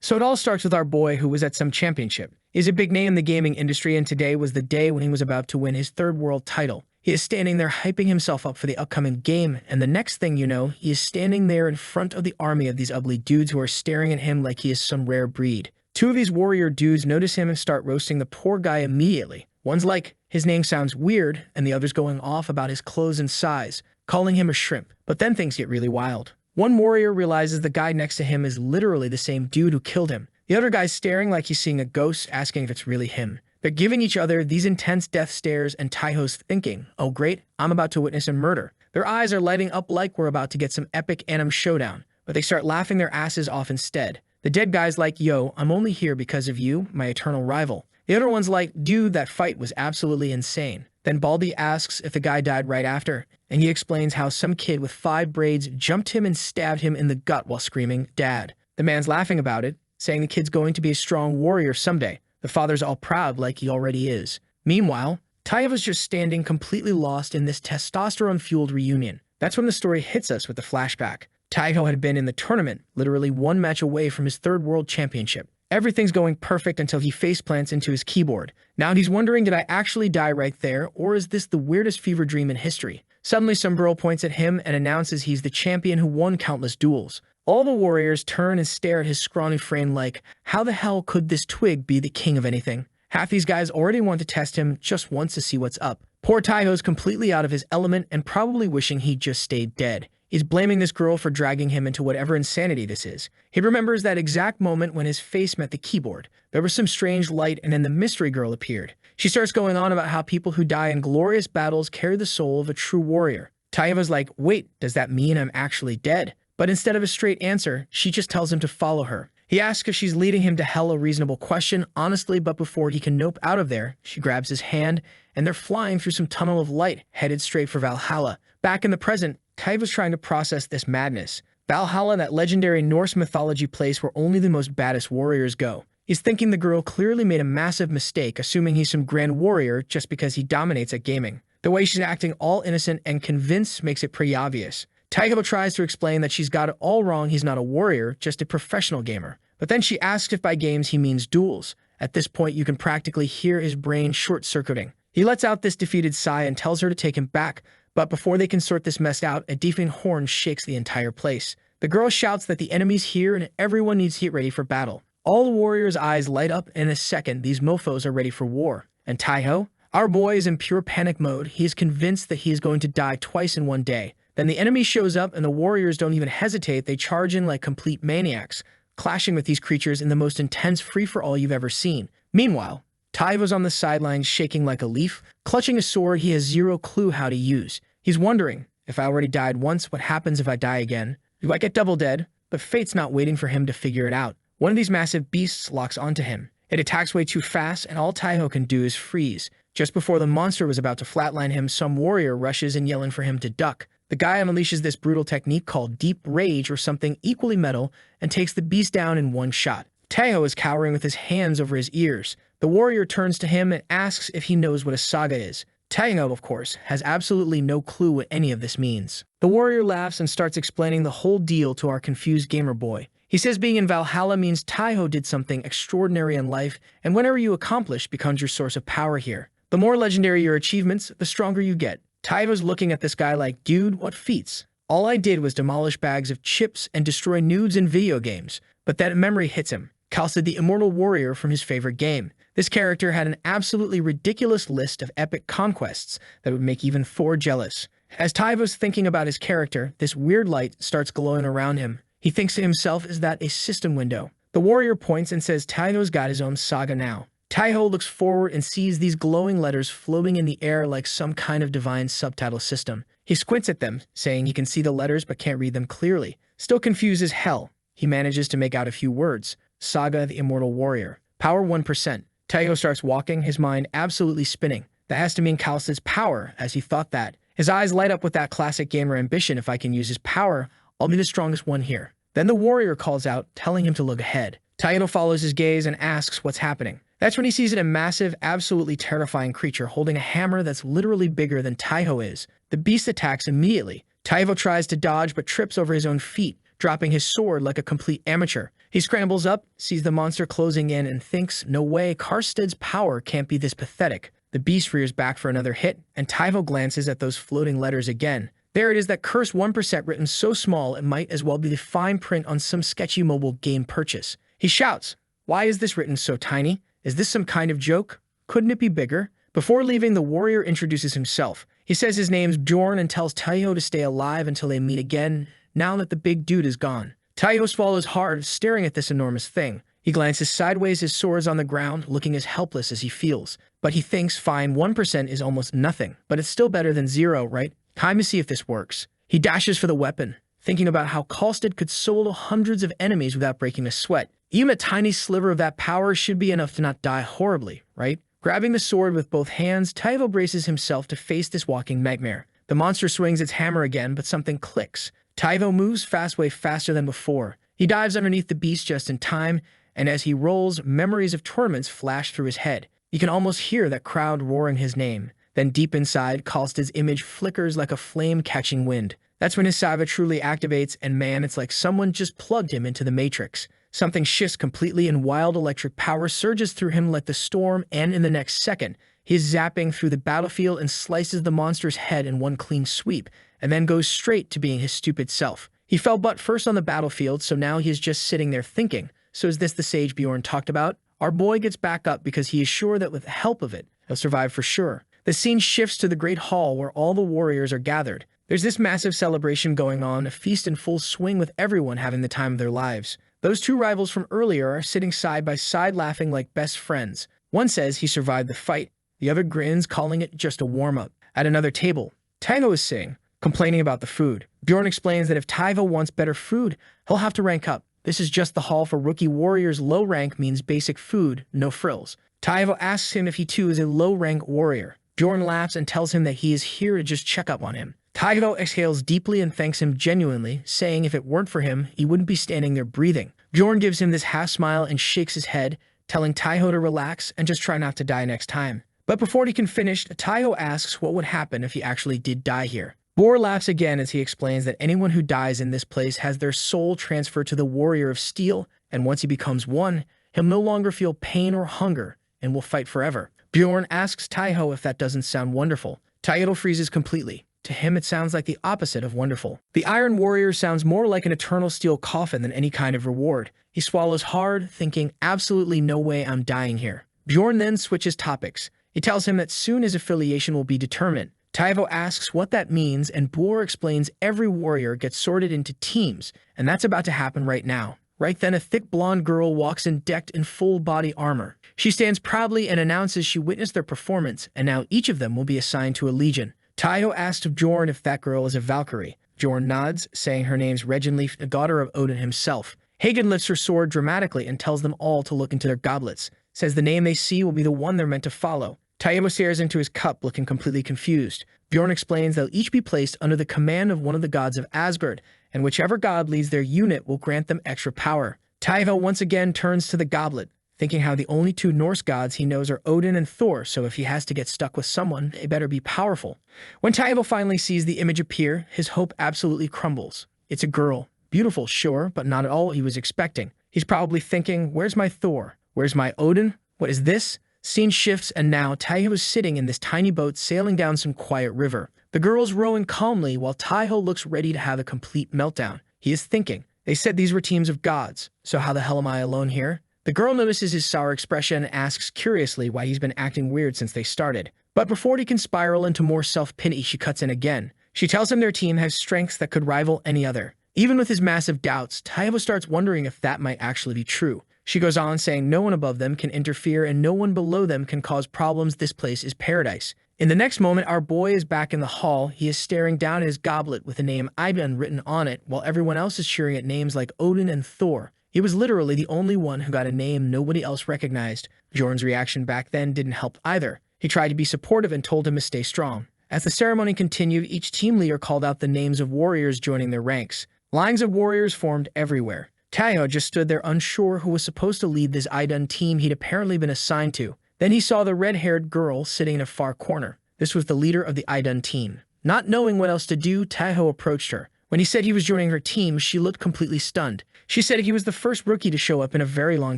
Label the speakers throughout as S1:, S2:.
S1: So it all starts with our boy who was at some championship. He's a big name in the gaming industry, and today was the day when he was about to win his third world title. He is standing there hyping himself up for the upcoming game, and the next thing you know, he is standing there in front of the army of these ugly dudes who are staring at him like he is some rare breed. Two of these warrior dudes notice him and start roasting the poor guy immediately. One's like, his name sounds weird, and the other's going off about his clothes and size, calling him a shrimp. But then things get really wild. One warrior realizes the guy next to him is literally the same dude who killed him. The other guy's staring like he's seeing a ghost, asking if it's really him. They're giving each other these intense death stares, and Taiho's thinking, oh great, I'm about to witness a murder. Their eyes are lighting up like we're about to get some epic anime showdown, but they start laughing their asses off instead. The dead guy's like, yo, I'm only here because of you, my eternal rival. The other one's like, dude, that fight was absolutely insane. Then Baldy asks if the guy died right after, and he explains how some kid with 5 braids jumped him and stabbed him in the gut while screaming, Dad. The man's laughing about it, saying the kid's going to be a strong warrior someday. The father's all proud like he already is. Meanwhile, Taiva's just standing completely lost in this testosterone-fueled reunion. That's when the story hits us with the flashback. Taiho had been in the tournament, literally one match away from his 3rd world championship. Everything's going perfect until he faceplants into his keyboard. Now he's wondering, did I actually die right there, or is this the weirdest fever dream in history? Suddenly some girl points at him and announces he's the champion who won countless duels. All the warriors turn and stare at his scrawny frame like, how the hell could this twig be the king of anything? Half these guys already want to test him just once to see what's up. Poor Taiho's completely out of his element and probably wishing he'd just stayed dead. He's blaming this girl for dragging him into whatever insanity this is. He remembers that exact moment when his face met the keyboard. There was some strange light, and then the mystery girl appeared. She starts going on about how people who die in glorious battles carry the soul of a true warrior. Taiva's like, wait, does that mean I'm actually dead? But instead of a straight answer, she just tells him to follow her. He asks if she's leading him to hell, a reasonable question, honestly, but before he can nope out of there, she grabs his hand, and they're flying through some tunnel of light, headed straight for Valhalla. Back in the present, Taiva's trying to process this madness. Valhalla, that legendary Norse mythology place where only the most baddest warriors go. He's thinking the girl clearly made a massive mistake, assuming he's some grand warrior just because he dominates at gaming. The way she's acting all innocent and convinced makes it pretty obvious. Taiho tries to explain that she's got it all wrong, he's not a warrior, just a professional gamer. But then she asks if by games he means duels. At this point, you can practically hear his brain short-circuiting. He lets out this defeated sigh and tells her to take him back, but before they can sort this mess out, a deafening horn shakes the entire place. The girl shouts that the enemy's here and everyone needs to get ready for battle. All the warriors' eyes light up, and in a second, these mofos are ready for war. And Taiho? Our boy is in pure panic mode. He is convinced that he is going to die twice in one day. Then the enemy shows up, and the warriors don't even hesitate. They charge in like complete maniacs, clashing with these creatures in the most intense free-for-all you've ever seen. Meanwhile, Taiva's on the sidelines shaking like a leaf, clutching a sword he has zero clue how to use. He's wondering, if I already died once, what happens if I die again? Do I get double dead? But fate's not waiting for him to figure it out. One of these massive beasts locks onto him. It attacks way too fast, and all Taiho can do is freeze. Just before the monster was about to flatline him, some warrior rushes in yelling for him to duck. The guy unleashes this brutal technique called Deep Rage or something equally metal and takes the beast down in one shot. Taiho is cowering with his hands over his ears. The warrior turns to him and asks if he knows what a saga is. Taiho, of course, has absolutely no clue what any of this means. The warrior laughs and starts explaining the whole deal to our confused gamer boy. He says being in Valhalla means Taiho did something extraordinary in life, and whatever you accomplish becomes your source of power here. The more legendary your achievements, the stronger you get. Taiho's looking at this guy like, dude, what feats? All I did was demolish bags of chips and destroy nudes in video games. But that memory hits him. Calcid, the immortal warrior from his favorite game. This character had an absolutely ridiculous list of epic conquests that would make even Thor jealous. As Taiho's thinking about his character, this weird light starts glowing around him. He thinks to himself, is that a system window? The warrior points and says Taiho's got his own saga now. Taiho looks forward and sees these glowing letters floating in the air like some kind of divine subtitle system. He squints at them, saying he can see the letters but can't read them clearly. Still confused as hell, he manages to make out a few words. Saga, the immortal warrior. Power 1%. Taiho starts walking, his mind absolutely spinning. That has to mean Calcid's power, as he thought that. His eyes light up with that classic gamer ambition. If I can use his power, I'll be the strongest one here. Then the warrior calls out, telling him to look ahead. Taiho follows his gaze and asks what's happening. That's when he sees a massive, absolutely terrifying creature holding a hammer that's literally bigger than Taiho is. The beast attacks immediately. Taiho tries to dodge but trips over his own feet, dropping his sword like a complete amateur. He scrambles up, sees the monster closing in, and thinks, no way, Karsted's power can't be this pathetic. The beast rears back for another hit, and Taivo glances at those floating letters again. There it is, that cursed 1% written so small it might as well be the fine print on some sketchy mobile game purchase. He shouts, "Why is this written so tiny? Is this some kind of joke? Couldn't it be bigger?" Before leaving, the warrior introduces himself. He says his name's Bjorn and tells Taiho to stay alive until they meet again, now that the big dude is gone. Taiho swallows hard, staring at this enormous thing. He glances sideways, his sword's on the ground, looking as helpless as he feels. But he thinks, fine, 1% is almost nothing, but it's still better than 0, right? Time to see if this works. He dashes for the weapon, thinking about how Karlstead could solo hundreds of enemies without breaking a sweat. Even a tiny sliver of that power should be enough to not die horribly, right? Grabbing the sword with both hands, Taivo braces himself to face this walking nightmare. The monster swings its hammer again, but something clicks. Taivo moves fast, way faster than before. He dives underneath the beast just in time, and as he rolls, memories of tournaments flash through his head. You can almost hear that crowd roaring his name. Then deep inside, Karlsted's image flickers like a flame catching wind. That's when his Saga truly activates, and man, it's like someone just plugged him into the Matrix. Something shifts completely, and wild electric power surges through him like the storm, and in the next second, he's zapping through the battlefield and slices the monster's head in one clean sweep, and then goes straight to being his stupid self. He fell butt first on the battlefield, so now he is just sitting there thinking, so is this the sage Bjorn talked about? Our boy gets back up because he is sure that with the help of it, he'll survive for sure. The scene shifts to the great hall where all the warriors are gathered. There's this massive celebration going on, a feast in full swing with everyone having the time of their lives. Those two rivals from earlier are sitting side by side laughing like best friends. One says he survived the fight. The other grins, calling it just a warm-up. At another table, Taivo is sitting, complaining about the food. Bjorn explains that if Taivo wants better food, he'll have to rank up. This is just the hall for rookie warriors. Low rank means basic food, no frills. Taivo asks him if he too is a low-rank warrior. Bjorn laughs and tells him that he is here to just check up on him. Taivo exhales deeply and thanks him genuinely, saying if it weren't for him, he wouldn't be standing there breathing. Bjorn gives him this half smile and shakes his head, telling Taiho to relax and just try not to die next time. But before he can finish, Taiho asks what would happen if he actually did die here. Bor laughs again as he explains that anyone who dies in this place has their soul transferred to the Warrior of Steel, and once he becomes one, he'll no longer feel pain or hunger and will fight forever. Bjorn asks Taiho if that doesn't sound wonderful. Taiho freezes completely. To him, it sounds like the opposite of wonderful. The Iron Warrior sounds more like an eternal steel coffin than any kind of reward. He swallows hard, thinking, absolutely no way I'm dying here. Bjorn then switches topics. He tells him that soon his affiliation will be determined. Taivo asks what that means, and Bor explains every warrior gets sorted into teams, and that's about to happen right now. Right then, a thick blonde girl walks in decked in full-body armor. She stands proudly and announces she witnessed their performance, and now each of them will be assigned to a legion. Taiho asks Bjorn if that girl is a Valkyrie. Bjorn nods, saying her name's Regenleaf, the daughter of Odin himself. Hagen lifts her sword dramatically and tells them all to look into their goblets. Says the name they see will be the one they're meant to follow. Taiho stares into his cup, looking completely confused. Bjorn explains they'll each be placed under the command of one of the gods of Asgard, and whichever god leads their unit will grant them extra power. Taiho once again turns to the goblet, thinking how the only two Norse gods he knows are Odin and Thor, so if he has to get stuck with someone, they better be powerful. When Taiho finally sees the image appear, his hope absolutely crumbles. It's a girl. Beautiful, sure, but not at all what he was expecting. He's probably thinking, where's my Thor? Where's my Odin? What is this? Scene shifts, and now Taiho is sitting in this tiny boat sailing down some quiet river. The girl's rowing calmly while Taiho looks ready to have a complete meltdown. He is thinking, they said these were teams of gods, so how the hell am I alone here? The girl notices his sour expression and asks curiously why he's been acting weird since they started. But before he can spiral into more self-pity, she cuts in again. She tells him their team has strengths that could rival any other. Even with his massive doubts, Taiho starts wondering if that might actually be true. She goes on saying no one above them can interfere and no one below them can cause problems. This place is paradise. In the next moment, our boy is back in the hall. He is staring down at his goblet with the name Idun written on it, while everyone else is cheering at names like Odin and Thor. He was literally the only one who got a name nobody else recognized. Bjorn's reaction back then didn't help either. He tried to be supportive and told him to stay strong. As the ceremony continued, each team leader called out the names of warriors joining their ranks. Lines of warriors formed everywhere. Taiho just stood there unsure who was supposed to lead this Idun team he'd apparently been assigned to. Then he saw the red-haired girl sitting in a far corner. This was the leader of the Idun team. Not knowing what else to do, Taiho approached her. When he said he was joining her team, she looked completely stunned. She said he was the first rookie to show up in a very long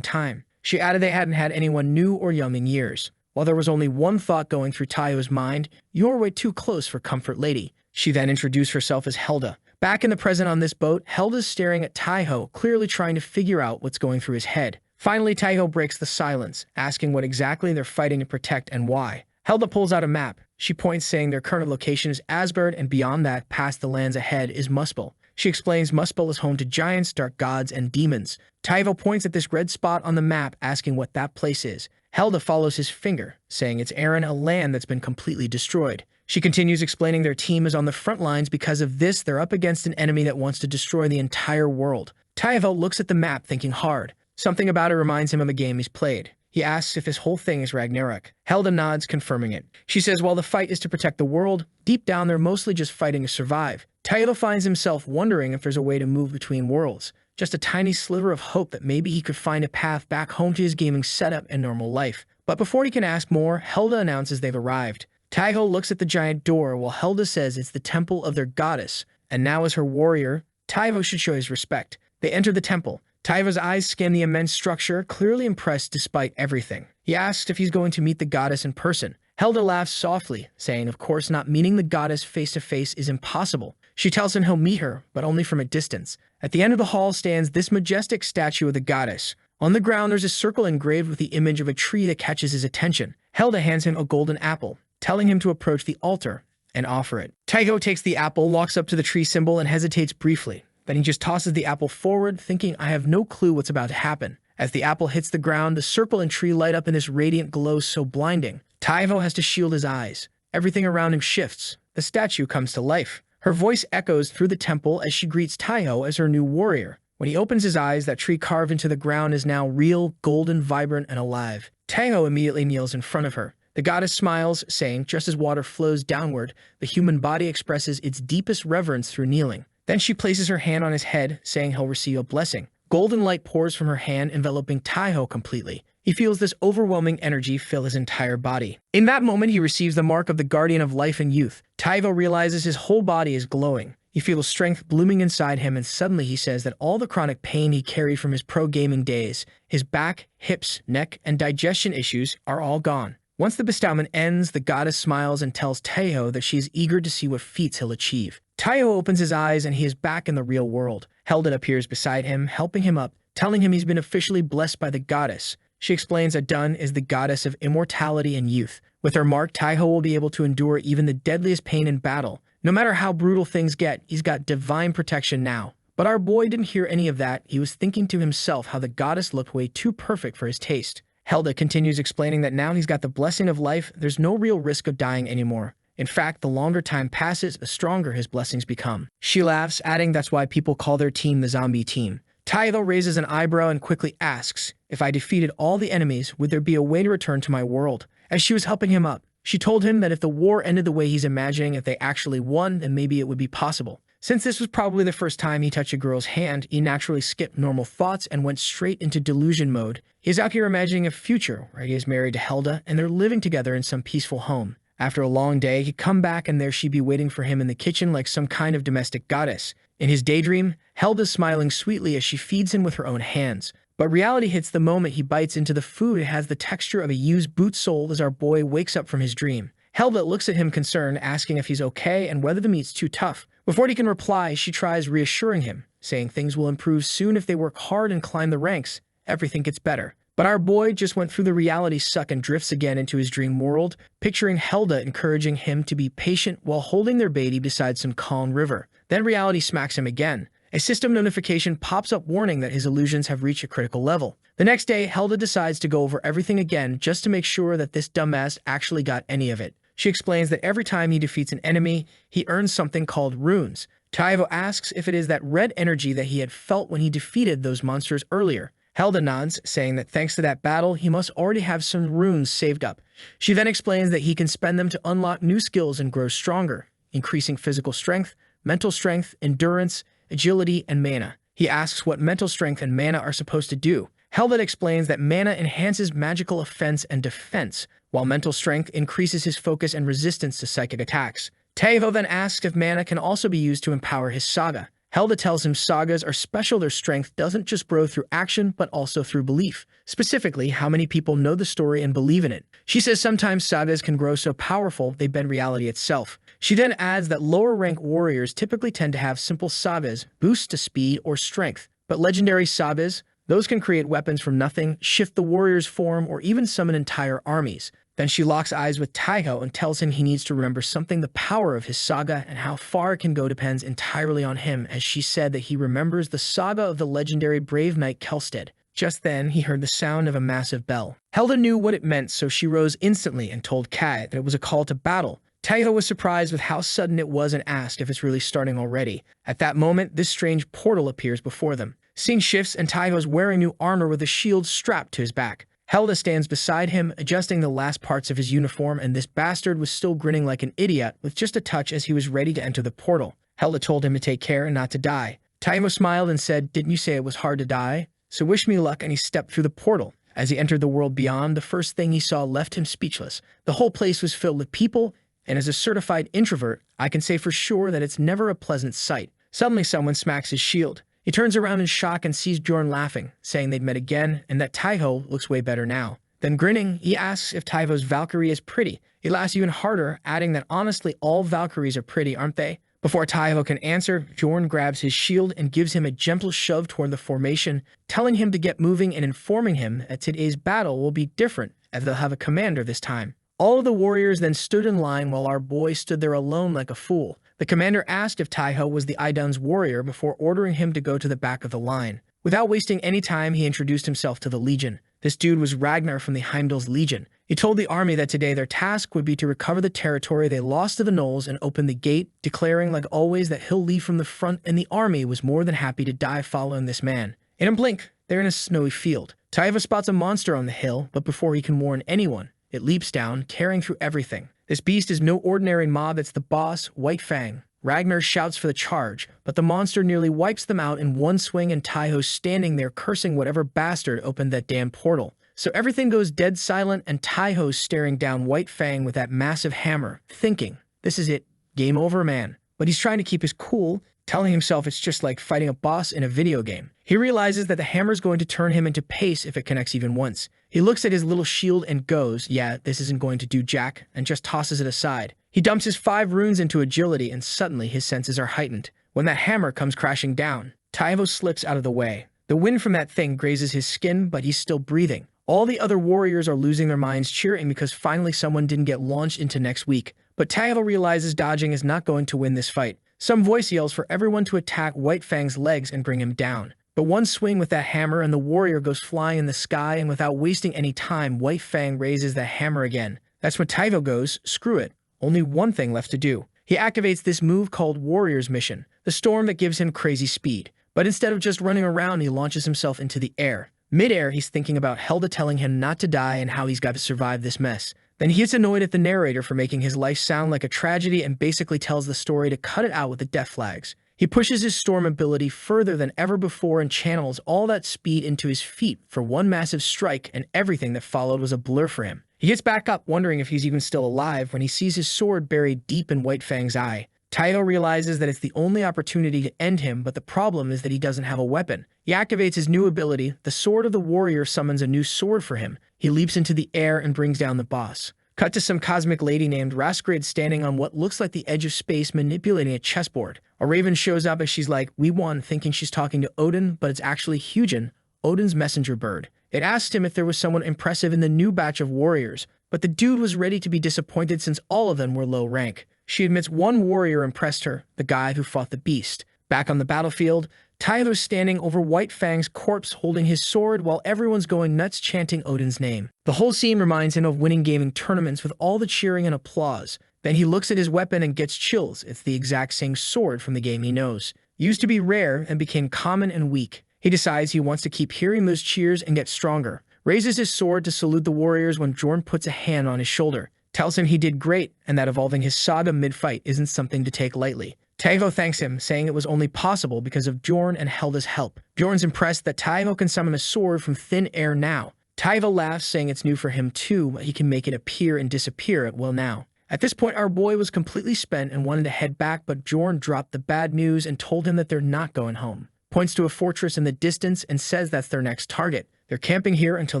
S1: time. She added they hadn't had anyone new or young in years. While there was only one thought going through Taiho's mind, "You're way too close for comfort, lady." She then introduced herself as Helda. Back in the present on this boat, Helda's staring at Taiho, clearly trying to figure out what's going through his head. Finally, Taiho breaks the silence, asking what exactly they're fighting to protect and why. Helda pulls out a map. She points, saying their current location is Asgard, and beyond that, past the lands ahead, is Muspel. She explains Muspel is home to giants, dark gods, and demons. Taiho points at this red spot on the map, asking what that place is. Helda follows his finger, saying it's Eren, a land that's been completely destroyed. She continues explaining their team is on the front lines because of this. They're up against an enemy that wants to destroy the entire world. Taiho looks at the map, thinking hard. Something about it reminds him of a game he's played. He asks if this whole thing is Ragnarok. Helda nods, confirming it. She says while the fight is to protect the world, deep down they're mostly just fighting to survive. Taiho finds himself wondering if there's a way to move between worlds. Just a tiny sliver of hope that maybe he could find a path back home to his gaming setup and normal life. But before he can ask more, Helda announces they've arrived. Taiho looks at the giant door while Helda says it's the temple of their goddess. And now as her warrior, Taiho should show his respect. They enter the temple. Taiho's eyes scan the immense structure, clearly impressed despite everything. He asks if he's going to meet the goddess in person. Helda laughs softly, saying of course not meeting the goddess face-to-face is impossible. She tells him he'll meet her, but only from a distance. At the end of the hall stands this majestic statue of the goddess. On the ground there's a circle engraved with the image of a tree that catches his attention. Helda hands him a golden apple, telling him to approach the altar and offer it. Taiho takes the apple, walks up to the tree symbol, and hesitates briefly. Then he just tosses the apple forward, thinking, I have no clue what's about to happen. As the apple hits the ground, the circle and tree light up in this radiant glow so blinding. Taiho has to shield his eyes. Everything around him shifts. The statue comes to life. Her voice echoes through the temple as she greets Taiho as her new warrior. When he opens his eyes, that tree carved into the ground is now real, golden, vibrant, and alive. Taiho immediately kneels in front of her. The goddess smiles, saying, just as water flows downward, the human body expresses its deepest reverence through kneeling. Then she places her hand on his head, saying he'll receive a blessing. Golden light pours from her hand, enveloping Taiho completely. He feels this overwhelming energy fill his entire body. In that moment, he receives the mark of the guardian of life and youth. Taiho realizes his whole body is glowing. He feels strength blooming inside him, and suddenly he says that all the chronic pain he carried from his pro-gaming days, his back, hips, neck, and digestion issues are all gone. Once the bestowment ends, the goddess smiles and tells Taiho that she is eager to see what feats he'll achieve. Taiho opens his eyes and he is back in the real world. Helda appears beside him, helping him up, telling him he's been officially blessed by the goddess. She explains that Idun is the goddess of immortality and youth. With her mark, Taiho will be able to endure even the deadliest pain in battle. No matter how brutal things get, he's got divine protection now. But our boy didn't hear any of that. He was thinking to himself how the goddess looked way too perfect for his taste. Helda continues explaining that now he's got the blessing of life, there's no real risk of dying anymore. In fact, the longer time passes, the stronger his blessings become. She laughs, adding that's why people call their team the zombie team. Taiho raises an eyebrow and quickly asks, if I defeated all the enemies, would there be a way to return to my world? As she was helping him up, she told him that if the war ended the way he's imagining, if they actually won, then maybe it would be possible. Since this was probably the first time he touched a girl's hand, he naturally skipped normal thoughts and went straight into delusion mode. He's out here imagining a future where he is married to Helda and they're living together in some peaceful home. After a long day, he'd come back and there she'd be waiting for him in the kitchen like some kind of domestic goddess. In his daydream, Helda's smiling sweetly as she feeds him with her own hands. But reality hits the moment he bites into the food. It has the texture of a used boot sole as our boy wakes up from his dream. Helda looks at him concerned, asking if he's okay and whether the meat's too tough. Before he can reply, she tries reassuring him, saying things will improve soon if they work hard and climb the ranks. Everything gets better. But our boy just went through the reality suck and drifts again into his dream world, picturing Helda encouraging him to be patient while holding their baby beside some calm river. Then reality smacks him again. A system notification pops up warning that his illusions have reached a critical level. The next day, Helda decides to go over everything again just to make sure that this dumbass actually got any of it. She explains that every time he defeats an enemy, he earns something called runes. Taiho asks if it is that red energy that he had felt when he defeated those monsters earlier. Helda nods, saying that thanks to that battle, he must already have some runes saved up. She then explains that he can spend them to unlock new skills and grow stronger, increasing physical strength, mental strength, endurance, agility, and mana. He asks what mental strength and mana are supposed to do. Helda explains that mana enhances magical offense and defense, while mental strength increases his focus and resistance to psychic attacks. Taiho then asks if mana can also be used to empower his Saga. Hela tells him sagas are special. Their strength doesn't just grow through action, but also through belief. Specifically, how many people know the story and believe in it. She says sometimes sagas can grow so powerful they bend reality itself. She then adds that lower rank warriors typically tend to have simple sagas, boosts to speed or strength. But legendary sagas, those can create weapons from nothing, shift the warrior's form, or even summon entire armies. Then she locks eyes with Taiho and tells him he needs to remember something. The power of his saga and how far it can go depends entirely on him, as she said that he remembers the saga of the legendary brave knight Kelstead. Just then, he heard the sound of a massive bell. Hela knew what it meant, so she rose instantly and told Kai that it was a call to battle. Taiho was surprised with how sudden it was and asked if it's really starting already. At that moment, this strange portal appears before them. Scene shifts and Taiho is wearing new armor with a shield strapped to his back. Hela stands beside him, adjusting the last parts of his uniform, and this bastard was still grinning like an idiot with just a touch as he was ready to enter the portal. Hela told him to take care and not to die. Taiho smiled and said, "Didn't you say it was hard to die? So wish me luck," and he stepped through the portal. As he entered the world beyond, the first thing he saw left him speechless. The whole place was filled with people, and as a certified introvert, I can say for sure that it's never a pleasant sight. Suddenly someone smacks his shield. He turns around in shock and sees Bjorn laughing, saying they'd met again and that Taiho looks way better now. Then grinning, he asks if Taiho's Valkyrie is pretty. He laughs even harder, adding that honestly all Valkyries are pretty, aren't they? Before Taiho can answer, Bjorn grabs his shield and gives him a gentle shove toward the formation, telling him to get moving and informing him that today's battle will be different, as they'll have a commander this time. All of the warriors then stood in line while our boy stood there alone like a fool. The commander asked if Taiho was the Idun's warrior before ordering him to go to the back of the line. Without wasting any time, he introduced himself to the Legion. This dude was Ragnar from the Heimdall's Legion. He told the army that today their task would be to recover the territory they lost to the Gnolls and open the gate, declaring like always that he'll lead from the front, and the army was more than happy to die following this man. In a blink, they're in a snowy field. Taiho spots a monster on the hill, but before he can warn anyone, it leaps down, tearing through everything. This beast is no ordinary mob, it's the boss, White Fang. Ragnar shouts for the charge, but the monster nearly wipes them out in one swing, and Taiho's standing there cursing whatever bastard opened that damn portal. So everything goes dead silent, and Taiho's staring down White Fang with that massive hammer, thinking, this is it, game over, man. But he's trying to keep his cool, telling himself it's just like fighting a boss in a video game. He realizes that the hammer's going to turn him into paste if it connects even once. He looks at his little shield and goes, yeah, this isn't going to do jack, and just tosses it aside. He dumps his 5 runes into agility, and suddenly his senses are heightened. When that hammer comes crashing down, Taiho slips out of the way. The wind from that thing grazes his skin, but he's still breathing. All the other warriors are losing their minds cheering because finally someone didn't get launched into next week. But Taiho realizes dodging is not going to win this fight. Some voice yells for everyone to attack White Fang's legs and bring him down. But one swing with that hammer and the warrior goes flying in the sky, and without wasting any time, White Fang raises the hammer again. That's when Taiho goes, screw it. Only one thing left to do. He activates this move called Warrior's Mission, the storm that gives him crazy speed. But instead of just running around, he launches himself into the air. Mid-air, he's thinking about Hela telling him not to die and how he's got to survive this mess. Then he gets annoyed at the narrator for making his life sound like a tragedy and basically tells the story to cut it out with the death flags. He pushes his storm ability further than ever before and channels all that speed into his feet for one massive strike, and everything that followed was a blur for him. He gets back up, wondering if he's even still alive, when he sees his sword buried deep in White Fang's eye. Taiho realizes that it's the only opportunity to end him, but the problem is that he doesn't have a weapon. He activates his new ability. The Sword of the Warrior summons a new sword for him. He leaps into the air and brings down the boss. Cut to some cosmic lady named Rasgrid standing on what looks like the edge of space manipulating a chessboard. A raven shows up as she's like, we won, thinking she's talking to Odin, but it's actually Hugin, Odin's messenger bird. It asked him if there was someone impressive in the new batch of warriors, but the dude was ready to be disappointed since all of them were low rank. She admits one warrior impressed her, the guy who fought the beast. Back on the battlefield, Tyler's standing over White Fang's corpse holding his sword while everyone's going nuts chanting Odin's name. The whole scene reminds him of winning gaming tournaments with all the cheering and applause. Then he looks at his weapon and gets chills. It's the exact same sword from the game he knows. Used to be rare and became common and weak. He decides he wants to keep hearing those cheers and get stronger. Raises his sword to salute the warriors when Jorn puts a hand on his shoulder. Tells him he did great and that evolving his saga mid-fight isn't something to take lightly. Taiho thanks him, saying it was only possible because of Bjorn and Hela's help. Bjorn's impressed that Taiho can summon a sword from thin air now. Taiho laughs, saying it's new for him too, but he can make it appear and disappear at will now. At this point, our boy was completely spent and wanted to head back, but Jorn dropped the bad news and told him that they're not going home. Points to a fortress in the distance and says that's their next target. They're camping here until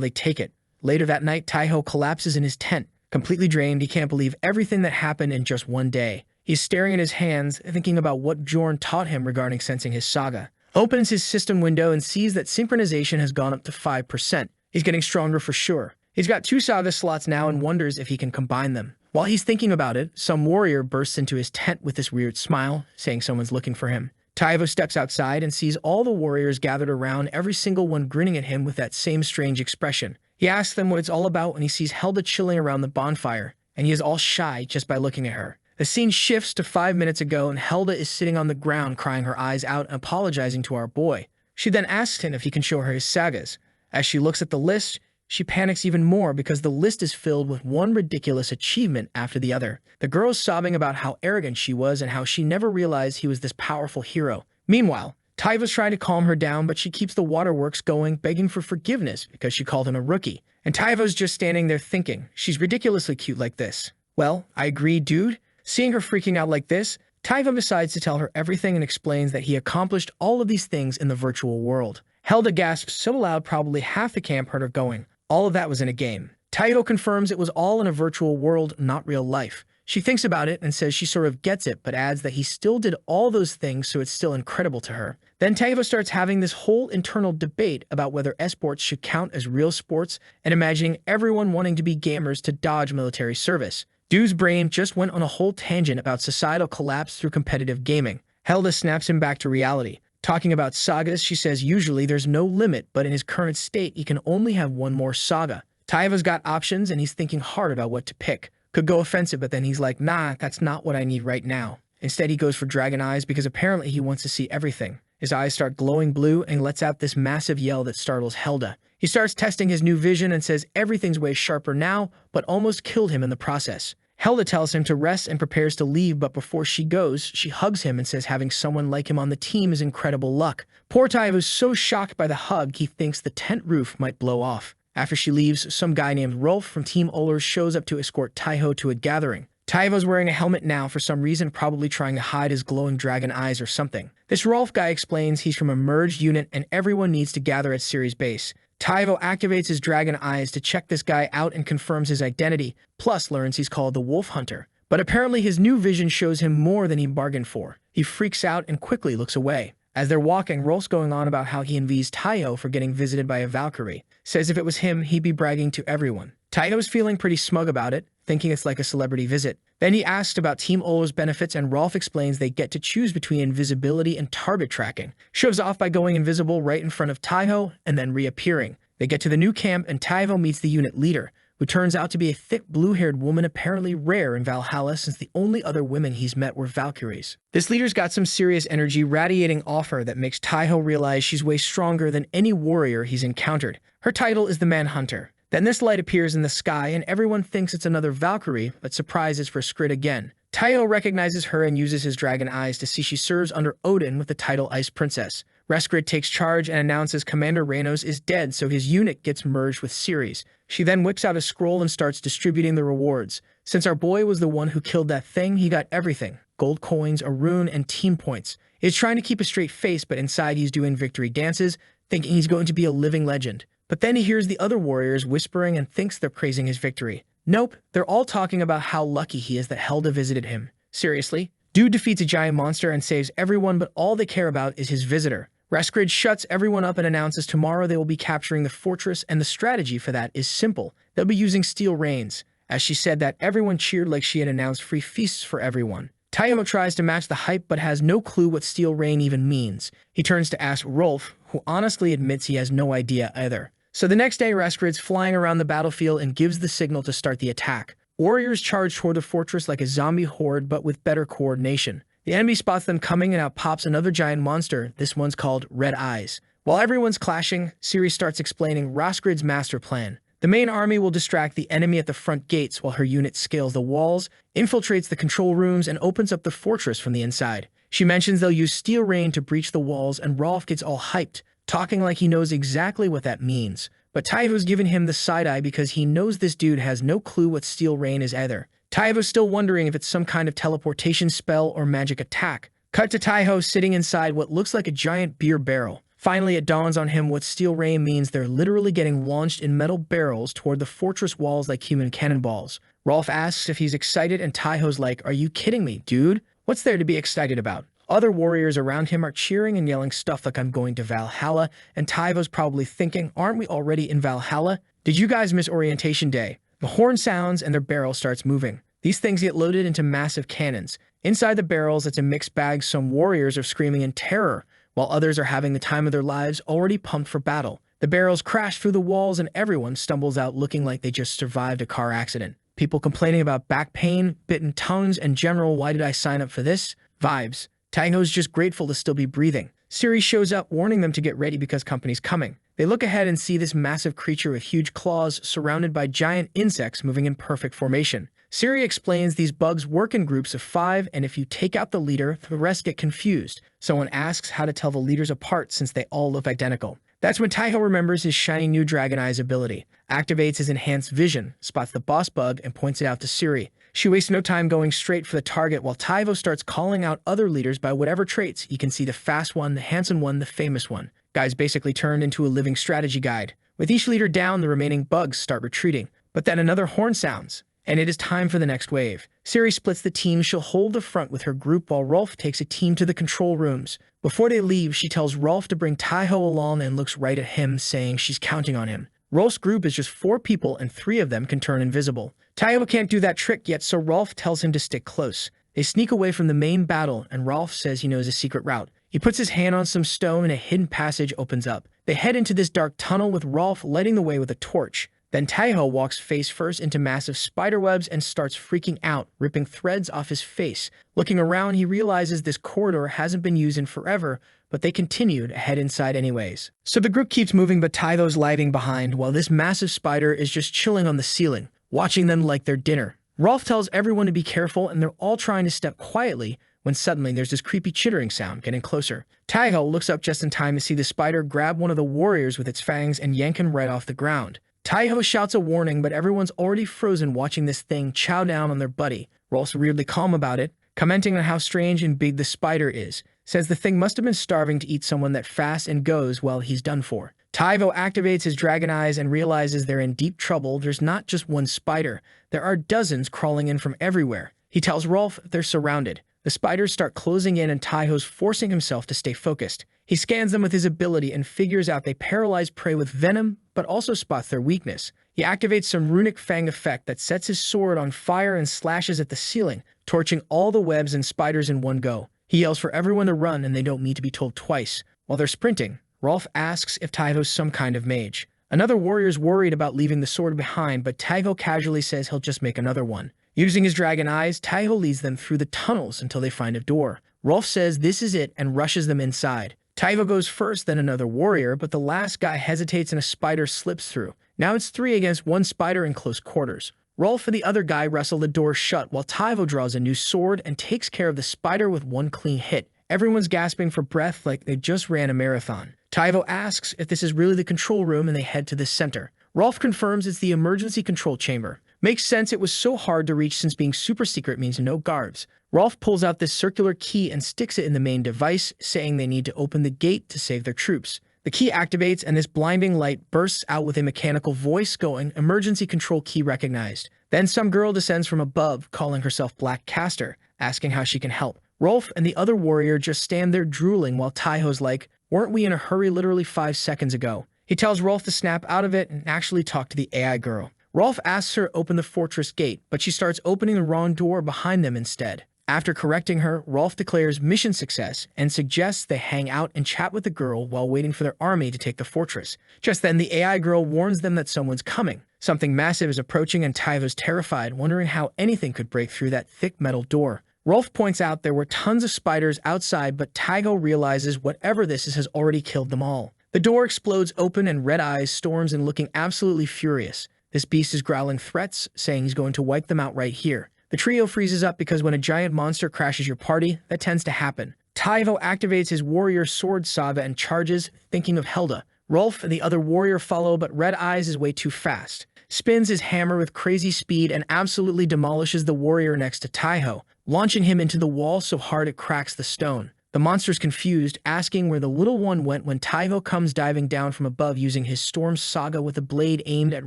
S1: they take it. Later that night, Taiho collapses in his tent. Completely drained, he can't believe everything that happened in just one day. He's staring at his hands, thinking about what Jorn taught him regarding sensing his Saga. Opens his system window and sees that synchronization has gone up to 5%. He's getting stronger for sure. He's got 2 Saga slots now and wonders if he can combine them. While he's thinking about it, some warrior bursts into his tent with this weird smile, saying someone's looking for him. Taivo steps outside and sees all the warriors gathered around, every single one grinning at him with that same strange expression. He asks them what it's all about when he sees Helda chilling around the bonfire, and he is all shy just by looking at her. The scene shifts to 5 minutes ago, and Helda is sitting on the ground crying her eyes out and apologizing to our boy. She then asks him if he can show her his sagas. As she looks at the list, she panics even more because the list is filled with one ridiculous achievement after the other. The girl is sobbing about how arrogant she was and how she never realized he was this powerful hero. Meanwhile, Taiva's trying to calm her down, but she keeps the waterworks going, begging for forgiveness because she called him a rookie. And Taiva's just standing there thinking, she's ridiculously cute like this. Well, I agree, dude. Seeing her freaking out like this, Taiva decides to tell her everything and explains that he accomplished all of these things in the virtual world. Helda gasps so loud probably half the camp heard her going. All of that was in a game. Taiho confirms it was all in a virtual world, not real life. She thinks about it and says she sort of gets it, but adds that he still did all those things, so it's still incredible to her. Then Taiho starts having this whole internal debate about whether esports should count as real sports and imagining everyone wanting to be gamers to dodge military service. Dude's brain just went on a whole tangent about societal collapse through competitive gaming. Helda snaps him back to reality. Talking about sagas, she says usually there's no limit, but in his current state, he can only have one more saga. Taiva's got options, and he's thinking hard about what to pick. Could go offensive, but then he's like, nah, that's not what I need right now. Instead, he goes for dragon eyes because apparently he wants to see everything. His eyes start glowing blue and lets out this massive yell that startles Helda. He starts testing his new vision and says everything's way sharper now, but almost killed him in the process. Helda tells him to rest and prepares to leave, but before she goes, she hugs him and says having someone like him on the team is incredible luck. Poor Taivo is so shocked by the hug, he thinks the tent roof might blow off. After she leaves, some guy named Rolf from Team Ollers shows up to escort Taiho to a gathering. Taivo's wearing a helmet now for some reason, probably trying to hide his glowing dragon eyes or something. This Rolf guy explains he's from a merged unit and everyone needs to gather at Siri's base. Taivo activates his dragon eyes to check this guy out and confirms his identity, plus learns he's called the Wolf Hunter. But apparently his new vision shows him more than he bargained for. He freaks out and quickly looks away. As they're walking, Rolf's going on about how he envies Taiho for getting visited by a Valkyrie. Says if it was him, he'd be bragging to everyone. Taiho's feeling pretty smug about it, thinking it's like a celebrity visit. Then he asks about Team Ollers benefits, and Rolf explains they get to choose between invisibility and target tracking. Shows off by going invisible right in front of Taiho and then reappearing. They get to the new camp and Taiho meets the unit leader, who turns out to be a thick blue-haired woman apparently rare in Valhalla since the only other women he's met were Valkyries. This leader's got some serious energy radiating off her that makes Taiho realize she's way stronger than any warrior he's encountered. Her title is the Manhunter. Then this light appears in the sky and everyone thinks it's another Valkyrie, but surprise is for Skrid again. Taiho recognizes her and uses his dragon eyes to see she serves under Odin with the title Ice Princess. Reskrid takes charge and announces Commander Reynos is dead, so his unit gets merged with Ceres. She then whips out a scroll and starts distributing the rewards. Since our boy was the one who killed that thing, he got everything. Gold coins, a rune, and team points. He's trying to keep a straight face, but inside he's doing victory dances, thinking he's going to be a living legend. But then he hears the other warriors whispering and thinks they're praising his victory. Nope, they're all talking about how lucky he is that Helda visited him. Seriously? Dude defeats a giant monster and saves everyone, but all they care about is his visitor. Reskrid shuts everyone up and announces tomorrow they will be capturing the fortress, and the strategy for that is simple. They'll be using steel rains. As she said that, everyone cheered like she had announced free feasts for everyone. Taiho tries to match the hype but has no clue what steel rain even means. He turns to ask Rolf, who honestly admits he has no idea either. So the next day, Reskrid's flying around the battlefield and gives the signal to start the attack. Warriors charge toward the fortress like a zombie horde but with better coordination. The enemy spots them coming and out pops another giant monster. This one's called Red Eyes. While everyone's clashing, Ceres starts explaining Reskrid's master plan. The main army will distract the enemy at the front gates while her unit scales the walls, infiltrates the control rooms, and opens up the fortress from the inside. She mentions they'll use steel rain to breach the walls, and Rolf gets all hyped, talking like he knows exactly what that means. But Taiho's given him the side-eye because he knows this dude has no clue what steel rain is either. Taiho's still wondering if it's some kind of teleportation spell or magic attack. Cut to Taiho sitting inside what looks like a giant beer barrel. Finally, it dawns on him what steel rain means. They're literally getting launched in metal barrels toward the fortress walls like human cannonballs. Rolf asks if he's excited, and Taiho's like, "Are you kidding me, dude? What's there to be excited about?" Other warriors around him are cheering and yelling stuff like, "I'm going to Valhalla," and Taiho's probably thinking, "Aren't we already in Valhalla? Did you guys miss orientation day?" The horn sounds and their barrel starts moving. These things get loaded into massive cannons. Inside the barrels, it's a mixed bag. Some warriors are screaming in terror, while others are having the time of their lives, already pumped for battle. The barrels crash through the walls and everyone stumbles out looking like they just survived a car accident. People complaining about back pain, bitten tongues, and general "why did I sign up for this?" vibes. Taiho's just grateful to still be breathing. Siri shows up, warning them to get ready because company's coming. They look ahead and see this massive creature with huge claws surrounded by giant insects moving in perfect formation. Siri explains these bugs work in groups of 5, and if you take out the leader, the rest get confused. Someone asks how to tell the leaders apart since they all look identical. That's when Taiho remembers his shiny new Dragon Eyes ability, activates his enhanced vision, spots the boss bug, and points it out to Siri. She wastes no time going straight for the target while Taiho starts calling out other leaders by whatever traits. You can see the fast one, the handsome one, the famous one. Guys basically turned into a living strategy guide. With each leader down, the remaining bugs start retreating. But then another horn sounds, and it is time for the next wave. Siri splits the team. She'll hold the front with her group while Rolf takes a team to the control rooms. Before they leave, she tells Rolf to bring Taiho along and looks right at him, saying she's counting on him. Rolf's group is just 4 people, and 3 of them can turn invisible. Taiho can't do that trick yet, so Rolf tells him to stick close. They sneak away from the main battle, and Rolf says he knows a secret route. He puts his hand on some stone and a hidden passage opens up. They head into this dark tunnel with Rolf lighting the way with a torch. Then Taiho walks face first into massive spiderwebs and starts freaking out, ripping threads off his face. Looking around, he realizes this corridor hasn't been used in forever, but they continue to head inside anyways. So the group keeps moving, but Taiho's lagging behind, while this massive spider is just chilling on the ceiling, watching them like their dinner. Rolf tells everyone to be careful, and they're all trying to step quietly, when suddenly there's this creepy chittering sound getting closer. Taiho looks up just in time to see the spider grab one of the warriors with its fangs and yank him right off the ground. Taiho shouts a warning, but everyone's already frozen watching this thing chow down on their buddy. Rolf's weirdly calm about it, commenting on how strange and big the spider is. Says the thing must have been starving to eat someone that fast and goes, well, he's done for. Taiho activates his dragon eyes and realizes they're in deep trouble. There's not just one spider. There are dozens crawling in from everywhere. He tells Rolf they're surrounded. The spiders start closing in and Taiho's forcing himself to stay focused. He scans them with his ability and figures out they paralyze prey with venom, but also spots their weakness. He activates some runic Fang effect that sets his sword on fire and slashes at the ceiling, torching all the webs and spiders in one go. He yells for everyone to run, and they don't need to be told twice. While they're sprinting, Rolf asks if Taiho's some kind of mage. Another warrior's worried about leaving the sword behind, but Taiho casually says he'll just make another one. Using his dragon eyes, Taiho leads them through the tunnels until they find a door. Rolf says this is it and rushes them inside. Taiho goes first, then another warrior, but the last guy hesitates and a spider slips through. Now it's 3 against 1 spider in close quarters. Rolf and the other guy wrestle the door shut while Taiho draws a new sword and takes care of the spider with 1 clean hit. Everyone's gasping for breath like they just ran a marathon. Taiho asks if this is really the control room and they head to the center. Rolf confirms it's the emergency control chamber. Makes sense, it was so hard to reach since being super secret means no guards. Rolf pulls out this circular key and sticks it in the main device, saying they need to open the gate to save their troops. The key activates and this blinding light bursts out with a mechanical voice going, "Emergency control key recognized." Then some girl descends from above, calling herself Black Caster, asking how she can help. Rolf and the other warrior just stand there drooling while Taiho's like, "Weren't we in a hurry literally 5 seconds ago?" He tells Rolf to snap out of it and actually talk to the AI girl. Rolf asks her to open the fortress gate, but she starts opening the wrong door behind them instead. After correcting her, Rolf declares mission success and suggests they hang out and chat with the girl while waiting for their army to take the fortress. Just then, the AI girl warns them that someone's coming. Something massive is approaching and Taiho's terrified, wondering how anything could break through that thick metal door. Rolf points out there were tons of spiders outside, but Taiho realizes whatever this is has already killed them all. The door explodes open and Red Eyes storms in looking absolutely furious. This beast is growling threats, saying he's going to wipe them out right here. The trio freezes up because when a giant monster crashes your party, that tends to happen. Taiho activates his warrior sword Saga and charges, thinking of Hela. Rolf and the other warrior follow, but Red Eyes is way too fast. spins his hammer with crazy speed and absolutely demolishes the warrior next to Taiho, launching him into the wall so hard it cracks the stone. The monster's confused, asking where the little one went when Taiho comes diving down from above using his storm Saga with a blade aimed at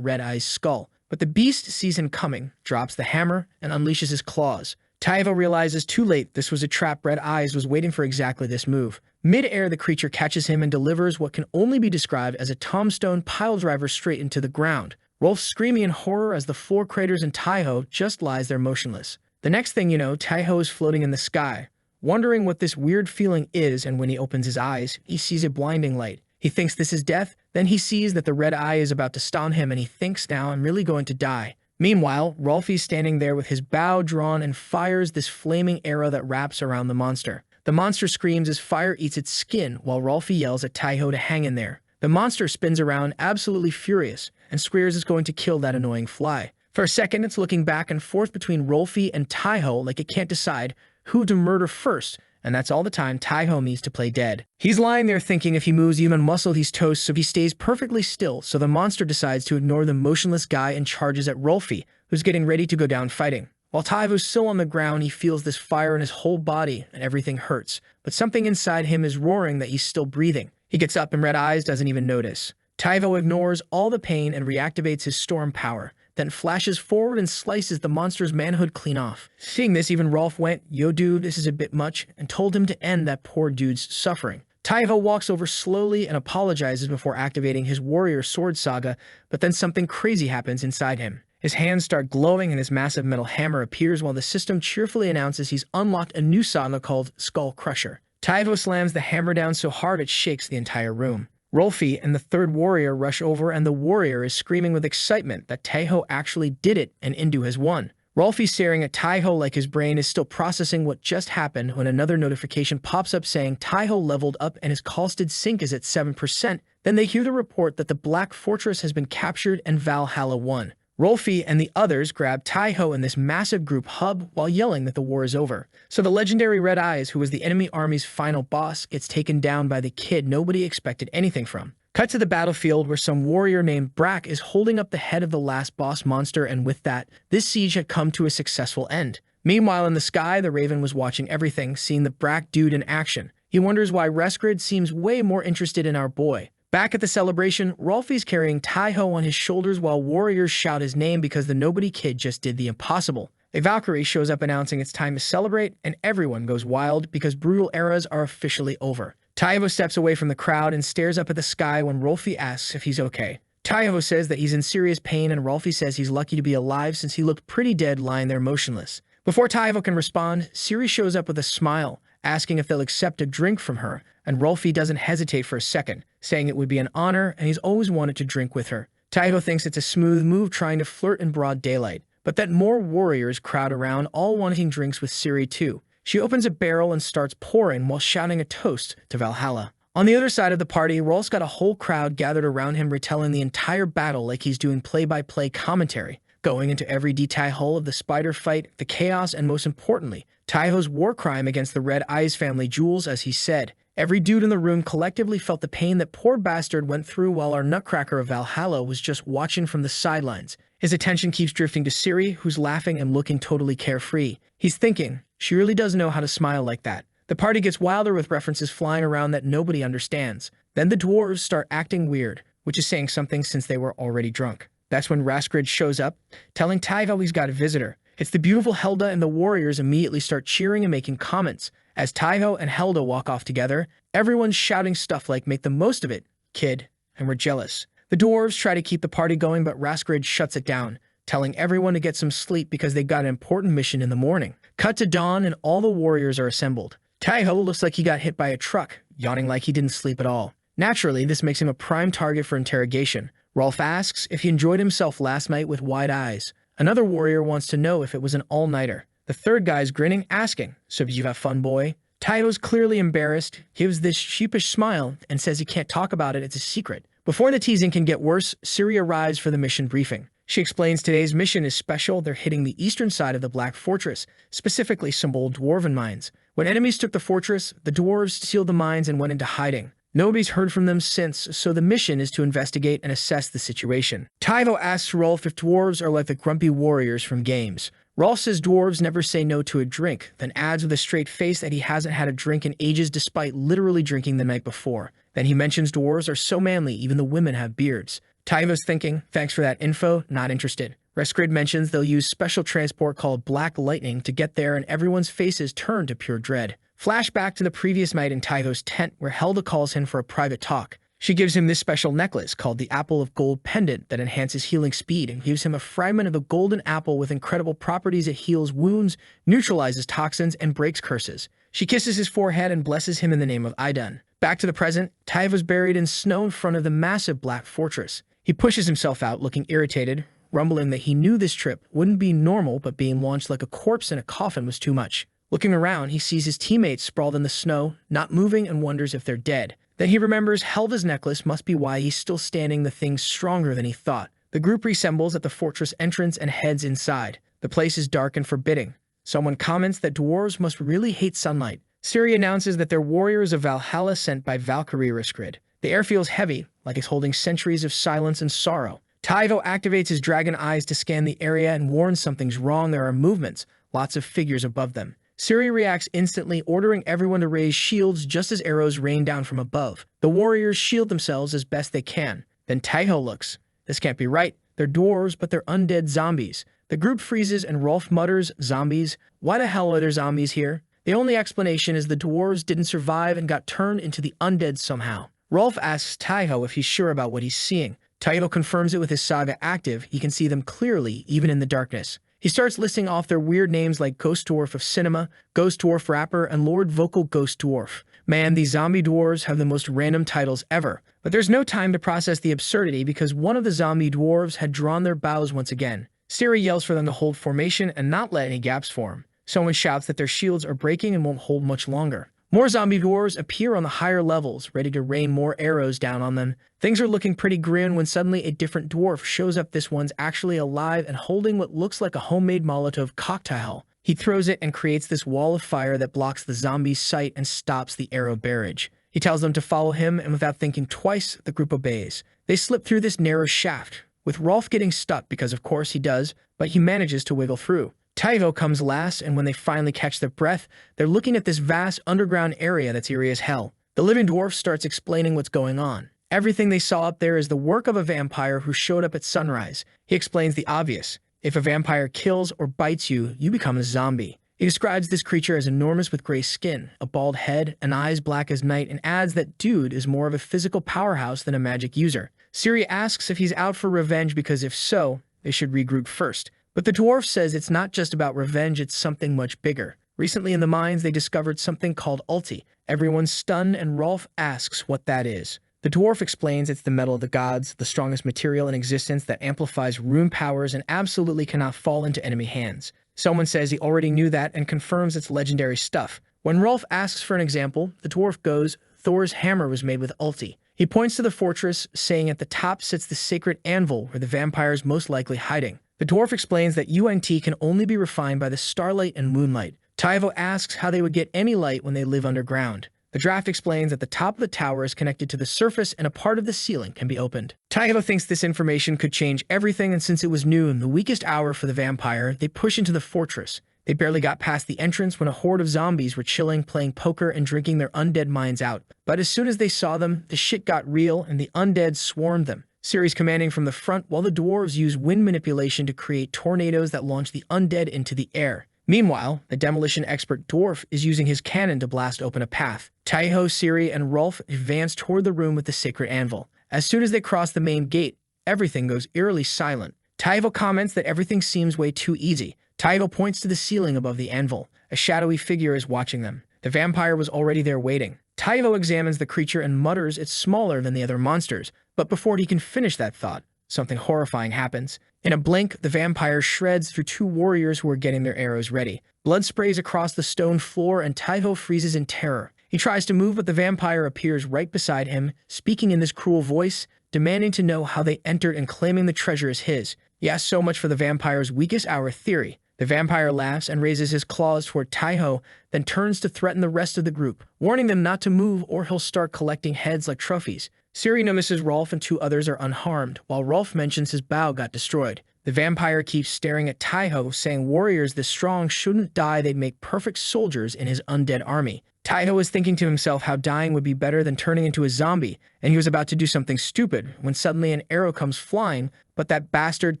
S1: Red Eye's skull. But the beast sees him coming, drops the hammer, and unleashes his claws. Taiho realizes too late this was a trap. Red Eyes was waiting for exactly this move. Mid-air, the creature catches him and delivers what can only be described as a tombstone piledriver straight into the ground. Rolf screaming in horror as the floor craters and Taiho just lies there motionless. The next thing you know, Taiho is floating in the sky, wondering what this weird feeling is, and when he opens his eyes, he sees a blinding light. He thinks this is death, then he sees that the red eye is about to stun him and he thinks, now I'm really going to die. Meanwhile, Rolfie's standing there with his bow drawn and fires this flaming arrow that wraps around the monster. The monster screams as fire eats its skin while Rolfie yells at Taiho to hang in there. The monster spins around absolutely furious and swears it's going to kill that annoying fly. For a second, it's looking back and forth between Rolfie and Taiho like it can't decide who to murder first, and that's all the time Taiho needs to play dead. He's lying there thinking if he moves even muscle he's toast, so he stays perfectly still, so the monster decides to ignore the motionless guy and charges at Rolfie, who's getting ready to go down fighting. While Taiho's still on the ground, he feels this fire in his whole body and everything hurts, but something inside him is roaring that he's still breathing. He gets up and Red Eyes doesn't even notice. Taiho ignores all the pain and reactivates his storm power, then flashes forward and slices the monster's manhood clean off. Seeing this, even Rolf went, "Yo dude, this is a bit much," and told him to end that poor dude's suffering. Taiho walks over slowly and apologizes before activating his warrior sword saga, but then something crazy happens inside him. His hands start glowing and his massive metal hammer appears while the system cheerfully announces he's unlocked a new saga called Skull Crusher. Taiho slams the hammer down so hard it shakes the entire room. Rolfie and the third warrior rush over and the warrior is screaming with excitement that Taiho actually did it and Indu has won. Rolfie's staring at Taiho like his brain is still processing what just happened when another notification pops up saying Taiho leveled up and his costed sync is at 7%. Then they hear the report that the Black Fortress has been captured and Valhalla won. Rolfie and the others grab Taiho in this massive group hub while yelling that the war is over. So the legendary Red Eyes, who was the enemy army's final boss, gets taken down by the kid nobody expected anything from. Cut to the battlefield where some warrior named Brack is holding up the head of the last boss monster, and with that, this siege had come to a successful end. Meanwhile, in the sky, the Raven was watching everything, seeing the Brack dude in action. He wonders why Reskrid seems way more interested in our boy. Back at the celebration, Rolfie's carrying Taiho on his shoulders while warriors shout his name because the nobody kid just did the impossible. A Valkyrie shows up announcing it's time to celebrate, and everyone goes wild because brutal eras are officially over. Taiho steps away from the crowd and stares up at the sky when Rolfie asks if he's okay. Taiho says that he's in serious pain and Rolfie says he's lucky to be alive since he looked pretty dead lying there motionless. Before Taiho can respond, Siri shows up with a smile, asking if they'll accept a drink from her, and Rolfie doesn't hesitate for a second, saying it would be an honor and he's always wanted to drink with her. Taiho thinks it's a smooth move trying to flirt in broad daylight, but that more warriors crowd around, all wanting drinks with Siri too. She opens a barrel and starts pouring while shouting a toast to Valhalla. On the other side of the party, Rolf's got a whole crowd gathered around him retelling the entire battle like he's doing play-by-play commentary, going into every detail of the spider fight, the chaos, and most importantly, Taiho's war crime against the Red Eyes family jewels, as he said. Every dude in the room collectively felt the pain that poor bastard went through while our nutcracker of Valhalla was just watching from the sidelines. His attention keeps drifting to Siri, who's laughing and looking totally carefree. He's thinking, she really does know how to smile like that. The party gets wilder with references flying around that nobody understands. Then the dwarves start acting weird, which is saying something since they were already drunk. That's when Reskrid shows up, telling Taiho he's got a visitor. It's the beautiful Helda, and the warriors immediately start cheering and making comments. As Taiho and Helda walk off together, everyone's shouting stuff like, "Make the most of it, kid," and we're jealous. The dwarves try to keep the party going, but Reskrid shuts it down, telling everyone to get some sleep because they got an important mission in the morning. Cut to dawn and all the warriors are assembled. Taiho looks like he got hit by a truck, yawning like he didn't sleep at all. Naturally, this makes him a prime target for interrogation. Rolf asks if he enjoyed himself last night with wide eyes. Another warrior wants to know if it was an all-nighter. The third guy's grinning, asking, "So did you have fun, boy?" Taiho's clearly embarrassed, gives this sheepish smile, and says he can't talk about it, it's a secret. Before the teasing can get worse, Siri arrives for the mission briefing. She explains today's mission is special. They're hitting the eastern side of the Black Fortress, specifically some old dwarven mines. When enemies took the fortress, the dwarves sealed the mines and went into hiding. Nobody's heard from them since, so the mission is to investigate and assess the situation. Taivo asks Rolf if dwarves are like the grumpy warriors from games. Rolf says dwarves never say no to a drink, then adds with a straight face that he hasn't had a drink in ages despite literally drinking the night before. Then he mentions dwarves are so manly, even the women have beards. Taivo's thinking, thanks for that info, not interested. Rescrid mentions they'll use special transport called Black Lightning to get there, and everyone's faces turn to pure dread. Flashback to the previous night in Taivo's tent where Hela calls him for a private talk. She gives him this special necklace called the Apple of Gold pendant that enhances healing speed and gives him a fragment of a golden apple with incredible properties. It heals wounds, neutralizes toxins, and breaks curses. She kisses his forehead and blesses him in the name of Idun. Back to the present, Taivo's buried in snow in front of the massive black fortress. He pushes himself out, looking irritated, rumbling that he knew this trip wouldn't be normal, but being launched like a corpse in a coffin was too much. Looking around, he sees his teammates sprawled in the snow, not moving, and wonders if they're dead. Then he remembers Helva's necklace must be why he's still standing. The thing's stronger than he thought. The group reassembles at the fortress entrance and heads inside. The place is dark and forbidding. Someone comments that dwarves must really hate sunlight. Ciri announces that they're warriors of Valhalla sent by Valkyrie Riskrid. The air feels heavy, like it's holding centuries of silence and sorrow. Taivo activates his dragon eyes to scan the area and warns something's wrong. There are movements, lots of figures above them. Ciri reacts instantly, ordering everyone to raise shields just as arrows rain down from above. The warriors shield themselves as best they can. Then Taiho looks. This can't be right. They're dwarves, but they're undead zombies. The group freezes and Rolf mutters, zombies? Why the hell are there zombies here? The only explanation is the dwarves didn't survive and got turned into the undead somehow. Rolf asks Taiho if he's sure about what he's seeing. Taiho confirms it with his Saga active. He can see them clearly, even in the darkness. He starts listing off their weird names like Ghost Dwarf of Cinema, Ghost Dwarf Rapper, and Lord Vocal Ghost Dwarf. Man, these zombie dwarves have the most random titles ever. But there's no time to process the absurdity because one of the zombie dwarves had drawn their bows once again. Ciri yells for them to hold formation and not let any gaps form. Someone shouts that their shields are breaking and won't hold much longer. More zombie dwarves appear on the higher levels, ready to rain more arrows down on them. Things are looking pretty grim when suddenly a different dwarf shows up. This one's actually alive and holding what looks like a homemade Molotov cocktail. He throws it and creates this wall of fire that blocks the zombies' sight and stops the arrow barrage. He tells them to follow him, and without thinking twice, the group obeys. They slip through this narrow shaft, with Rolf getting stuck because of course he does, but he manages to wiggle through. Taivo comes last, and when they finally catch their breath, they're looking at this vast underground area that's eerie as hell. The living dwarf starts explaining what's going on. Everything they saw up there is the work of a vampire who showed up at sunrise. He explains the obvious. If a vampire kills or bites you, you become a zombie. He describes this creature as enormous with gray skin, a bald head, and eyes black as night, and adds that dude is more of a physical powerhouse than a magic user. Ciri asks if he's out for revenge because if so, they should regroup first. But the dwarf says it's not just about revenge, it's something much bigger. Recently in the mines, they discovered something called ulti. Everyone's stunned, and Rolf asks what that is. The dwarf explains it's the metal of the gods, the strongest material in existence that amplifies rune powers and absolutely cannot fall into enemy hands. Someone says he already knew that and confirms it's legendary stuff. When Rolf asks for an example, the dwarf goes, Thor's hammer was made with ulti. He points to the fortress, saying at the top sits the sacred anvil where the vampire is most likely hiding. The dwarf explains that UNT can only be refined by the starlight and moonlight. Taivo asks how they would get any light when they live underground. The draft explains that the top of the tower is connected to the surface and a part of the ceiling can be opened. Taivo thinks this information could change everything, and since it was noon, the weakest hour for the vampire, they push into the fortress. They barely got past the entrance when a horde of zombies were chilling, playing poker, and drinking their undead minds out. But as soon as they saw them, the shit got real and the undead swarmed them. Ciri's commanding from the front while the dwarves use wind manipulation to create tornadoes that launch the undead into the air. Meanwhile, the demolition expert dwarf is using his cannon to blast open a path. Taiho, Ciri, and Rolf advance toward the room with the sacred anvil. As soon as they cross the main gate, everything goes eerily silent. Taivo comments that everything seems way too easy. Taivo points to the ceiling above the anvil. A shadowy figure is watching them. The vampire was already there waiting. Taivo examines the creature and mutters it's smaller than the other monsters, but before he can finish that thought, something horrifying happens. In a blink, the vampire shreds through two warriors who are getting their arrows ready. Blood sprays across the stone floor and Taivo freezes in terror. He tries to move, but the vampire appears right beside him, speaking in this cruel voice, demanding to know how they entered and claiming the treasure is his. Yeah, so much for the vampire's weakest hour theory. The vampire laughs and raises his claws toward Taiho, then turns to threaten the rest of the group, warning them not to move or he'll start collecting heads like trophies. Siri notices Rolf and 2 others are unharmed, while Rolf mentions his bow got destroyed. The vampire keeps staring at Taiho, saying warriors this strong shouldn't die, they'd make perfect soldiers in his undead army. Taiho is thinking to himself how dying would be better than turning into a zombie, and he was about to do something stupid when suddenly an arrow comes flying, but that bastard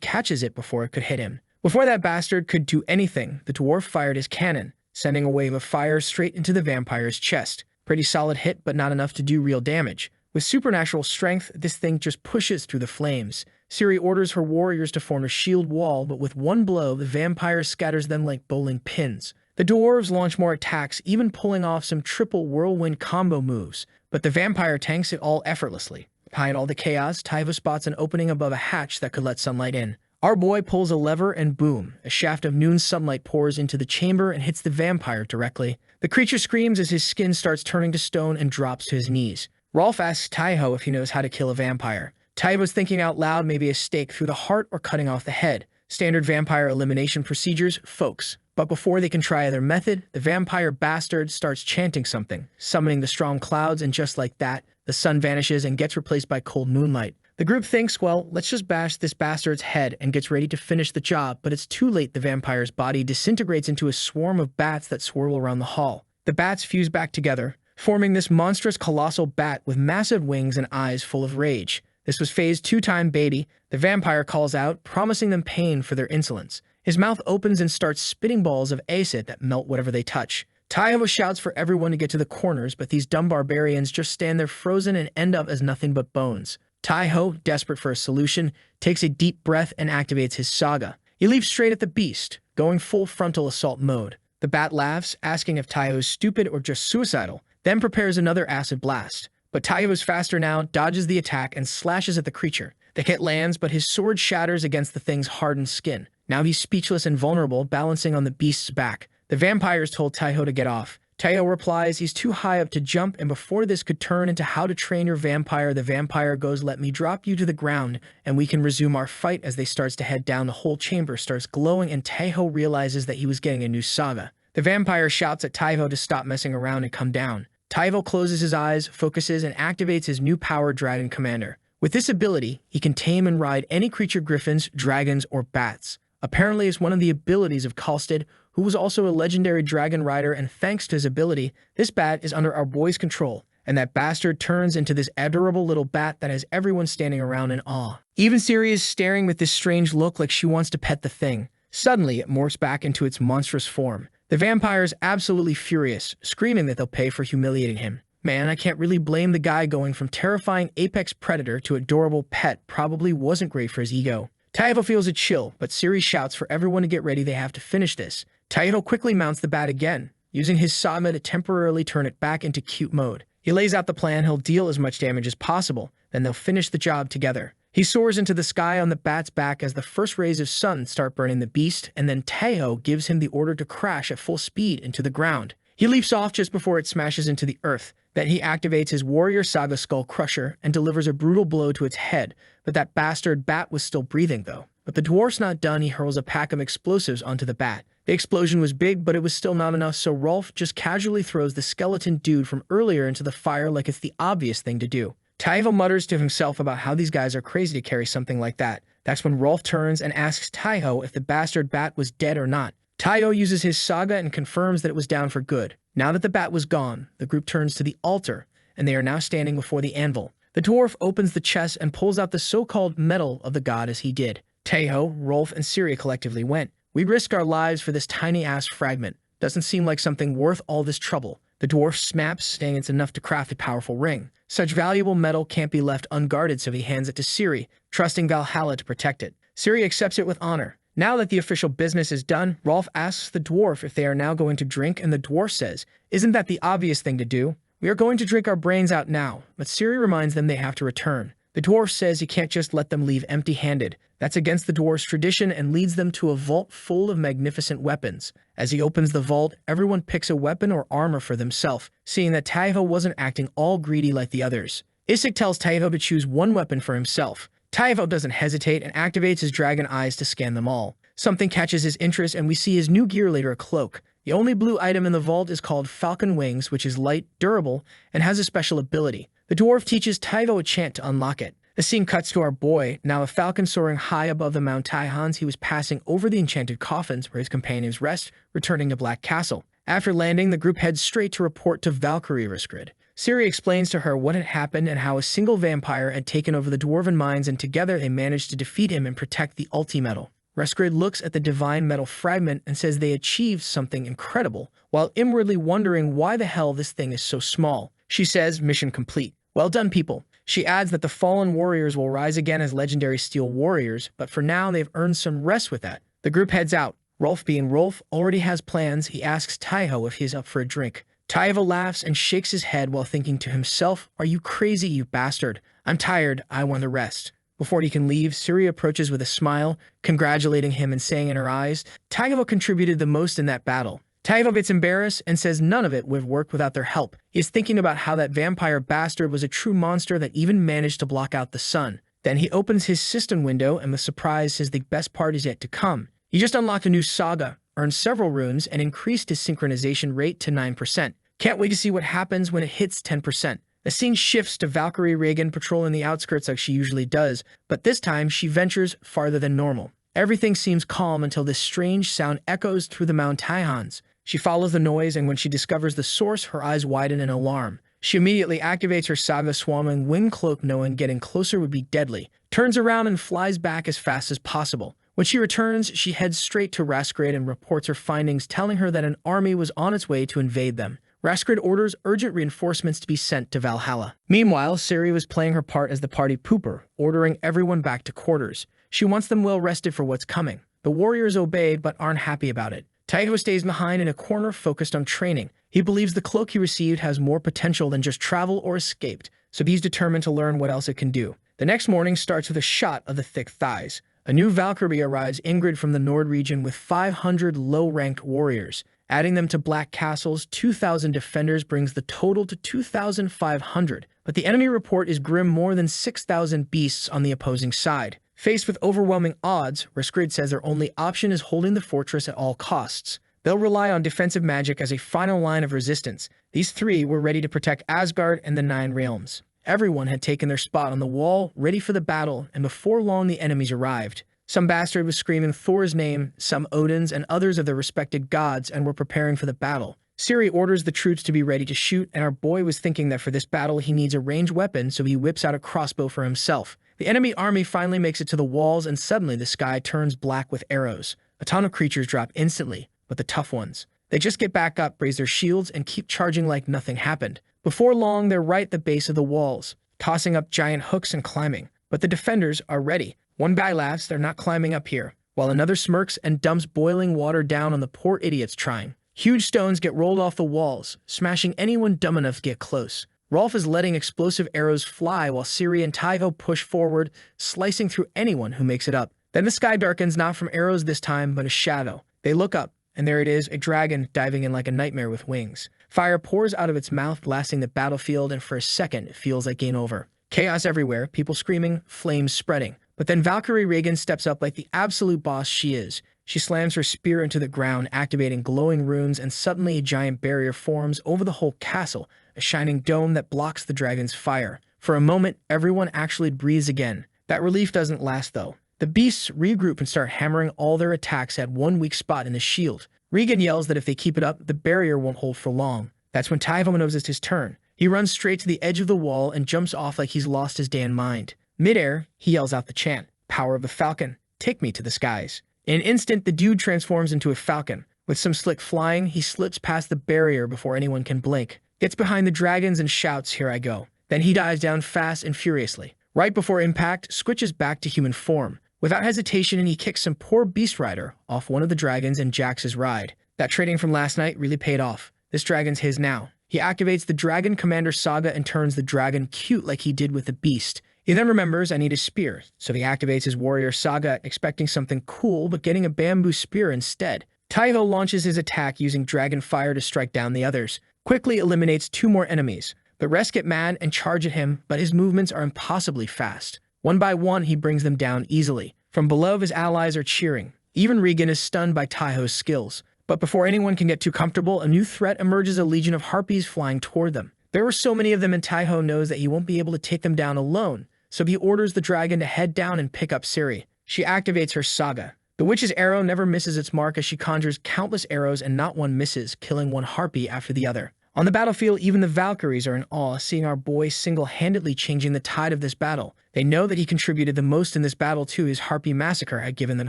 S1: catches it before it could hit him. Before that bastard could do anything, the dwarf fired his cannon, sending a wave of fire straight into the vampire's chest. Pretty solid hit, but not enough to do real damage. With supernatural strength, this thing just pushes through the flames. Siri orders her warriors to form a shield wall, but with one blow, the vampire scatters them like bowling pins. The dwarves launch more attacks, even pulling off some triple whirlwind combo moves, but the vampire tanks it all effortlessly. Behind all the chaos, Taiho spots an opening above a hatch that could let sunlight in. Our boy pulls a lever and boom, a shaft of noon sunlight pours into the chamber and hits the vampire directly. The creature screams as his skin starts turning to stone and drops to his knees. Rolf asks Taiho if he knows how to kill a vampire. Taiho's thinking out loud, maybe a stake through the heart or cutting off the head. Standard vampire elimination procedures, folks. But before they can try their method, the vampire bastard starts chanting something, summoning the strong clouds, and just like that, the sun vanishes and gets replaced by cold moonlight. The group thinks, well, let's just bash this bastard's head and gets ready to finish the job, but it's too late. The vampire's body disintegrates into a swarm of bats that swirl around the hall. The bats fuse back together, forming this monstrous colossal bat with massive wings and eyes full of rage. This was phase 2-time baby. The vampire calls out, promising them pain for their insolence. His mouth opens and starts spitting balls of acid that melt whatever they touch. Taiho shouts for everyone to get to the corners, but these dumb barbarians just stand there frozen and end up as nothing but bones. Taiho, desperate for a solution, takes a deep breath and activates his Saga. He leaps straight at the beast, going full frontal assault mode. The bat laughs, asking if Taiho is stupid or just suicidal, then prepares another acid blast. But Taiho is faster now, dodges the attack, and slashes at the creature. The hit lands, but his sword shatters against the thing's hardened skin. Now he's speechless and vulnerable, balancing on the beast's back. The vampires told Taiho to get off. Taiho replies he's too high up to jump, and before this could turn into how to train your vampire, the vampire goes, let me drop you to the ground, and we can resume our fight. As they starts to head down, the whole chamber starts glowing, and Taiho realizes that he was getting a new Saga. The vampire shouts at Taiho to stop messing around and come down. Taiho closes his eyes, focuses, and activates his new power, Dragon Commander. With this ability, he can tame and ride any creature, griffins, dragons, or bats. Apparently, it's one of the abilities of Kalstead, who was also a legendary dragon rider, and thanks to his ability, this bat is under our boy's control, and that bastard turns into this adorable little bat that has everyone standing around in awe. Even Siri is staring with this strange look like she wants to pet the thing. Suddenly, it morphs back into its monstrous form. The vampire is absolutely furious, screaming that they'll pay for humiliating him. Man, I can't really blame the guy. Going from terrifying apex predator to adorable pet probably wasn't great for his ego. Taiho feels a chill, but Siri shouts for everyone to get ready, they have to finish this. Taiho quickly mounts the bat again, using his Saga to temporarily turn it back into cute mode. He lays out the plan, he'll deal as much damage as possible, then they'll finish the job together. He soars into the sky on the bat's back as the first rays of sun start burning the beast, and then Taiho gives him the order to crash at full speed into the ground. He leaps off just before it smashes into the earth. Then he activates his warrior Saga Skull Crusher and delivers a brutal blow to its head, but that bastard bat was still breathing though. But the dwarf's not done, he hurls a pack of explosives onto the bat. The explosion was big, but it was still not enough, so Rolf just casually throws the skeleton dude from earlier into the fire like it's the obvious thing to do. Taiho mutters to himself about how these guys are crazy to carry something like that. That's when Rolf turns and asks Taiho if the bastard bat was dead or not. Taiho uses his Saga and confirms that it was down for good. Now that the bat was gone, the group turns to the altar, and they are now standing before the anvil. The dwarf opens the chest and pulls out the so-called medal of the god as he did. Taiho, Rolf, and Siri collectively went. We risk our lives for this tiny-ass fragment. Doesn't seem like something worth all this trouble. The dwarf snaps, saying it's enough to craft a powerful ring. Such valuable metal can't be left unguarded, so he hands it to Siri, trusting Valhalla to protect it. Siri accepts it with honor. Now that the official business is done, Rolf asks the dwarf if they are now going to drink, and the dwarf says, isn't that the obvious thing to do? We are going to drink our brains out now, but Siri reminds them they have to return. The dwarf says he can't just let them leave empty-handed. That's against the dwarf's tradition and leads them to a vault full of magnificent weapons. As he opens the vault, everyone picks a weapon or armor for themselves, seeing that Taiho wasn't acting all greedy like the others. Isik tells Taiho to choose one weapon for himself. Taiho doesn't hesitate and activates his dragon eyes to scan them all. Something catches his interest and we see his new gear later, a cloak. The only blue item in the vault is called Falcon Wings, which is light, durable, and has a special ability. The dwarf teaches Taivo a chant to unlock it. The scene cuts to our boy, now a falcon soaring high above the Mount Taihans. He was passing over the enchanted coffins where his companions rest, returning to Black Castle. After landing, the group heads straight to report to Valkyrie Riskrid. Ciri explains to her what had happened and how a single vampire had taken over the dwarven mines, and together they managed to defeat him and protect the Ulti-Metal. Riskrid looks at the divine metal fragment and says they achieved something incredible, while inwardly wondering why the hell this thing is so small. She says, "Mission complete. Well done, people." She adds that the fallen warriors will rise again as legendary steel warriors, but for now they've earned some rest with that. The group heads out. Rolf, being Rolf, already has plans. He asks Taiho if he's up for a drink. Taivo laughs and shakes his head while thinking to himself, "Are you crazy, you bastard? I'm tired. I want the rest." Before he can leave, Ciri approaches with a smile, congratulating him and saying in her eyes, Taivo contributed the most in that battle. Taivo gets embarrassed and says none of it would have worked without their help. He is thinking about how that vampire bastard was a true monster that even managed to block out the sun. Then he opens his cistern window and with surprise says the best part is yet to come. He just unlocked a new Saga, earned several runes, and increased his synchronization rate to 9%. Can't wait to see what happens when it hits 10%. The scene shifts to Valkyrie Regan patrolling the outskirts like she usually does, but this time she ventures farther than normal. Everything seems calm until this strange sound echoes through the Mount Taihans. She follows the noise, and when she discovers the source, her eyes widen in alarm. She immediately activates her Saga Swarming Wind Cloak, knowing getting closer would be deadly, turns around and flies back as fast as possible. When she returns, she heads straight to Riskrid and reports her findings, telling her that an army was on its way to invade them. Riskrid orders urgent reinforcements to be sent to Valhalla. Meanwhile, Ciri was playing her part as the party pooper, ordering everyone back to quarters. She wants them well rested for what's coming. The warriors obeyed but aren't happy about it. Taiho stays behind in a corner focused on training. He believes the cloak he received has more potential than just travel or escaped, so he's determined to learn what else it can do. The next morning starts with a shot of the thick thighs. A new Valkyrie arrives, Ingrid from the Nord region, with 500 low-ranked warriors. Adding them to Black Castle's 2,000 defenders brings the total to 2,500, but the enemy report is grim, more than 6,000 beasts on the opposing side. Faced with overwhelming odds, Riskrid says their only option is holding the fortress at all costs. They'll rely on defensive magic as a final line of resistance. These three were ready to protect Asgard and the Nine Realms. Everyone had taken their spot on the wall, ready for the battle, and before long the enemies arrived. Some bastard was screaming Thor's name, some Odin's, and others of their respected gods, and were preparing for the battle. Ciri orders the troops to be ready to shoot, and our boy was thinking that for this battle he needs a ranged weapon, so he whips out a crossbow for himself. The enemy army finally makes it to the walls, and suddenly the sky turns black with arrows. A ton of creatures drop instantly, but the tough ones. They just get back up, raise their shields, and keep charging like nothing happened. Before long, they're right at the base of the walls, tossing up giant hooks and climbing. But the defenders are ready. One guy laughs, "They're not climbing up here," while another smirks and dumps boiling water down on the poor idiots trying. Huge stones get rolled off the walls, smashing anyone dumb enough to get close. Rolf is letting explosive arrows fly while Ciri and Taivo push forward, slicing through anyone who makes it up. Then the sky darkens, not from arrows this time, but a shadow. They look up, and there it is, a dragon diving in like a nightmare with wings. Fire pours out of its mouth, blasting the battlefield, and for a second it feels like game over. Chaos everywhere, people screaming, flames spreading. But then Valkyrie Regan steps up like the absolute boss she is. She slams her spear into the ground, activating glowing runes, and suddenly a giant barrier forms over the whole castle, a shining dome that blocks the dragon's fire. For a moment, everyone actually breathes again. That relief doesn't last, though. The beasts regroup and start hammering all their attacks at one weak spot in the shield. Regan yells that if they keep it up, the barrier won't hold for long. That's when Taivo knows it's his turn. He runs straight to the edge of the wall and jumps off like he's lost his damn mind. Mid-air, he yells out the chant, "Power of the Falcon, take me to the skies." In an instant, the dude transforms into a falcon. With some slick flying, he slips past the barrier before anyone can blink, gets behind the dragons and shouts, "Here I go." Then he dives down fast and furiously. Right before impact, switches back to human form. Without hesitation, he kicks some poor beast rider off one of the dragons and jacks his ride. That trading from last night really paid off. This dragon's his now. He activates the Dragon Commander Saga and turns the dragon cute like he did with the beast. He then remembers, "I need a spear," so he activates his Warrior Saga, expecting something cool, but getting a bamboo spear instead. Taivo launches his attack using Dragon Fire to strike down the others, quickly eliminates 2 more enemies. The rest get mad and charge at him, but his movements are impossibly fast. One by one, he brings them down easily. From below, his allies are cheering. Even Regan is stunned by Taiho's skills. But before anyone can get too comfortable, a new threat emerges, a legion of harpies flying toward them. There were so many of them, and Taiho knows that he won't be able to take them down alone, so he orders the dragon to head down and pick up Ciri. She activates her Saga. The witch's arrow never misses its mark as she conjures countless arrows and not one misses, killing one harpy after the other. On the battlefield, even the Valkyries are in awe, seeing our boy single-handedly changing the tide of this battle. They know that he contributed the most in this battle too. His harpy massacre had given them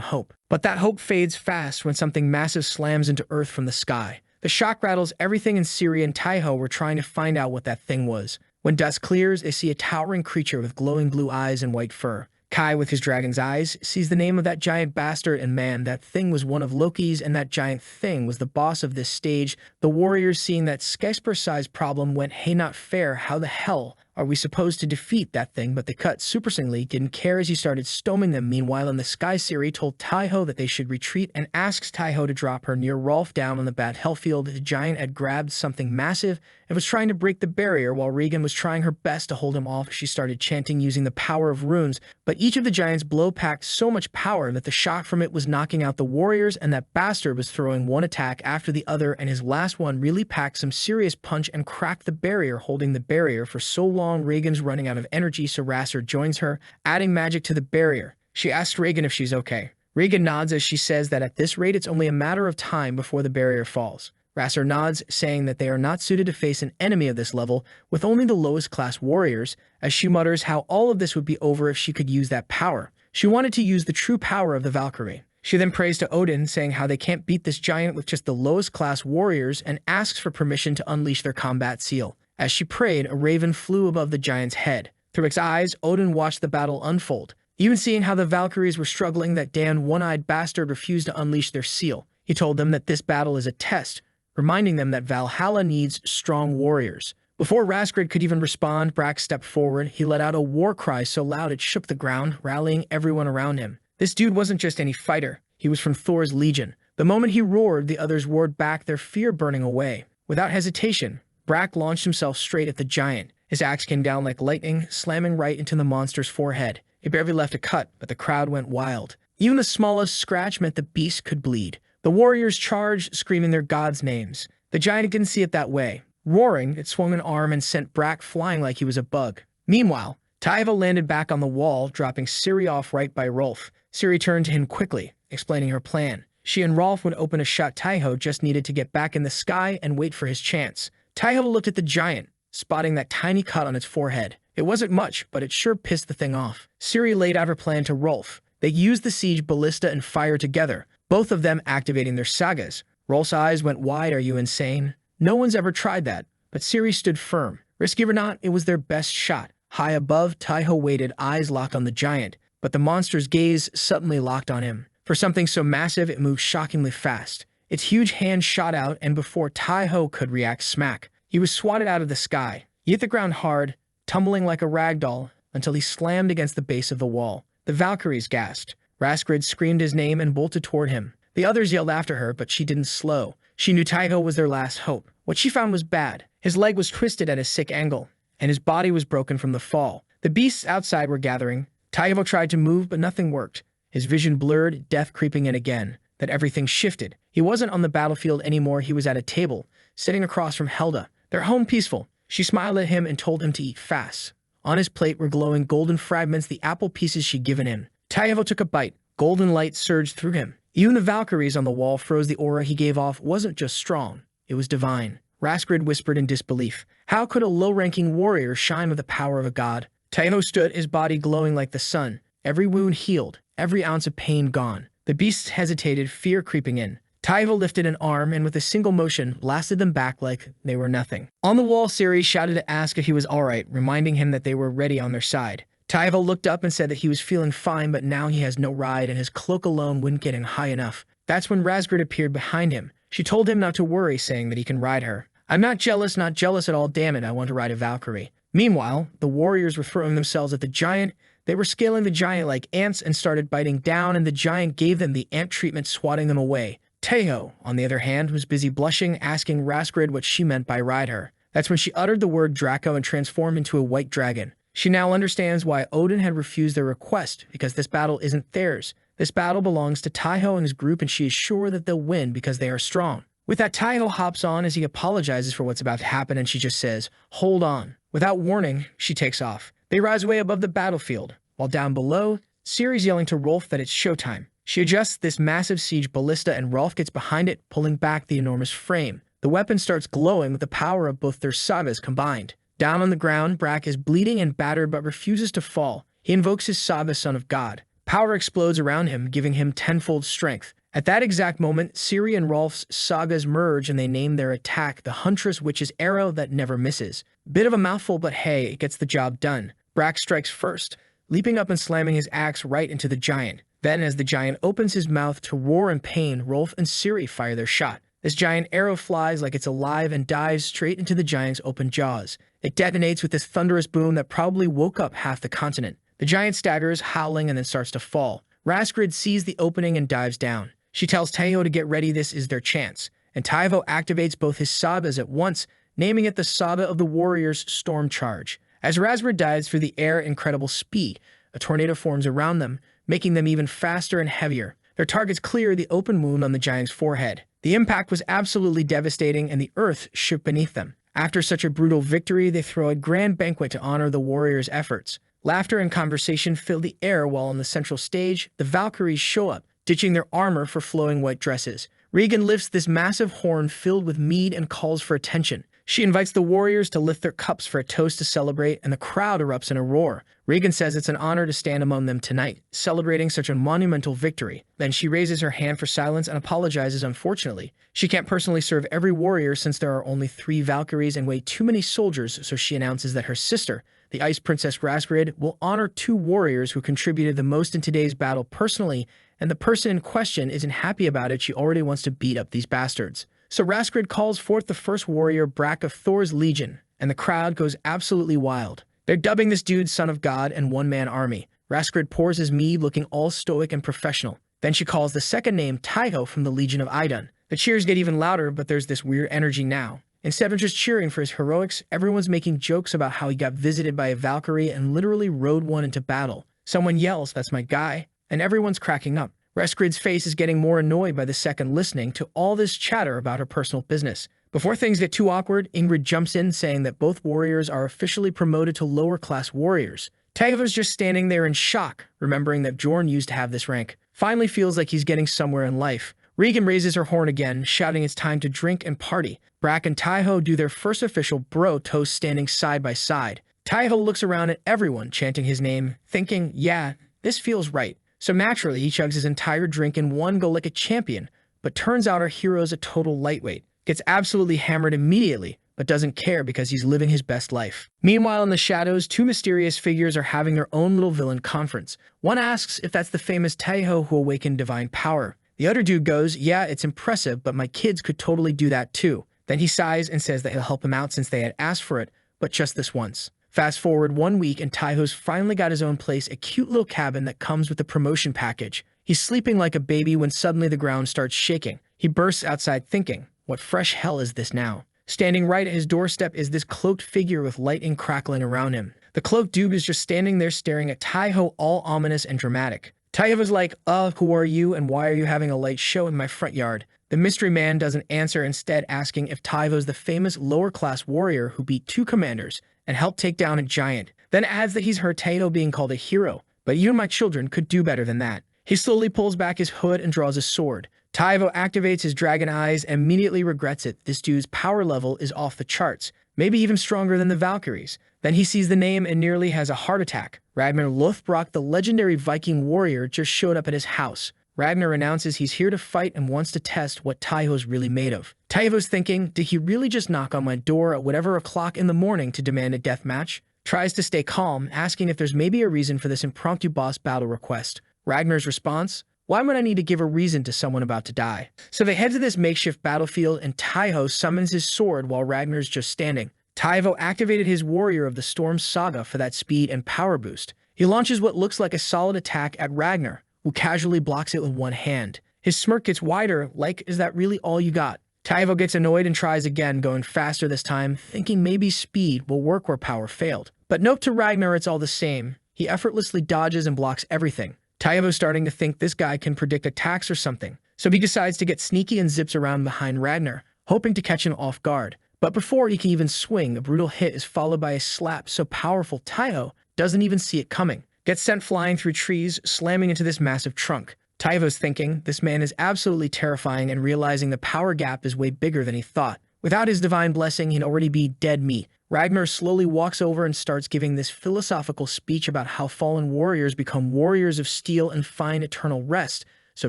S1: hope. But that hope fades fast when something massive slams into earth from the sky. The shock rattles everything, and Ciri and Taiho were trying to find out what that thing was. When dusk clears, they see a towering creature with glowing blue eyes and white fur. Kai, with his dragon's eyes, sees the name of that giant bastard, and man, that thing was one of Loki's, and that giant thing was the boss of this stage. The warriors, seeing that Skysper-sized problem, went, "Hey, not fair, how the hell are we supposed to defeat that thing?" But the cut Super Singly didn't care as he started stomping them. Meanwhile, in the sky, Ciri told Taiho that they should retreat and asks Taiho to drop her near Rolf down on the battlefield. The giant had grabbed something massive and was trying to break the barrier while Regan was trying her best to hold him off. She started chanting using the power of runes, but each of the giant's blow packed so much power that the shock from it was knocking out the warriors, and that bastard was throwing one attack after the other, and his last one really packed some serious punch and cracked the barrier. Holding the barrier for so long, Regan's running out of energy, so Rasser joins her, adding magic to the barrier. She asks Regan if she's okay. Regan nods as she says that at this rate it's only a matter of time before the barrier falls. Rasser nods, saying that they are not suited to face an enemy of this level with only the lowest class warriors, as she mutters how all of this would be over if she could use that power. She wanted to use the true power of the Valkyrie. She then prays to Odin, saying how they can't beat this giant with just the lowest class warriors, and asks for permission to unleash their combat seal. As she prayed, a raven flew above the giant's head. Through its eyes, Odin watched the battle unfold. Even seeing how the Valkyries were struggling, that damned one-eyed bastard refused to unleash their seal. He told them that this battle is a test, reminding them that Valhalla needs strong warriors. Before Rasgrid could even respond, Brack stepped forward. He let out a war cry so loud it shook the ground, rallying everyone around him. This dude wasn't just any fighter. He was from Thor's Legion. The moment he roared, the others roared back, their fear burning away. Without hesitation, Brack launched himself straight at the giant. His axe came down like lightning, slamming right into the monster's forehead. It barely left a cut, but the crowd went wild. Even the smallest scratch meant the beast could bleed. The warriors charged, screaming their gods' names. The giant didn't see it that way. Roaring, it swung an arm and sent Brack flying like he was a bug. Meanwhile, Taiva landed back on the wall, dropping Ciri off right by Rolf. Ciri turned to him quickly, explaining her plan. She and Rolf would open a shot. Taiho just needed to get back in the sky and wait for his chance. Taiho looked at the giant, spotting that tiny cut on its forehead. It wasn't much, but it sure pissed the thing off. Ciri laid out her plan to Rolf. They used the siege ballista and fire together, both of them activating their sagas. Rolf's eyes went wide. Are you insane? No one's ever tried that. But Ciri stood firm. Risky or not, it was their best shot. High above, Taiho waited, eyes locked on the giant, but the monster's gaze suddenly locked on him. For something so massive, it moved shockingly fast. Its huge hand shot out, and before Taiho could react, smack, he was swatted out of the sky. He hit the ground hard, tumbling like a rag doll, until he slammed against the base of the wall. The Valkyries gasped. Rasgrid screamed his name and bolted toward him. The others yelled after her, but she didn't slow. She knew Taiho was their last hope. What she found was bad. His leg was twisted at a sick angle, and his body was broken from the fall. The beasts outside were gathering. Taiho tried to move, but nothing worked. His vision blurred, death creeping in again. That everything shifted. He wasn't on the battlefield anymore. He was at a table, sitting across from Hela. Their home peaceful. She smiled at him and told him to eat fast. On his plate were glowing golden fragments, the apple pieces she'd given him. Taiho took a bite. Golden light surged through him. Even the Valkyries on the wall froze. The aura he gave off wasn't just strong. It was divine. Rasgrid whispered in disbelief. How could a low-ranking warrior shine with the power of a god? Taiho stood, his body glowing like the sun. Every wound healed, every ounce of pain gone. The beasts hesitated, fear creeping in. Taiho lifted an arm and with a single motion blasted them back like they were nothing. On the wall, Ciri shouted to ask if he was alright, reminding him that they were ready on their side. Taiho looked up and said that he was feeling fine, but now he has no ride and his cloak alone wouldn't get him high enough. That's when Rasgrid appeared behind him. She told him not to worry, saying that he can ride her. I'm not jealous at all, damn it, I want to ride a Valkyrie. Meanwhile, the warriors were throwing themselves at the giant. They were scaling the giant like ants and started biting down, and the giant gave them the ant treatment, swatting them away. Taiho, on the other hand, was busy blushing, asking Rasgrid what she meant by ride her. That's when she uttered the word Draco and transformed into a white dragon. She now understands why Odin had refused their request, because this battle isn't theirs. This battle belongs to Taiho and his group, and she is sure that they'll win because they are strong. With that, Taiho hops on as he apologizes for what's about to happen, and she just says, "Hold on." Without warning, she takes off. They rise way above the battlefield, while down below, Ciri's yelling to Rolf that it's showtime. She adjusts this massive siege ballista, and Rolf gets behind it, pulling back the enormous frame. The weapon starts glowing with the power of both their sagas combined. Down on the ground, Brack is bleeding and battered but refuses to fall. He invokes his saga Son of God. Power explodes around him, giving him tenfold strength. At that exact moment, Ciri and Rolf's sagas merge, and they name their attack the Huntress Witch's Arrow that never misses. Bit of a mouthful, but hey, it gets the job done. Brack strikes first, leaping up and slamming his axe right into the giant. Then, as the giant opens his mouth to roar in pain, Rolf and Ciri fire their shot. This giant arrow flies like it's alive and dives straight into the giant's open jaws. It detonates with this thunderous boom that probably woke up half the continent. The giant staggers, howling, and then starts to fall. Raskrid sees the opening and dives down. She tells Taiho to get ready, this is their chance. And Taiho activates both his sagas at once, naming it the Saga of the Warriors Storm Charge. As Raskrid dives through the air at incredible speed, a tornado forms around them, making them even faster and heavier. Their targets clear the open wound on the giant's forehead. The impact was absolutely devastating, and the earth shook beneath them. After such a brutal victory, they throw a grand banquet to honor the warriors' efforts. Laughter and conversation fill the air, while on the central stage, the Valkyries show up, ditching their armor for flowing white dresses. Regan lifts this massive horn filled with mead and calls for attention. She invites the warriors to lift their cups for a toast to celebrate, and the crowd erupts in a roar. Regan says it's an honor to stand among them tonight, celebrating such a monumental victory. Then she raises her hand for silence and apologizes. Unfortunately, she can't personally serve every warrior since there are only 3 Valkyries and way too many soldiers, so she announces that her sister, the Ice Princess Raskrid, will honor 2 warriors who contributed the most in today's battle personally, and the person in question isn't happy about it. She already wants to beat up these bastards. So Raskrid calls forth the first warrior, Brack of Thor's Legion, and the crowd goes absolutely wild. They're dubbing this dude Son of God and one-man army. Raskrid pours his mead, looking all stoic and professional. Then she calls the second name Taiho from the Legion of Idun. The cheers get even louder, but there's this weird energy now. Instead of just cheering for his heroics, everyone's making jokes about how he got visited by a Valkyrie and literally rode one into battle. Someone yells, "That's my guy," and everyone's cracking up. Raskrid's face is getting more annoyed by the second, listening to all this chatter about her personal business. Before things get too awkward, Ingrid jumps in, saying that both warriors are officially promoted to lower-class warriors. Taiho's just standing there in shock, remembering that Jorn used to have this rank. Finally feels like he's getting somewhere in life. Regan raises her horn again, shouting it's time to drink and party. Brack and Taiho do their first official bro toast standing side by side. Taiho looks around at everyone, chanting his name, thinking, yeah, this feels right. So naturally, he chugs his entire drink in one go like a champion, but turns out our hero's a total lightweight. Gets absolutely hammered immediately, but doesn't care because he's living his best life. Meanwhile, in the shadows, 2 mysterious figures are having their own little villain conference. One asks if that's the famous Taiho who awakened divine power. The other dude goes, yeah, it's impressive, but my kids could totally do that too. Then he sighs and says that he'll help him out since they had asked for it, but just this once. Fast forward 1 week, and Taiho's finally got his own place, a cute little cabin that comes with a promotion package. He's sleeping like a baby when suddenly the ground starts shaking. He bursts outside thinking, what fresh hell is this now? Standing right at his doorstep is this cloaked figure with lightning crackling around him. The cloaked dude is just standing there staring at Taiho, all ominous and dramatic. Taiho's like, who are you and why are you having a light show in my front yard? The mystery man doesn't answer, instead asking if Taiho's the famous lower-class warrior who beat 2 commanders and helped take down a giant. Then adds that he's heard Taiho being called a hero, but you and my children could do better than that. He slowly pulls back his hood and draws a sword. Taiho activates his dragon eyes and immediately regrets it. This dude's power level is off the charts, maybe even stronger than the Valkyries. Then he sees the name and nearly has a heart attack. Ragnar Lothbrok, the legendary Viking warrior, just showed up at his house. Ragnar announces he's here to fight and wants to test what Taiho's really made of. Taiho's thinking, did he really just knock on my door at whatever o'clock in the morning to demand a death match? Tries to stay calm, asking if there's maybe a reason for this impromptu boss battle request. Ragnar's response, why would I need to give a reason to someone about to die? So they head to this makeshift battlefield, and Taiho summons his sword while Ragnar's just standing. Taiho activated his Warrior of the Storm Saga for that speed and power boost. He launches what looks like a solid attack at Ragnar, who casually blocks it with one hand. His smirk gets wider, like, is that really all you got? Taiho gets annoyed and tries again, going faster this time, thinking maybe speed will work where power failed. But nope, to Ragnar it's all the same. He effortlessly dodges and blocks everything. Taivo's starting to think this guy can predict attacks or something, so he decides to get sneaky and zips around behind Ragnar, hoping to catch him off guard. But before he can even swing, a brutal hit is followed by a slap so powerful Taivo doesn't even see it coming. Gets sent flying through trees, slamming into this massive trunk. Taivo's thinking this man is absolutely terrifying and realizing the power gap is way bigger than he thought. Without his divine blessing, he'd already be dead meat. Ragnar slowly walks over and starts giving this philosophical speech about how fallen warriors become warriors of steel and find eternal rest, so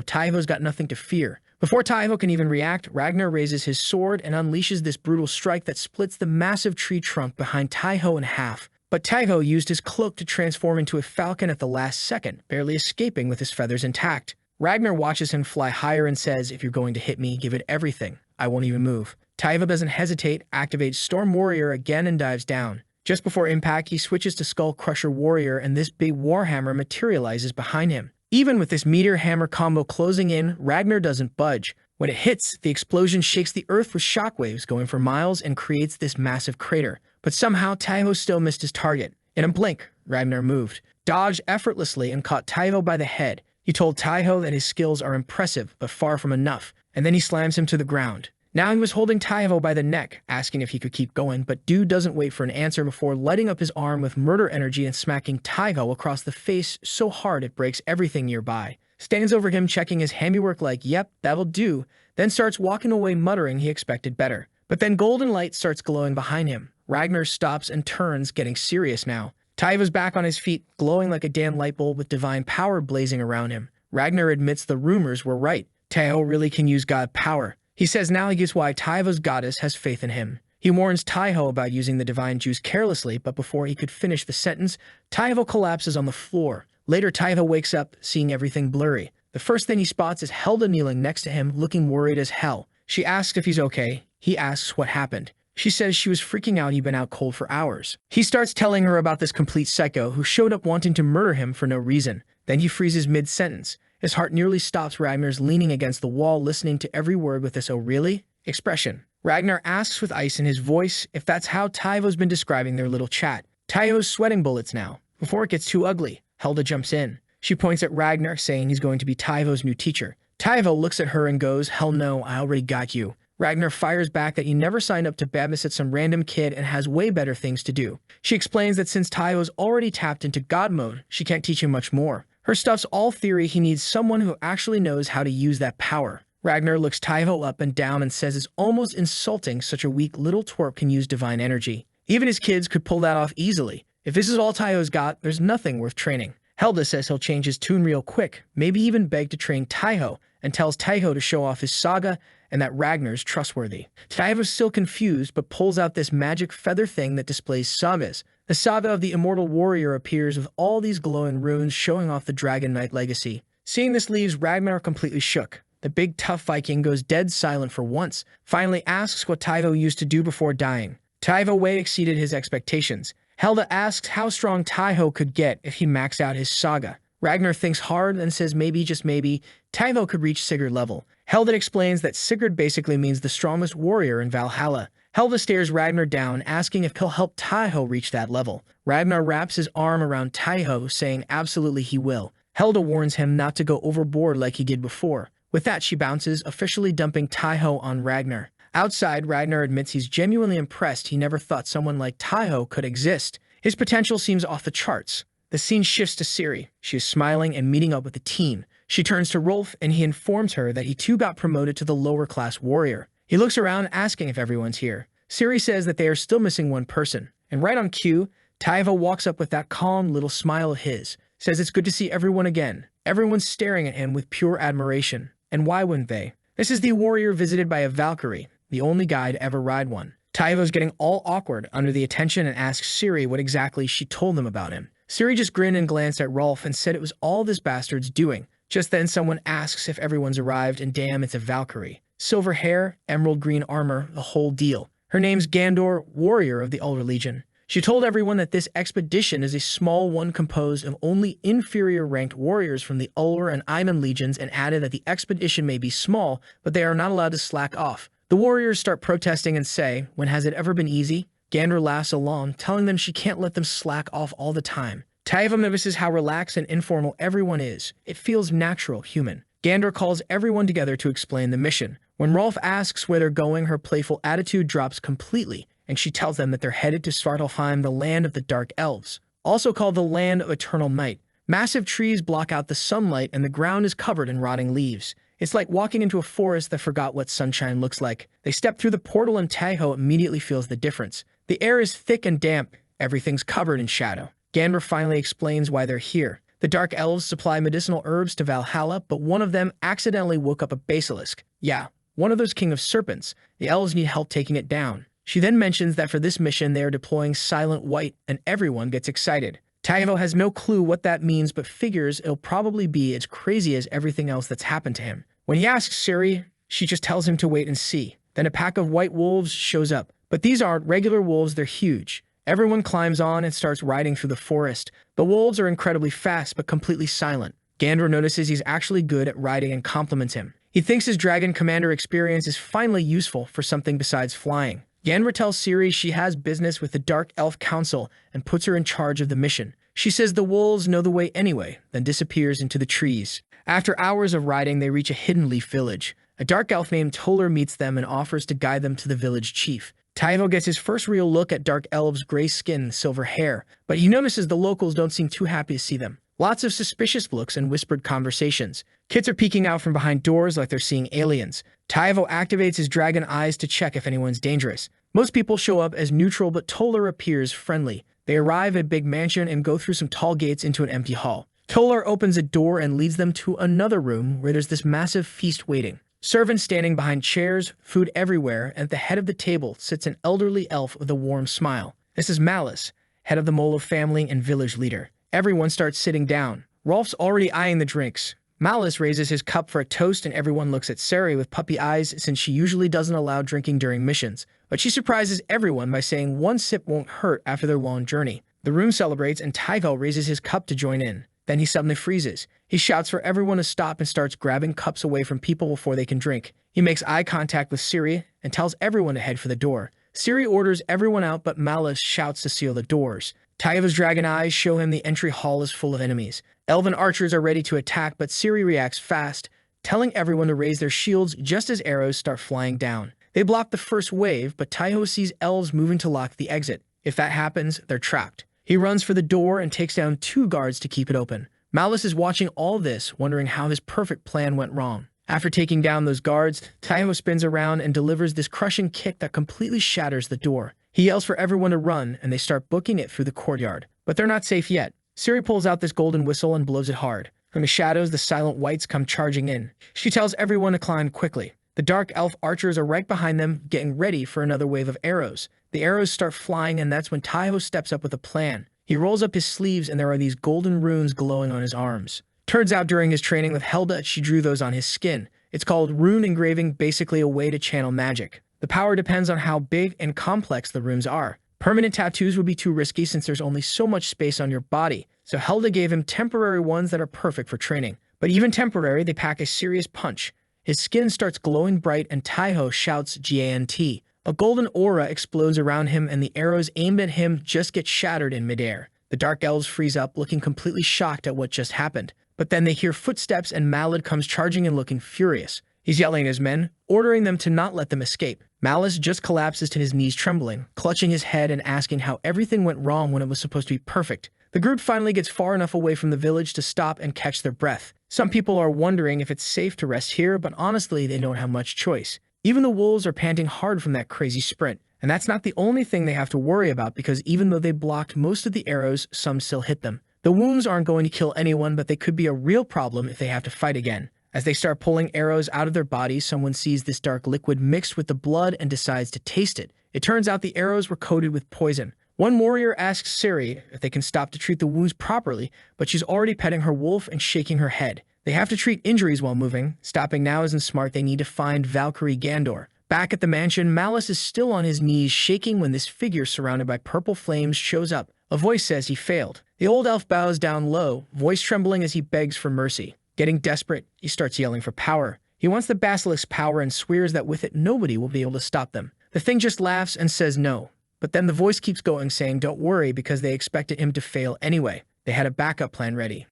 S1: Taivo's got nothing to fear. Before Taivo can even react, Ragnar raises his sword and unleashes this brutal strike that splits the massive tree trunk behind Taivo in half. But Taivo used his cloak to transform into a falcon at the last second, barely escaping with his feathers intact. Ragnar watches him fly higher and says, "If you're going to hit me, give it everything. I won't even move." Taivo doesn't hesitate, activates Storm Warrior again and dives down. Just before impact, he switches to Skull Crusher Warrior and this big Warhammer materializes behind him. Even with this meteor hammer combo closing in, Ragnar doesn't budge. When it hits, the explosion shakes the earth with shockwaves going for miles and creates this massive crater. But somehow Taivo still missed his target. In a blink, Ragnar moved, dodged effortlessly and caught Taivo by the head. He told Taivo that his skills are impressive, but far from enough, and then he slams him to the ground. Now he was holding Taivo by the neck, asking if he could keep going, but dude doesn't wait for an answer before lighting up his arm with murder energy and smacking Taivo across the face so hard it breaks everything nearby. Stands over him checking his handiwork like, "Yep, that'll do," then starts walking away muttering he expected better. But then golden light starts glowing behind him. Ragnar stops and turns, getting serious now. Taivo's back on his feet, glowing like a damn light bulb with divine power blazing around him. Ragnar admits the rumors were right. Taivo really can use god power. He says now he gets why Taivo's goddess has faith in him. He warns Taivo about using the divine juice carelessly, but before he could finish the sentence, Taivo collapses on the floor. Later, Taivo wakes up, seeing everything blurry. The first thing he spots is Hela kneeling next to him, looking worried as hell. She asks if he's okay. He asks what happened. She says she was freaking out he'd been out cold for hours. He starts telling her about this complete psycho who showed up wanting to murder him for no reason. Then he freezes mid-sentence. His heart nearly stops. Ragnar's leaning against the wall, listening to every word with this "oh really?" expression. Ragnar asks with ice in his voice if that's how Taivo's been describing their little chat. Taivo's sweating bullets now. Before it gets too ugly, Hela jumps in. She points at Ragnar, saying he's going to be Taivo's new teacher. Taivo looks at her and goes, "Hell no, I already got you." Ragnar fires back that he never signed up to babysit some random kid and has way better things to do. She explains that since Taivo's already tapped into God mode, she can't teach him much more. Her stuff's all theory. He needs someone who actually knows how to use that power. Ragnar looks Taivo up and down and says it's almost insulting such a weak little twerp can use divine energy. Even his kids could pull that off easily. If this is all Taivo's got, there's nothing worth training. Hela says he'll change his tune real quick, maybe even beg to train Taivo, and tells Taivo to show off his Saga and that Ragnar's trustworthy. Taivo's still confused, but pulls out this magic feather thing that displays Sagas. The Saga of the Immortal Warrior appears with all these glowing runes showing off the Dragon Knight legacy. Seeing this leaves Ragnar completely shook. The big tough Viking goes dead silent for once, finally asks what Taivo used to do before dying. Taivo way exceeded his expectations. Hela asks how strong Taivo could get if he maxed out his Saga. Ragnar thinks hard and says maybe, just maybe, Taivo could reach Sigurd level. Hela explains that Sigurd basically means the strongest warrior in Valhalla. Hela stares Ragnar down, asking if he'll help Taivo reach that level. Ragnar wraps his arm around Taivo, saying absolutely he will. Hela warns him not to go overboard like he did before. With that, she bounces, officially dumping Taivo on Ragnar. Outside, Ragnar admits he's genuinely impressed. He never thought someone like Taivo could exist. His potential seems off the charts. The scene shifts to Ciri. She is smiling and meeting up with the team. She turns to Rolf and he informs her that he too got promoted to the lower class warrior. He looks around asking if everyone's here. Ciri says that they are still missing one person. And right on cue, Taivo walks up with that calm little smile of his. Says it's good to see everyone again. Everyone's staring at him with pure admiration. And why wouldn't they? This is the warrior visited by a Valkyrie, the only guy to ever ride one. Taivo's getting all awkward under the attention and asks Ciri what exactly she told them about him. Ciri just grinned and glanced at Rolf and said it was all this bastard's doing. Just then someone asks if everyone's arrived and damn, it's a Valkyrie. Silver hair, emerald green armor, the whole deal. Her name's Gandor, warrior of the Elder Legion. She told everyone that this expedition is a small one composed of only inferior ranked warriors from the Ulr and Iman legions and added that the expedition may be small, but they are not allowed to slack off. The warriors start protesting and say, when has it ever been easy? Gandor laughs along, telling them she can't let them slack off all the time. Taivo notices how relaxed and informal everyone is. It feels natural, human. Gandor calls everyone together to explain the mission. When Rolf asks where they're going, her playful attitude drops completely, and she tells them that they're headed to Svartalfheim, the land of the Dark Elves, also called the Land of Eternal Night. Massive trees block out the sunlight, and the ground is covered in rotting leaves. It's like walking into a forest that forgot what sunshine looks like. They step through the portal, and Taiho immediately feels the difference. The air is thick and damp. Everything's covered in shadow. Gandor finally explains why they're here. The Dark Elves supply medicinal herbs to Valhalla, but one of them accidentally woke up a basilisk. Yeah, one of those king of serpents. The elves need help taking it down. She then mentions that for this mission they are deploying Silent White, and everyone gets excited. Taivo has no clue what that means, but figures it'll probably be as crazy as everything else that's happened to him. When he asks Ciri, she just tells him to wait and see. Then a pack of white wolves shows up. But these aren't regular wolves, they're huge. Everyone climbs on and starts riding through the forest. The wolves are incredibly fast, but completely silent. Gandor notices he's actually good at riding and compliments him. He thinks his Dragon Commander experience is finally useful for something besides flying. Gandor tells Ciri she has business with the Dark Elf Council and puts her in charge of the mission. She says the wolves know the way anyway, then disappears into the trees. After hours of riding, they reach a hidden leaf village. A dark elf named Toller meets them and offers to guide them to the village chief. Taivo gets his first real look at Dark Elves' gray skin and silver hair, but he notices the locals don't seem too happy to see them. Lots of suspicious looks and whispered conversations. Kids are peeking out from behind doors like they're seeing aliens. Taivo activates his dragon eyes to check if anyone's dangerous. Most people show up as neutral, but Toller appears friendly. They arrive at a big mansion and go through some tall gates into an empty hall. Toller opens a door and leads them to another room where there's this massive feast waiting. Servants standing behind chairs, food everywhere, and at the head of the table sits an elderly elf with a warm smile. This is Malice, head of the Molo family and village leader. Everyone starts sitting down. Rolf's already eyeing the drinks. Malice raises his cup for a toast, and everyone looks at Ciri with puppy eyes since she usually doesn't allow drinking during missions. But she surprises everyone by saying one sip won't hurt after their long journey. The room celebrates, and Taivo raises his cup to join in. Then he suddenly freezes. He shouts for everyone to stop and starts grabbing cups away from people before they can drink. He makes eye contact with Ciri and tells everyone to head for the door. Ciri orders everyone out, but Malice shouts to seal the doors. Taivo's dragon eyes show him the entry hall is full of enemies. Elven archers are ready to attack, but Ciri reacts fast, telling everyone to raise their shields just as arrows start flying down. They block the first wave, but Taiho sees elves moving to lock the exit. If that happens, they're trapped. He runs for the door and takes down 2 guards to keep it open. Malice is watching all this, wondering how his perfect plan went wrong. After taking down those guards, Taiho spins around and delivers this crushing kick that completely shatters the door. He yells for everyone to run, and they start booking it through the courtyard. But they're not safe yet. Ciri pulls out this golden whistle and blows it hard. From the shadows, the Silent Whites come charging in. She tells everyone to climb quickly. The Dark Elf archers are right behind them, getting ready for another wave of arrows. The arrows start flying, and that's when Taiho steps up with a plan. He rolls up his sleeves, and there are these golden runes glowing on his arms. Turns out during his training with Helda, she drew those on his skin. It's called rune engraving, basically a way to channel magic. The power depends on how big and complex the runes are. Permanent tattoos would be too risky since there's only so much space on your body, so Helda gave him temporary ones that are perfect for training. But even temporary, they pack a serious punch. His skin starts glowing bright, and Taiho shouts GANT. A golden aura explodes around him, and the arrows aimed at him just get shattered in midair. The Dark Elves freeze up, looking completely shocked at what just happened. But then they hear footsteps, and Malad comes charging in looking furious. He's yelling at his men, ordering them to not let them escape. Malice just collapses to his knees trembling, clutching his head and asking how everything went wrong when it was supposed to be perfect. The group finally gets far enough away from the village to stop and catch their breath. Some people are wondering if it's safe to rest here, but honestly, they don't have much choice. Even the wolves are panting hard from that crazy sprint. And that's not the only thing they have to worry about, because even though they blocked most of the arrows, some still hit them. The wounds aren't going to kill anyone, but they could be a real problem if they have to fight again. As they start pulling arrows out of their bodies, someone sees this dark liquid mixed with the blood and decides to taste it. It turns out the arrows were coated with poison. One warrior asks Ciri if they can stop to treat the wounds properly, but she's already petting her wolf and shaking her head. They have to treat injuries while moving. Stopping now isn't smart. They need to find Valkyrie Gandor. Back at the mansion, Malice is still on his knees, shaking when this figure surrounded by purple flames shows up. A voice says he failed. The old elf bows down low, voice trembling as he begs for mercy. Getting desperate, he starts yelling for power. He wants the basilisk's power and swears that with it, nobody will be able to stop them. The thing just laughs and says no. But then the voice keeps going, saying don't worry, because they expected him to fail anyway. They had a backup plan ready.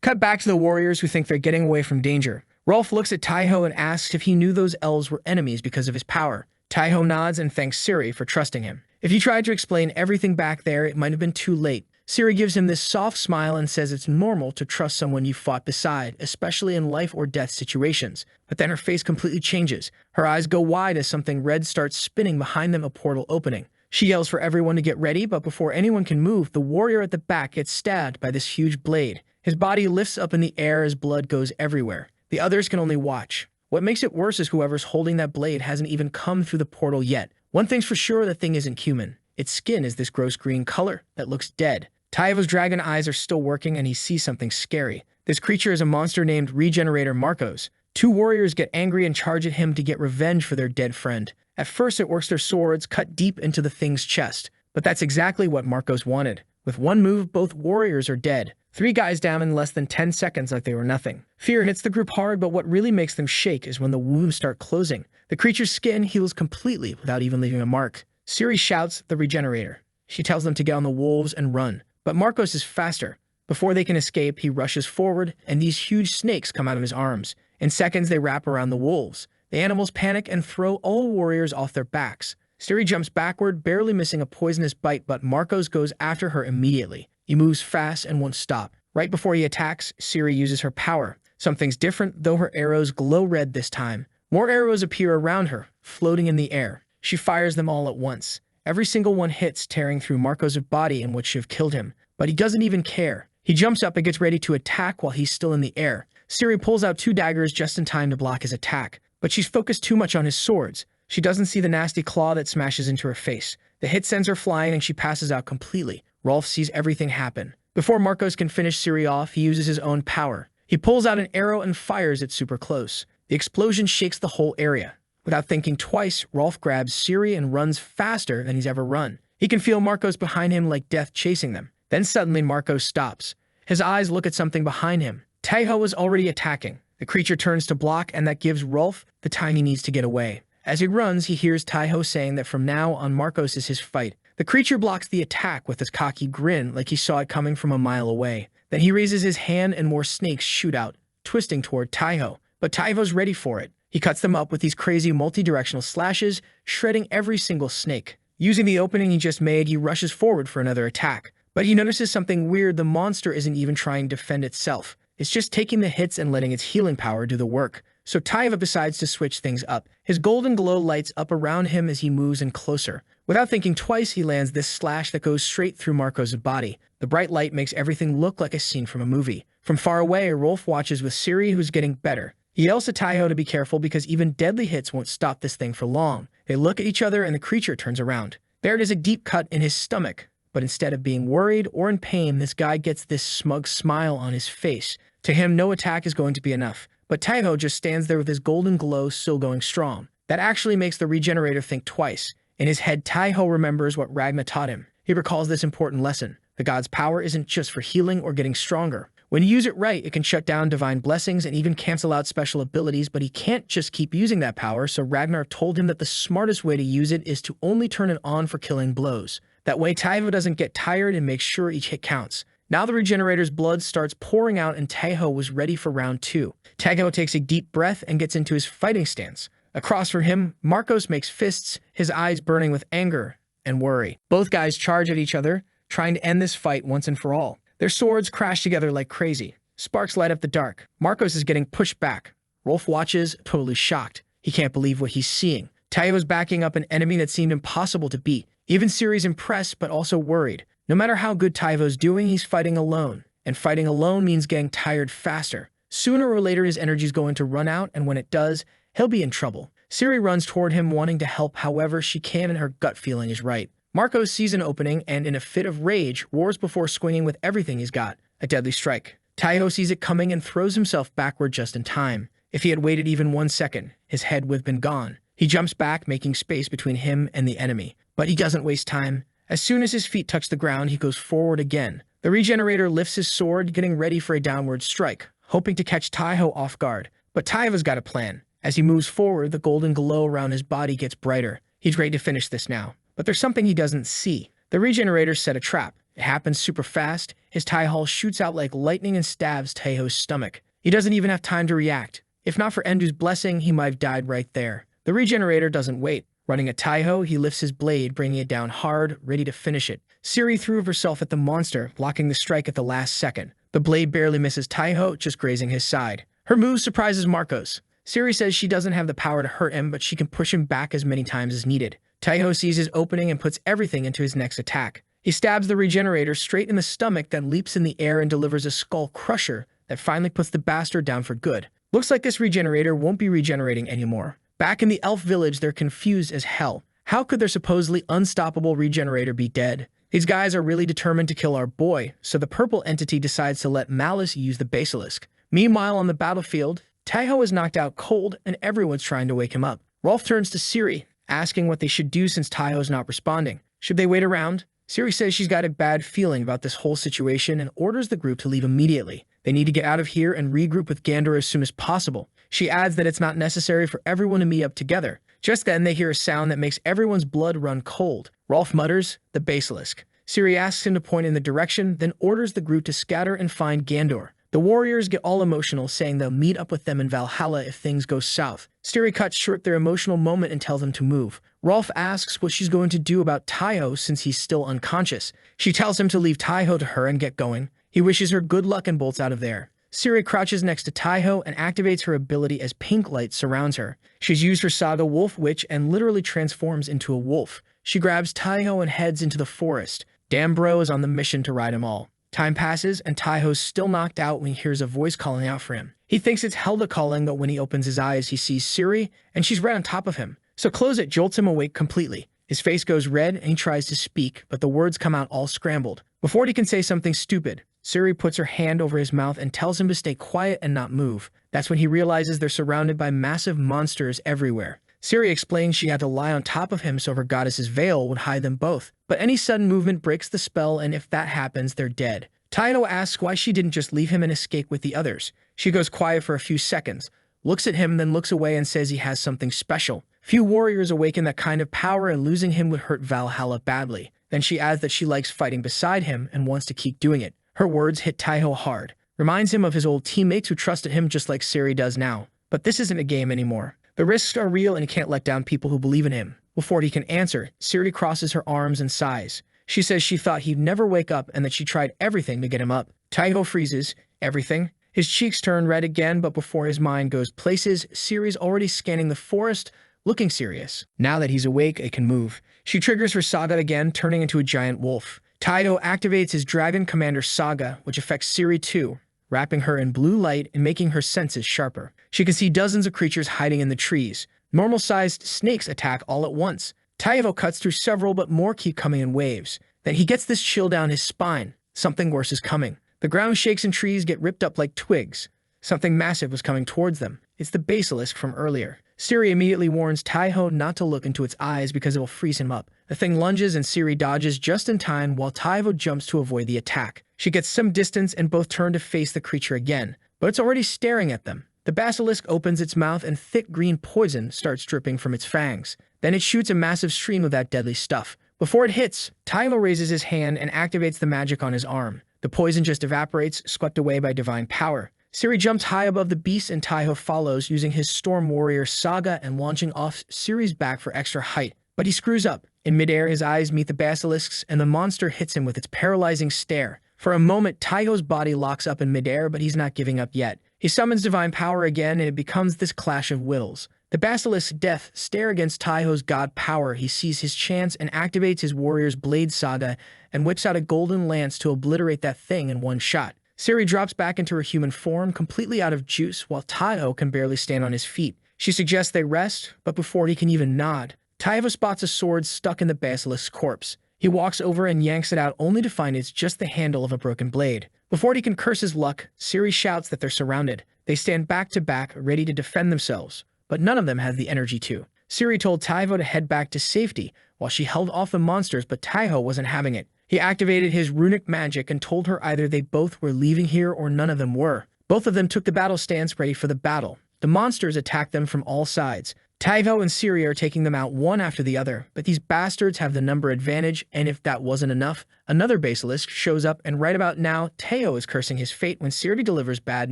S1: Cut back to the warriors who think they're getting away from danger. Rolf looks at Taiho and asks if he knew those elves were enemies because of his power. Taiho nods and thanks Ciri for trusting him. If he tried to explain everything back there, it might have been too late. Ciri gives him this soft smile and says it's normal to trust someone you fought beside, especially in life or death situations. But then her face completely changes. Her eyes go wide as something red starts spinning behind them, a portal opening. She yells for everyone to get ready, but before anyone can move, the warrior at the back gets stabbed by this huge blade. His body lifts up in the air as blood goes everywhere. The others can only watch. What makes it worse is whoever's holding that blade hasn't even come through the portal yet. One thing's for sure, the thing isn't human. Its skin is this gross green color that looks dead. Taiho's dragon eyes are still working and he sees something scary. This creature is a monster named Regenerator Marcos. Two warriors get angry and charge at him to get revenge for their dead friend. At first it works their swords cut deep into the thing's chest, but that's exactly what Marcos wanted. With one move, both warriors are dead. 3 guys down in less than 10 seconds like they were nothing. Fear hits the group hard, but what really makes them shake is when the wounds start closing. The creature's skin heals completely without even leaving a mark. Ciri shouts the Regenerator. She tells them to get on the wolves and run, but Marcos is faster. Before they can escape, he rushes forward, and these huge snakes come out of his arms. In seconds, they wrap around the wolves. The animals panic and throw all warriors off their backs. Ciri jumps backward, barely missing a poisonous bite, but Marcos goes after her immediately. He moves fast and won't stop. Right before he attacks, Ciri uses her power. Something's different, though her arrows glow red this time. More arrows appear around her, floating in the air. She fires them all at once. Every single one hits, tearing through Marcos' body and what should have killed him. But he doesn't even care. He jumps up and gets ready to attack while he's still in the air. Ciri pulls out 2 daggers just in time to block his attack. But she's focused too much on his swords. She doesn't see the nasty claw that smashes into her face. The hit sends her flying and she passes out completely. Rolf sees everything happen. Before Marcos can finish Ciri off, he uses his own power. He pulls out an arrow and fires it super close. The explosion shakes the whole area. Without thinking twice, Rolf grabs Ciri and runs faster than he's ever run. He can feel Marcos behind him like death chasing them. Then suddenly Marcos stops. His eyes look at something behind him. Taiho is already attacking. The creature turns to block, and that gives Rolf the time he needs to get away. As he runs, he hears Taiho saying that from now on Marcos is his fight. The creature blocks the attack with his cocky grin like he saw it coming from a mile away. Then he raises his hand and more snakes shoot out, twisting toward Taiho. But Taiho's ready for it. He cuts them up with these crazy multi-directional slashes, shredding every single snake. Using the opening he just made, he rushes forward for another attack. But he notices something weird. The monster isn't even trying to defend itself. It's just taking the hits and letting its healing power do the work. So Taiho decides to switch things up. His golden glow lights up around him as he moves in closer. Without thinking twice, he lands this slash that goes straight through Marcos' body. The bright light makes everything look like a scene from a movie. From far away, Rolf watches with Ciri, who's getting better. He yells to Taiho to be careful because even deadly hits won't stop this thing for long. They look at each other and the creature turns around. There it is, a deep cut in his stomach. But instead of being worried or in pain, this guy gets this smug smile on his face. To him, no attack is going to be enough. But Taiho just stands there with his golden glow still going strong. That actually makes the Regenerator think twice. In his head, Taiho remembers what Ragna taught him. He recalls this important lesson. The god's power isn't just for healing or getting stronger. When you use it right, it can shut down divine blessings and even cancel out special abilities, but he can't just keep using that power, so Ragnar told him that the smartest way to use it is to only turn it on for killing blows. That way, Taiho doesn't get tired and makes sure each hit counts. Now the Regenerator's blood starts pouring out and Taiho was ready for round 2. Taiho takes a deep breath and gets into his fighting stance. Across from him, Marcos makes fists, his eyes burning with anger and worry. Both guys charge at each other, trying to end this fight once and for all. Their swords crash together like crazy. Sparks light up the dark. Marcos is getting pushed back. Rolf watches, totally shocked. He can't believe what he's seeing. Taiho's backing up an enemy that seemed impossible to beat. Even Ciri's impressed, but also worried. No matter how good Taiho's doing, he's fighting alone. And fighting alone means getting tired faster. Sooner or later, his energy's going to run out, and when it does, he'll be in trouble. Ciri runs toward him, wanting to help however she can, and her gut feeling is right. Marcos sees an opening and, in a fit of rage, roars before swinging with everything he's got. A deadly strike. Taiho sees it coming and throws himself backward just in time. If he had waited even 1 second, his head would have been gone. He jumps back, making space between him and the enemy. But he doesn't waste time. As soon as his feet touch the ground, he goes forward again. The Regenerator lifts his sword, getting ready for a downward strike, hoping to catch Taiho off guard. But Taiho's got a plan. As he moves forward, the golden glow around his body gets brighter. He's ready to finish this now. But there's something he doesn't see. The Regenerator set a trap. It happens super fast. His tie shoots out like lightning and stabs Taiho's stomach. He doesn't even have time to react. If not for Endu's blessing, he might have died right there. The Regenerator doesn't wait. Running at Taiho, he lifts his blade, bringing it down hard, ready to finish it. Siri threw herself at the monster, blocking the strike at the last second. The blade barely misses Taiho, just grazing his side. Her move surprises Marcos. Siri says she doesn't have the power to hurt him, but she can push him back as many times as needed. Taiho sees his opening and puts everything into his next attack. He stabs the Regenerator straight in the stomach, then leaps in the air and delivers a skull crusher that finally puts the bastard down for good. Looks like this Regenerator won't be regenerating anymore. Back in the elf village, they're confused as hell. How could their supposedly unstoppable Regenerator be dead? These guys are really determined to kill our boy, so the purple entity decides to let Malice use the basilisk. Meanwhile, on the battlefield, Taiho is knocked out cold and everyone's trying to wake him up. Rolf turns to Siri, asking what they should do since Taiho's not responding. Should they wait around? Siri says she's got a bad feeling about this whole situation and orders the group to leave immediately. They need to get out of here and regroup with Gandor as soon as possible. She adds that it's not necessary for everyone to meet up together. Just then, they hear a sound that makes everyone's blood run cold. Rolf mutters, "The basilisk." Siri asks him to point in the direction, then orders the group to scatter and find Gandor. The warriors get all emotional, saying they'll meet up with them in Valhalla if things go south. Siri cuts short their emotional moment and tells them to move. Rolf asks what she's going to do about Taiho since he's still unconscious. She tells him to leave Taiho to her and get going. He wishes her good luck and bolts out of there. Siri crouches next to Taiho and activates her ability as pink light surrounds her. She's used her Saga Wolf Witch and literally transforms into a wolf. She grabs Taiho and heads into the forest. Damn Bro is on the mission to ride them all. Time passes, and Taiho's still knocked out when he hears a voice calling out for him. He thinks it's Hela calling, but when he opens his eyes, he sees Siri, and she's right on top of him. So Close It jolts him awake completely. His face goes red, and he tries to speak, but the words come out all scrambled. Before he can say something stupid, Siri puts her hand over his mouth and tells him to stay quiet and not move. That's when he realizes they're surrounded by massive monsters everywhere. Siri explains she had to lie on top of him so her goddess's veil would hide them both. But any sudden movement breaks the spell, and if that happens, they're dead. Taiho asks why she didn't just leave him and escape with the others. She goes quiet for a few seconds, looks at him, then looks away and says he has something special. Few warriors awaken that kind of power, and losing him would hurt Valhalla badly. Then she adds that she likes fighting beside him and wants to keep doing it. Her words hit Taiho hard. Reminds him of his old teammates who trusted him just like Siri does now. But this isn't a game anymore. The risks are real and he can't let down people who believe in him. Before he can answer, Siri crosses her arms and sighs. She says she thought he'd never wake up and that she tried everything to get him up. Taiho freezes. Everything? His cheeks turn red again, but before his mind goes places, Siri's already scanning the forest, looking serious. Now that he's awake, it can move. She triggers her Saga again, turning into a giant wolf. Taiho activates his Dragon Commander Saga, which affects Siri too, wrapping her in blue light and making her senses sharper. She can see dozens of creatures hiding in the trees. Normal-sized snakes attack all at once. Taiho cuts through several, but more keep coming in waves. Then he gets this chill down his spine. Something worse is coming. The ground shakes and trees get ripped up like twigs. Something massive was coming towards them. It's the basilisk from earlier. Siri immediately warns Taiho not to look into its eyes because it will freeze him up. The thing lunges and Siri dodges just in time while Taiho jumps to avoid the attack. She gets some distance and both turn to face the creature again, but it's already staring at them. The basilisk opens its mouth and thick green poison starts dripping from its fangs. Then it shoots a massive stream of that deadly stuff. Before it hits, Taiho raises his hand and activates the magic on his arm. The poison just evaporates, swept away by divine power. Siri jumps high above the beast and Taiho follows, using his Storm Warrior Saga and launching off Siri's back for extra height. But he screws up. In midair, his eyes meet the basilisk's and the monster hits him with its paralyzing stare. For a moment, Taiho's body locks up in midair, but he's not giving up yet. He summons divine power again and it becomes this clash of wills. The basilisk's death stare against Taiho's god power. He sees his chance and activates his warrior's blade Saga and whips out a golden lance to obliterate that thing in one shot. Siri drops back into her human form, completely out of juice, while Taiho can barely stand on his feet. She suggests they rest, but before he can even nod, Taiho spots a sword stuck in the basilisk's corpse. He walks over and yanks it out only to find it's just the handle of a broken blade. Before he can curse his luck, Siri shouts that they're surrounded. They stand back to back, ready to defend themselves, but none of them has the energy to. Siri told Taiho to head back to safety while she held off the monsters, but Taiho wasn't having it. He activated his runic magic and told her either they both were leaving here or none of them were. Both of them took the battle stance ready for the battle. The monsters attacked them from all sides. Taivo and Siri are taking them out one after the other, but these bastards have the number advantage, and if that wasn't enough, another basilisk shows up, and right about now, Teo is cursing his fate when Siri delivers bad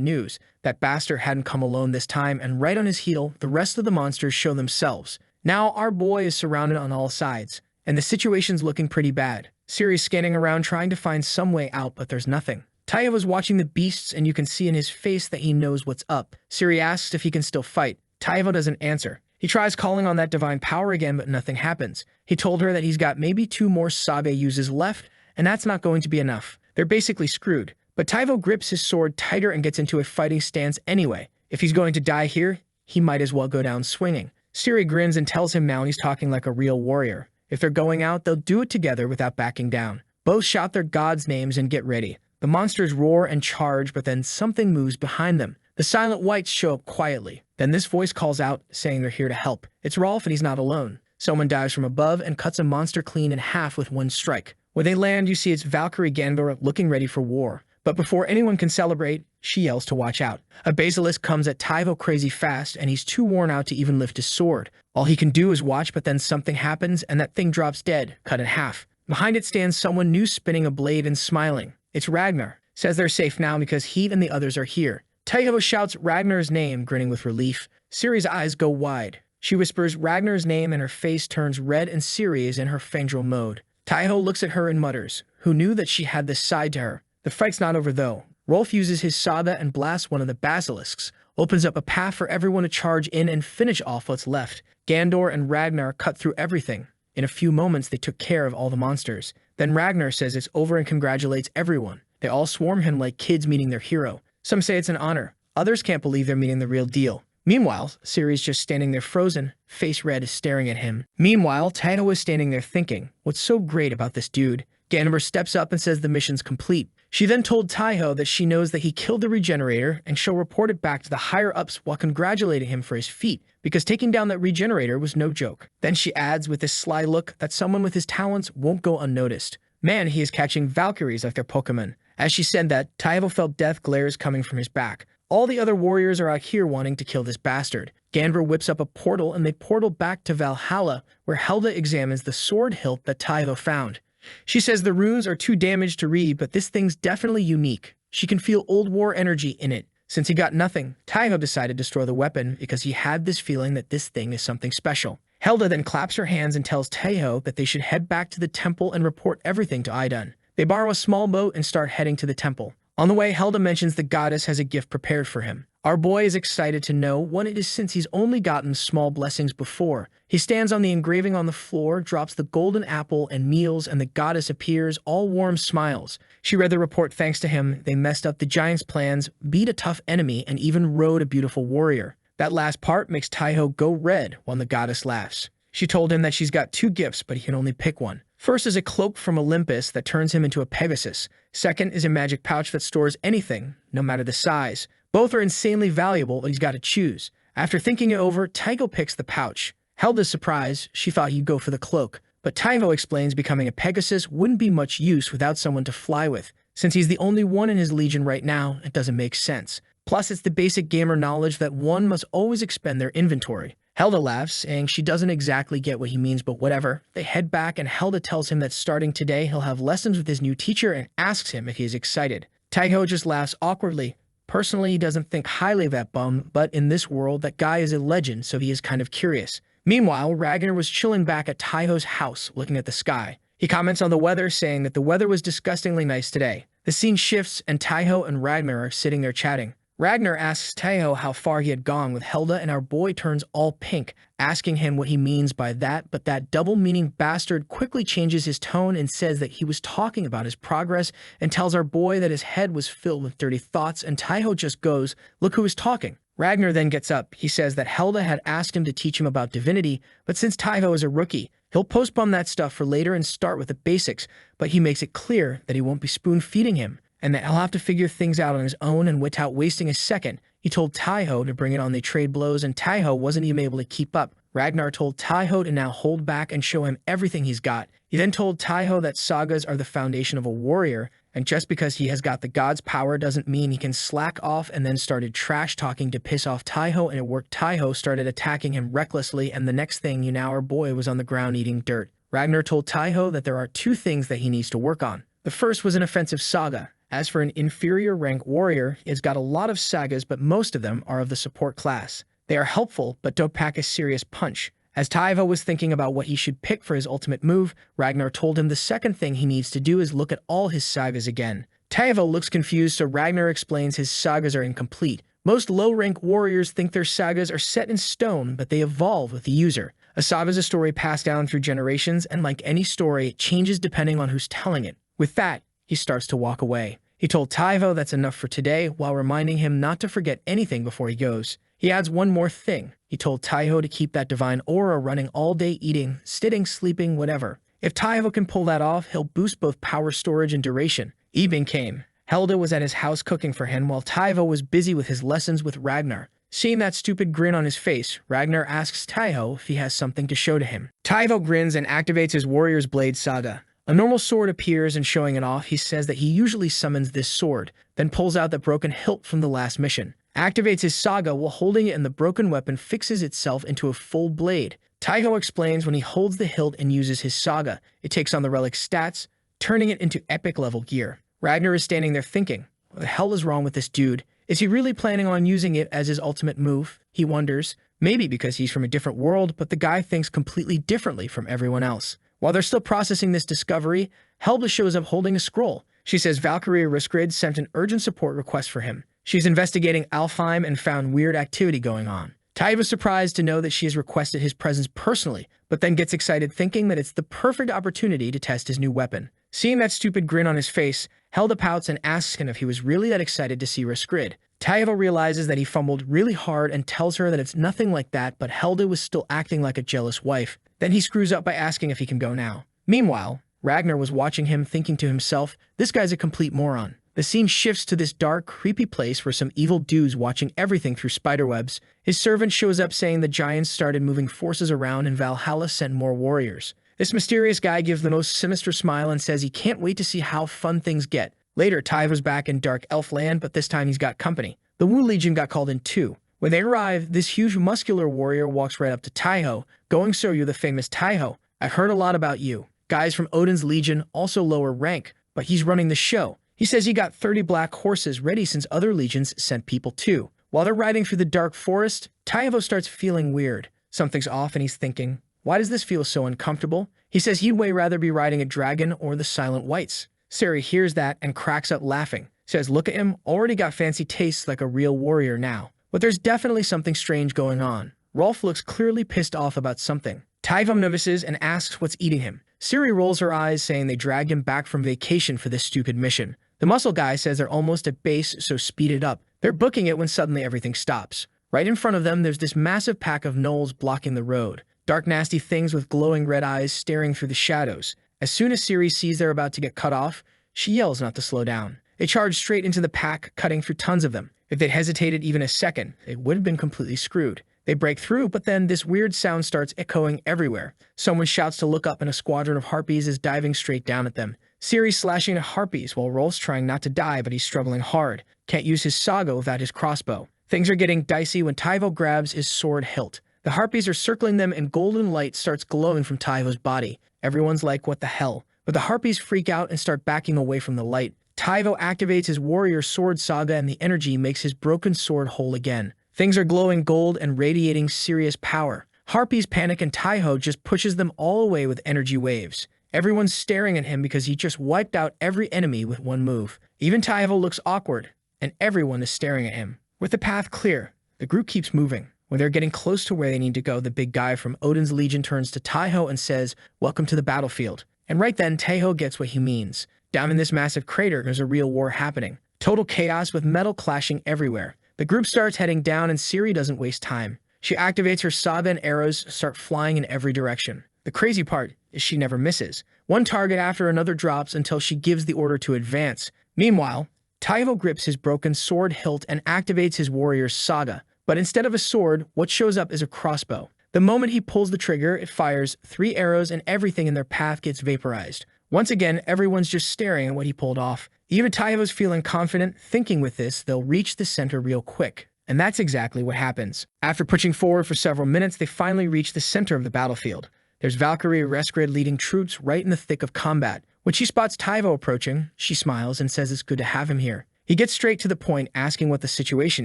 S1: news. That bastard hadn't come alone this time, and right on his heel, the rest of the monsters show themselves. Now our boy is surrounded on all sides, and the situation's looking pretty bad. Siri's scanning around trying to find some way out, but there's nothing. Taivo is watching the beasts, and you can see in his face that he knows what's up. Siri asks if he can still fight. Taivo doesn't answer. He tries calling on that divine power again, but nothing happens. He told her that he's got maybe 2 more Saga uses left, and that's not going to be enough. They're basically screwed. But Taivo grips his sword tighter and gets into a fighting stance anyway. If he's going to die here, he might as well go down swinging. Siri grins and tells him now he's talking like a real warrior. If they're going out, they'll do it together without backing down. Both shout their gods' names and get ready. The monsters roar and charge, but then something moves behind them. The silent whites show up quietly. Then this voice calls out, saying they're here to help. It's Rolf, and he's not alone. Someone dives from above and cuts a monster clean in half with one strike. When they land, you see it's Valkyrie Gandor looking ready for war. But before anyone can celebrate, she yells to watch out. A basilisk comes at Taivo crazy fast, and he's too worn out to even lift his sword. All he can do is watch, but then something happens, and that thing drops dead, cut in half. Behind it stands someone new spinning a blade and smiling. It's Ragnar. Says they're safe now because he and the others are here. Taivo shouts Ragnar's name, grinning with relief. Siri's eyes go wide. She whispers Ragnar's name and her face turns red, and Siri is in her Fangirl mode. Taiho looks at her and mutters, who knew that she had this side to her. The fight's not over though. Rolf uses his Saga and blasts one of the basilisks, opens up a path for everyone to charge in and finish off what's left. Gandor and Ragnar cut through everything. In a few moments, they took care of all the monsters. Then Ragnar says it's over and congratulates everyone. They all swarm him like kids meeting their hero. Some say it's an honor. Others can't believe they're meeting the real deal. Meanwhile, Siri's just standing there frozen, face red, staring at him. Meanwhile, Taiho is standing there thinking, what's so great about this dude? Gandor steps up and says the mission's complete. She then told Taiho that she knows that he killed the Regenerator, and she'll report it back to the higher-ups while congratulating him for his feat, because taking down that Regenerator was no joke. Then she adds with this sly look that someone with his talents won't go unnoticed. Man, he is catching Valkyries like their Pokemon. As she said that, Taivo felt death glares coming from his back. All the other warriors are out here wanting to kill this bastard. Gandor whips up a portal, and they portal back to Valhalla, where Hela examines the sword hilt that Taivo found. She says the runes are too damaged to read, but this thing's definitely unique. She can feel old war energy in it. Since he got nothing, Taiho decided to store the weapon because he had this feeling that this thing is something special. Hela then claps her hands and tells Taiho that they should head back to the temple and report everything to Idun. They borrow a small boat and start heading to the temple. On the way, Hela mentions the goddess has a gift prepared for him. Our boy is excited to know what it is since he's only gotten small blessings before. He stands on the engraving on the floor, drops the golden apple and meals, and the goddess appears, all warm smiles. She read the report thanks to him. They messed up the giant's plans, beat a tough enemy, and even rode a beautiful warrior. That last part makes Taiho go red while the goddess laughs. She told him that she's got 2 gifts, but he can only pick one. First is a cloak from Olympus that turns him into a Pegasus. Second is a magic pouch that stores anything, no matter the size. Both are insanely valuable, but he's got to choose. After thinking it over, Taiho picks the pouch. Held surprised, she thought he'd go for the cloak. But Taiho explains becoming a Pegasus wouldn't be much use without someone to fly with. Since he's the only one in his legion right now, it doesn't make sense. Plus, it's the basic gamer knowledge that one must always expend their inventory. Hela laughs, saying she doesn't exactly get what he means, but whatever. They head back, and Hela tells him that starting today, he'll have lessons with his new teacher and asks him if he is excited. Taiho just laughs awkwardly. Personally, he doesn't think highly of that bum, but in this world, that guy is a legend, so he is kind of curious. Meanwhile, Ragnar was chilling back at Taiho's house, looking at the sky. He comments on the weather, saying that the weather was disgustingly nice today. The scene shifts, and Taiho and Ragnar are sitting there chatting. Ragnar asks Taiho how far he had gone with Hela, and our boy turns all pink, asking him what he means by that, but that double-meaning bastard quickly changes his tone and says that he was talking about his progress and tells our boy that his head was filled with dirty thoughts, and Taiho just goes, "Look who is talking." Ragnar then gets up. He says that Hela had asked him to teach him about divinity, but since Taiho is a rookie, he'll postpone that stuff for later and start with the basics, but he makes it clear that he won't be spoon-feeding him, and that he'll have to figure things out on his own and without wasting a second. He told Taiho to bring it on. They trade blows, and Taiho wasn't even able to keep up. Ragnar told Taiho to now hold back and show him everything he's got. He then told Taiho that sagas are the foundation of a warrior, And just because he has got the god's power doesn't mean he can slack off, and then started trash-talking to piss off Taiho, and it worked. Taiho started attacking him recklessly, and the next thing you know, our boy was on the ground eating dirt. Ragnar told Taiho that there are two things that he needs to work on. The first was an offensive saga. As for an inferior rank warrior, it's got a lot of sagas, but most of them are of the support class. They are helpful, but don't pack a serious punch. As Taiho was thinking about what he should pick for his ultimate move, Ragnar told him the second thing he needs to do is look at all his sagas again. Taiho looks confused, so Ragnar explains his sagas are incomplete. Most low-rank warriors think their sagas are set in stone, but they evolve with the user. A saga is a story passed down through generations, and like any story, it changes depending on who's telling it. With that, he starts to walk away. He told Taiho that's enough for today, while reminding him not to forget anything before he goes. He adds one more thing. He told Taiho to keep that divine aura running all day, eating, sitting, sleeping, whatever. If Taiho can pull that off, he'll boost both power storage and duration. Evening came. Hela was at his house cooking for him while Taiho was busy with his lessons with Ragnar. Seeing that stupid grin on his face, Ragnar asks Taiho if he has something to show to him. Taiho grins and activates his Warrior's Blade Saga. A normal sword appears, and showing it off, he says that he usually summons this sword, then pulls out the broken hilt from the last mission. Activates his saga while holding it, and the broken weapon fixes itself into a full blade. Taiho explains when he holds the hilt and uses his saga, it takes on the relic's stats, turning it into epic level gear. Ragnar is standing there thinking, what the hell is wrong with this dude? Is he really planning on using it as his ultimate move? He wonders. Maybe because he's from a different world, but the guy thinks completely differently from everyone else. While they're still processing this discovery, Hela shows up holding a scroll. She says Valkyria Riskrid sent an urgent support request for him. She's investigating Alfheim and found weird activity going on. Taiho is surprised to know that she has requested his presence personally, but then gets excited thinking that it's the perfect opportunity to test his new weapon. Seeing that stupid grin on his face, Hela pouts and asks him if he was really that excited to see Riskrid. Taiho realizes that he fumbled really hard and tells her that it's nothing like that, but Hela was still acting like a jealous wife. Then he screws up by asking if he can go now. Meanwhile, Ragnar was watching him, thinking to himself, this guy's a complete moron. The scene shifts to this dark, creepy place where some evil dude's watching everything through spiderwebs. His servant shows up saying the giants started moving forces around and Valhalla sent more warriors. This mysterious guy gives the most sinister smile and says he can't wait to see how fun things get. Later, Taiho's back in Dark Elf Land, but this time he's got company. The Wu Legion got called in too. When they arrive, this huge muscular warrior walks right up to Taiho, going, so you're the famous Taiho. I've heard a lot about you. Guys from Odin's Legion, also lower rank, but he's running the show. He says he got 30 black horses ready since other legions sent people too. While they're riding through the dark forest, Taiho starts feeling weird. Something's off and he's thinking, why does this feel so uncomfortable? He says he'd way rather be riding a dragon or the Silent Whites. Sari hears that and cracks up laughing. Says look at him, already got fancy tastes like a real warrior now. But there's definitely something strange going on. Rolf looks clearly pissed off about something. Taiho notices and asks what's eating him. Siri rolls her eyes, saying they dragged him back from vacation for this stupid mission. The muscle guy says they're almost at base, so speed it up. They're booking it when suddenly everything stops. Right in front of them, there's this massive pack of gnolls blocking the road. Dark, nasty things with glowing red eyes staring through the shadows. As soon as Siri sees they're about to get cut off, she yells not to slow down. They charge straight into the pack, cutting through tons of them. If they'd hesitated even a second, they would have been completely screwed. They break through, but then this weird sound starts echoing everywhere. Someone shouts to look up and a squadron of harpies is diving straight down at them. Siri's slashing at harpies while Rolf's trying not to die, but he's struggling hard. Can't use his saga without his crossbow. Things are getting dicey when Taiho grabs his sword hilt. The harpies are circling them and golden light starts glowing from Taiho's body. Everyone's like, what the hell? But the harpies freak out and start backing away from the light. Taiho activates his warrior sword saga and the energy makes his broken sword whole again. Things are glowing gold and radiating serious power. Harpies panic and Taiho just pushes them all away with energy waves. Everyone's staring at him because he just wiped out every enemy with one move. Even Taiho looks awkward, and everyone is staring at him. With the path clear, the group keeps moving. When they're getting close to where they need to go, the big guy from Odin's Legion turns to Taiho and says, welcome to the battlefield. And right then, Taiho gets what he means. Down in this massive crater, there's a real war happening. Total chaos with metal clashing everywhere. The group starts heading down and Siri doesn't waste time. She activates her saga and arrows start flying in every direction. The crazy part is she never misses. One target after another drops until she gives the order to advance. Meanwhile, Taiho grips his broken sword hilt and activates his warrior's saga. But instead of a sword, what shows up is a crossbow. The moment he pulls the trigger, it fires 3 arrows and everything in their path gets vaporized. Once again, everyone's just staring at what he pulled off. Even Taivo's feeling confident, thinking with this, they'll reach the center real quick. And that's exactly what happens. After pushing forward for several minutes, they finally reach the center of the battlefield. There's Valkyrie Rescrid leading troops right in the thick of combat. When she spots Taivo approaching, she smiles and says it's good to have him here. He gets straight to the point, asking what the situation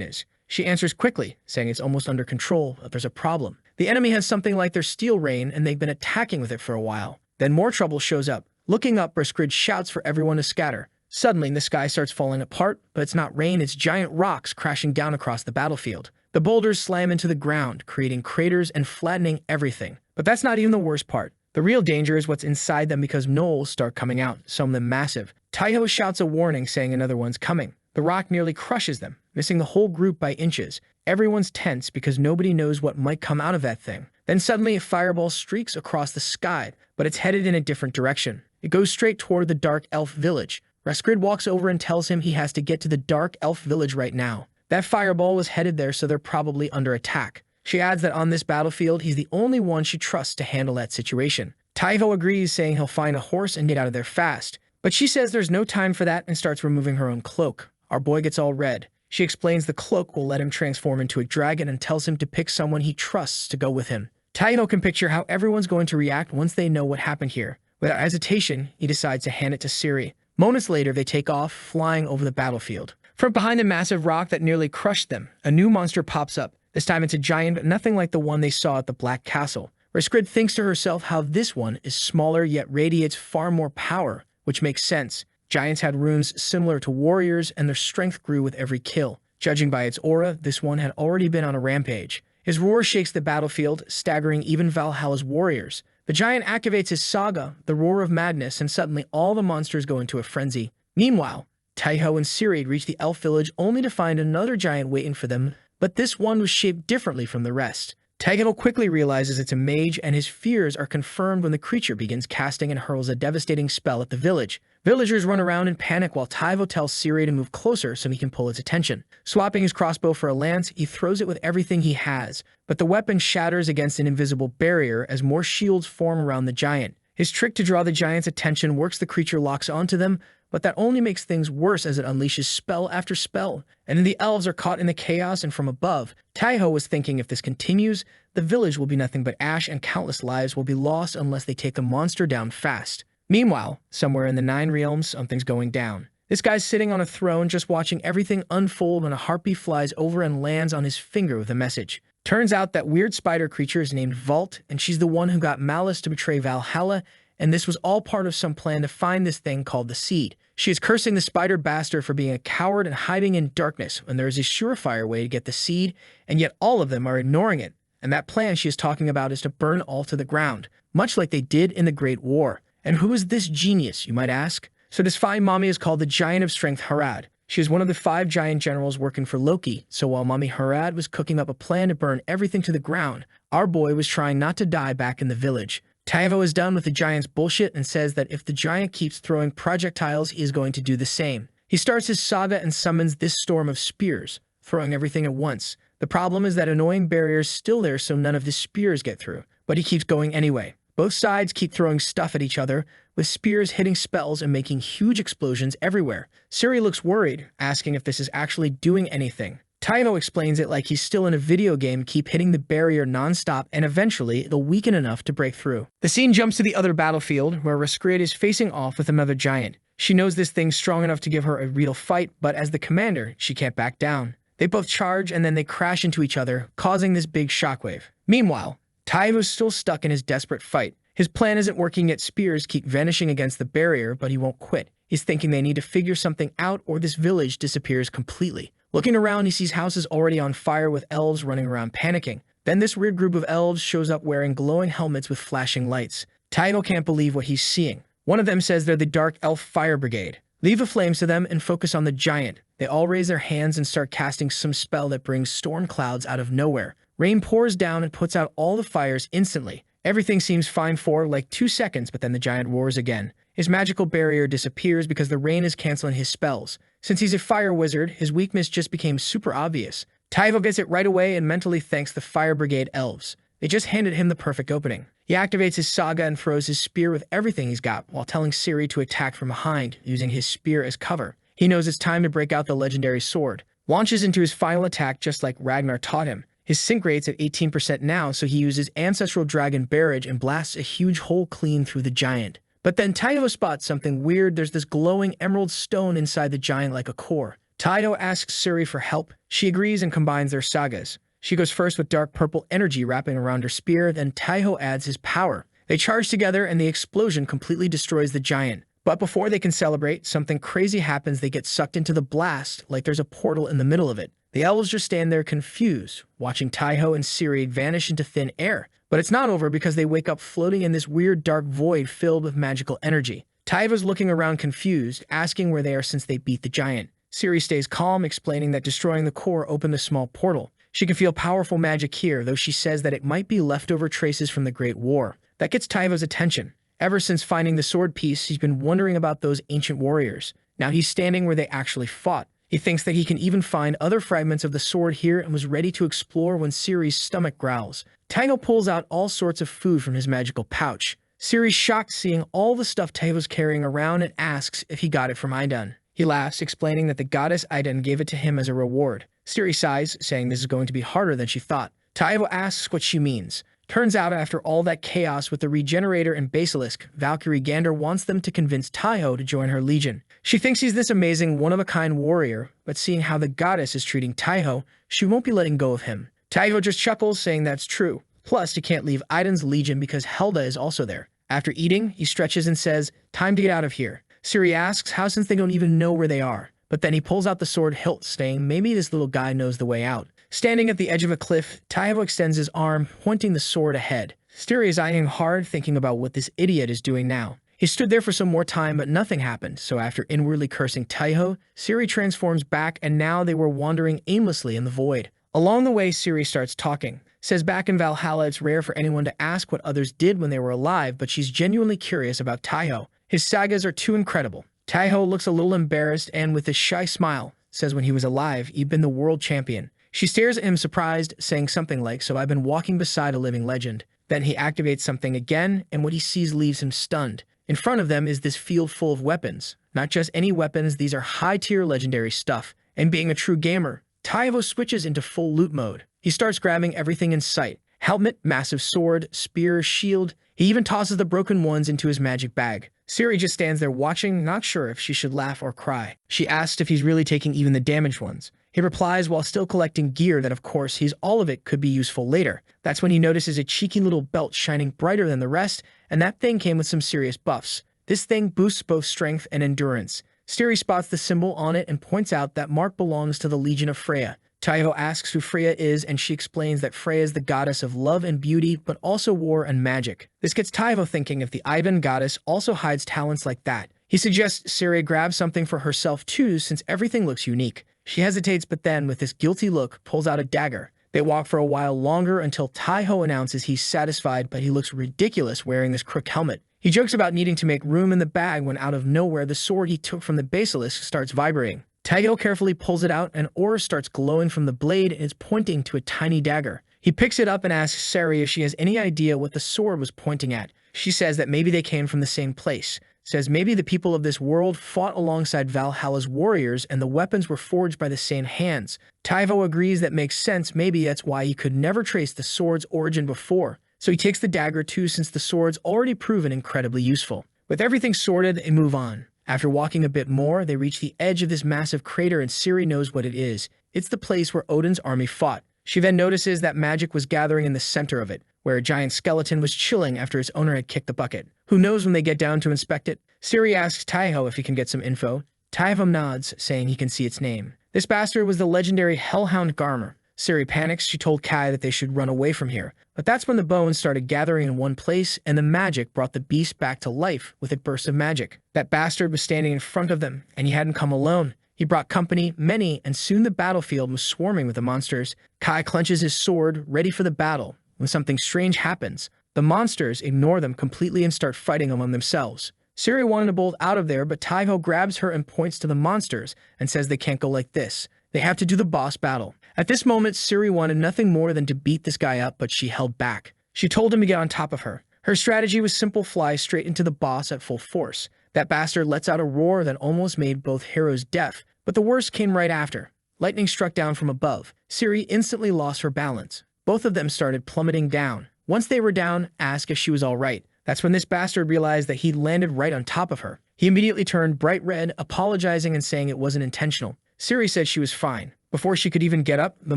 S1: is. She answers quickly, saying it's almost under control, but there's a problem. The enemy has something like their steel rain, and they've been attacking with it for a while. Then more trouble shows up. Looking up, Rescrid shouts for everyone to scatter. Suddenly, the sky starts falling apart, but it's not rain, it's giant rocks crashing down across the battlefield. The boulders slam into the ground, creating craters and flattening everything. But that's not even the worst part. The real danger is what's inside them because knolls start coming out, some of them massive. Taiho shouts a warning, saying another one's coming. The rock nearly crushes them, missing the whole group by inches. Everyone's tense because nobody knows what might come out of that thing. Then suddenly a fireball streaks across the sky, but it's headed in a different direction. It goes straight toward the Dark Elf village. Rescrid walks over and tells him he has to get to the Dark Elf village right now. That fireball was headed there, so they're probably under attack. She adds that on this battlefield, he's the only one she trusts to handle that situation. Taivo agrees, saying he'll find a horse and get out of there fast. But she says there's no time for that and starts removing her own cloak. Our boy gets all red. She explains the cloak will let him transform into a dragon and tells him to pick someone he trusts to go with him. Taivo can picture how everyone's going to react once they know what happened here. Without hesitation, he decides to hand it to Siri. Moments later, they take off, flying over the battlefield. From behind a massive rock that nearly crushed them, a new monster pops up. This time it's a giant, but nothing like the one they saw at the Black Castle. Rescrid thinks to herself how this one is smaller yet radiates far more power, which makes sense. Giants had runes similar to warriors, and their strength grew with every kill. Judging by its aura, this one had already been on a rampage. His roar shakes the battlefield, staggering even Valhalla's warriors. The giant activates his Saga, the Roar of Madness, and suddenly all the monsters go into a frenzy. Meanwhile, Taiho and Siri reach the elf village only to find another giant waiting for them, but this one was shaped differently from the rest. Taiho quickly realizes it's a mage, and his fears are confirmed when the creature begins casting and hurls a devastating spell at the village. Villagers run around in panic while Taivo tells Siri to move closer so he can pull its attention. Swapping his crossbow for a lance, he throws it with everything he has, but the weapon shatters against an invisible barrier as more shields form around the giant. His trick to draw the giant's attention works. The creature locks onto them, but that only makes things worse as it unleashes spell after spell. And then the elves are caught in the chaos, and from above, Taiho was thinking if this continues, the village will be nothing but ash and countless lives will be lost unless they take the monster down fast. Meanwhile, somewhere in the Nine Realms, something's going down. This guy's sitting on a throne just watching everything unfold when a harpy flies over and lands on his finger with a message. Turns out that weird spider creature is named Vault, and she's the one who got Malice to betray Valhalla, and this was all part of some plan to find this thing called the Seed. She is cursing the spider bastard for being a coward and hiding in darkness when there is a surefire way to get the Seed, and yet all of them are ignoring it. And that plan she is talking about is to burn all to the ground, much like they did in the Great War. And who is this genius, you might ask? So this fine mommy is called the Giant of Strength Harad. She is one of the 5 giant generals working for Loki, so while Mommy Harad was cooking up a plan to burn everything to the ground, our boy was trying not to die back in the village. Taivo is done with the giant's bullshit and says that if the giant keeps throwing projectiles, he is going to do the same. He starts his saga and summons this storm of spears, throwing everything at once. The problem is that annoying barrier's still there, so none of the spears get through, but he keeps going anyway. Both sides keep throwing stuff at each other, with spears hitting spells and making huge explosions everywhere. Siri looks worried, asking if this is actually doing anything. Taivo explains it like he's still in a video game, keep hitting the barrier non-stop, and eventually it'll weaken enough to break through. The scene jumps to the other battlefield, where Rescrid is facing off with another giant. She knows this thing's strong enough to give her a real fight, but as the commander, she can't back down. They both charge and then they crash into each other, causing this big shockwave. Meanwhile, Taivo's still stuck in his desperate fight. His plan isn't working, yet spears keep vanishing against the barrier, but he won't quit. He's thinking they need to figure something out or this village disappears completely. Looking around, he sees houses already on fire with elves running around panicking. Then this weird group of elves shows up wearing glowing helmets with flashing lights. Taivo can't believe what he's seeing. One of them says they're the Dark Elf Fire Brigade. Leave the flames to them and focus on the giant. They all raise their hands and start casting some spell that brings storm clouds out of nowhere. Rain pours down and puts out all the fires instantly. Everything seems fine for like 2 seconds, but then the giant roars again. His magical barrier disappears because the rain is canceling his spells. Since he's a fire wizard, his weakness just became super obvious. Taivo gets it right away and mentally thanks the Fire Brigade elves. They just handed him the perfect opening. He activates his Saga and throws his spear with everything he's got, while telling Ciri to attack from behind, using his spear as cover. He knows it's time to break out the legendary sword. Launches into his final attack just like Ragnar taught him. His sync rate's at 18% now, so he uses Ancestral Dragon Barrage and blasts a huge hole clean through the giant. But then Taiho spots something weird. There's this glowing emerald stone inside the giant like a core. Taiho asks Ciri for help. She agrees and combines their sagas. She goes first with dark purple energy wrapping around her spear, then Taiho adds his power. They charge together and the explosion completely destroys the giant. But before they can celebrate, something crazy happens. They get sucked into the blast like there's a portal in the middle of it. The elves just stand there confused, watching Taiho and Ciri vanish into thin air. But it's not over because they wake up floating in this weird dark void filled with magical energy. Taiho's looking around confused, asking where they are since they beat the giant. Ciri stays calm, explaining that destroying the core opened a small portal. She can feel powerful magic here, though she says that it might be leftover traces from the Great War. That gets Taiho's attention. Ever since finding the sword piece, he's been wondering about those ancient warriors. Now he's standing where they actually fought. He thinks that he can even find other fragments of the sword here and was ready to explore when Ciri's stomach growls. Taiho pulls out all sorts of food from his magical pouch. Ciri's shocked seeing all the stuff Taiho's carrying around and asks if he got it from Idun. He laughs, explaining that the goddess Idun gave it to him as a reward. Ciri sighs, saying this is going to be harder than she thought. Taiho asks what she means. Turns out after all that chaos with the Regenerator and Basilisk, Valkyrie Gander wants them to convince Taiho to join her legion. She thinks he's this amazing, one-of-a-kind warrior, but seeing how the goddess is treating Taiho, she won't be letting go of him. Taiho just chuckles, saying that's true. Plus, he can't leave Idun's legion because Hela is also there. After eating, he stretches and says, time to get out of here. Ciri asks how since they don't even know where they are. But then he pulls out the sword hilt, saying maybe this little guy knows the way out. Standing at the edge of a cliff, Taiho extends his arm, pointing the sword ahead. Ciri is eyeing hard, thinking about what this idiot is doing now. He stood there for some more time, but nothing happened, so after inwardly cursing Taiho, Ciri transforms back, and now they were wandering aimlessly in the void. Along the way, Ciri starts talking. Says back in Valhalla it's rare for anyone to ask what others did when they were alive, but she's genuinely curious about Taiho. His sagas are too incredible. Taiho looks a little embarrassed and, with a shy smile, says when he was alive, he'd been the world champion. She stares at him surprised, saying something like, so I've been walking beside a living legend. Then he activates something again, and what he sees leaves him stunned. In front of them is this field full of weapons. Not just any weapons, these are high-tier legendary stuff. And being a true gamer, Taiho switches into full loot mode. He starts grabbing everything in sight. Helmet, massive sword, spear, shield. He even tosses the broken ones into his magic bag. Ciri just stands there watching, not sure if she should laugh or cry. She asks if he's really taking even the damaged ones. He replies while still collecting gear that of course all of it could be useful later. That's when he notices a cheeky little belt shining brighter than the rest, and that thing came with some serious buffs. This thing boosts both strength and endurance. Ciri spots the symbol on it and points out that mark belongs to the Legion of Freya. Taiho asks who Freya is, and she explains that Freya is the goddess of love and beauty, but also war and magic. This gets Taiho thinking if the Idun goddess also hides talents like that. He suggests Ciri grab something for herself too, since everything looks unique. She hesitates, but then, with this guilty look, pulls out a dagger. They walk for a while longer until Taiho announces he's satisfied, but he looks ridiculous wearing this crook helmet. He jokes about needing to make room in the bag when out of nowhere the sword he took from the basilisk starts vibrating. Taiho carefully pulls it out, and aura starts glowing from the blade and is pointing to a tiny dagger. He picks it up and asks Ciri if she has any idea what the sword was pointing at. She says that maybe they came from the same place. Says maybe the people of this world fought alongside Valhalla's warriors and the weapons were forged by the same hands. Taiho agrees that makes sense, maybe that's why he could never trace the sword's origin before. So he takes the dagger too, since the sword's already proven incredibly useful. With everything sorted, they move on. After walking a bit more, they reach the edge of this massive crater and Ciri knows what it is. It's the place where Odin's army fought. She then notices that magic was gathering in the center of it, where a giant skeleton was chilling after its owner had kicked the bucket. Who knows when they get down to inspect it? Ciri asks Taiho if he can get some info. Taiho nods, saying he can see its name. This bastard was the legendary Hellhound Garmer. Ciri panics. She told Kai that they should run away from here. But that's when the bones started gathering in one place, and the magic brought the beast back to life with a burst of magic. That bastard was standing in front of them, and he hadn't come alone. He brought company, many, and soon the battlefield was swarming with the monsters. Kai clenches his sword, ready for the battle, when something strange happens. The monsters ignore them completely and start fighting among themselves. Ciri wanted to bolt out of there, but Taiho grabs her and points to the monsters and says they can't go like this. They have to do the boss battle. At this moment, Ciri wanted nothing more than to beat this guy up, but she held back. She told him to get on top of her. Her strategy was simple: fly straight into the boss at full force. That bastard lets out a roar that almost made both heroes deaf, but the worst came right after. Lightning struck down from above. Siri instantly lost her balance. Both of them started plummeting down. Once they were down, asked if she was all right. That's when this bastard realized that he'd landed right on top of her. He immediately turned bright red, apologizing and saying it wasn't intentional. Siri said she was fine. Before she could even get up, the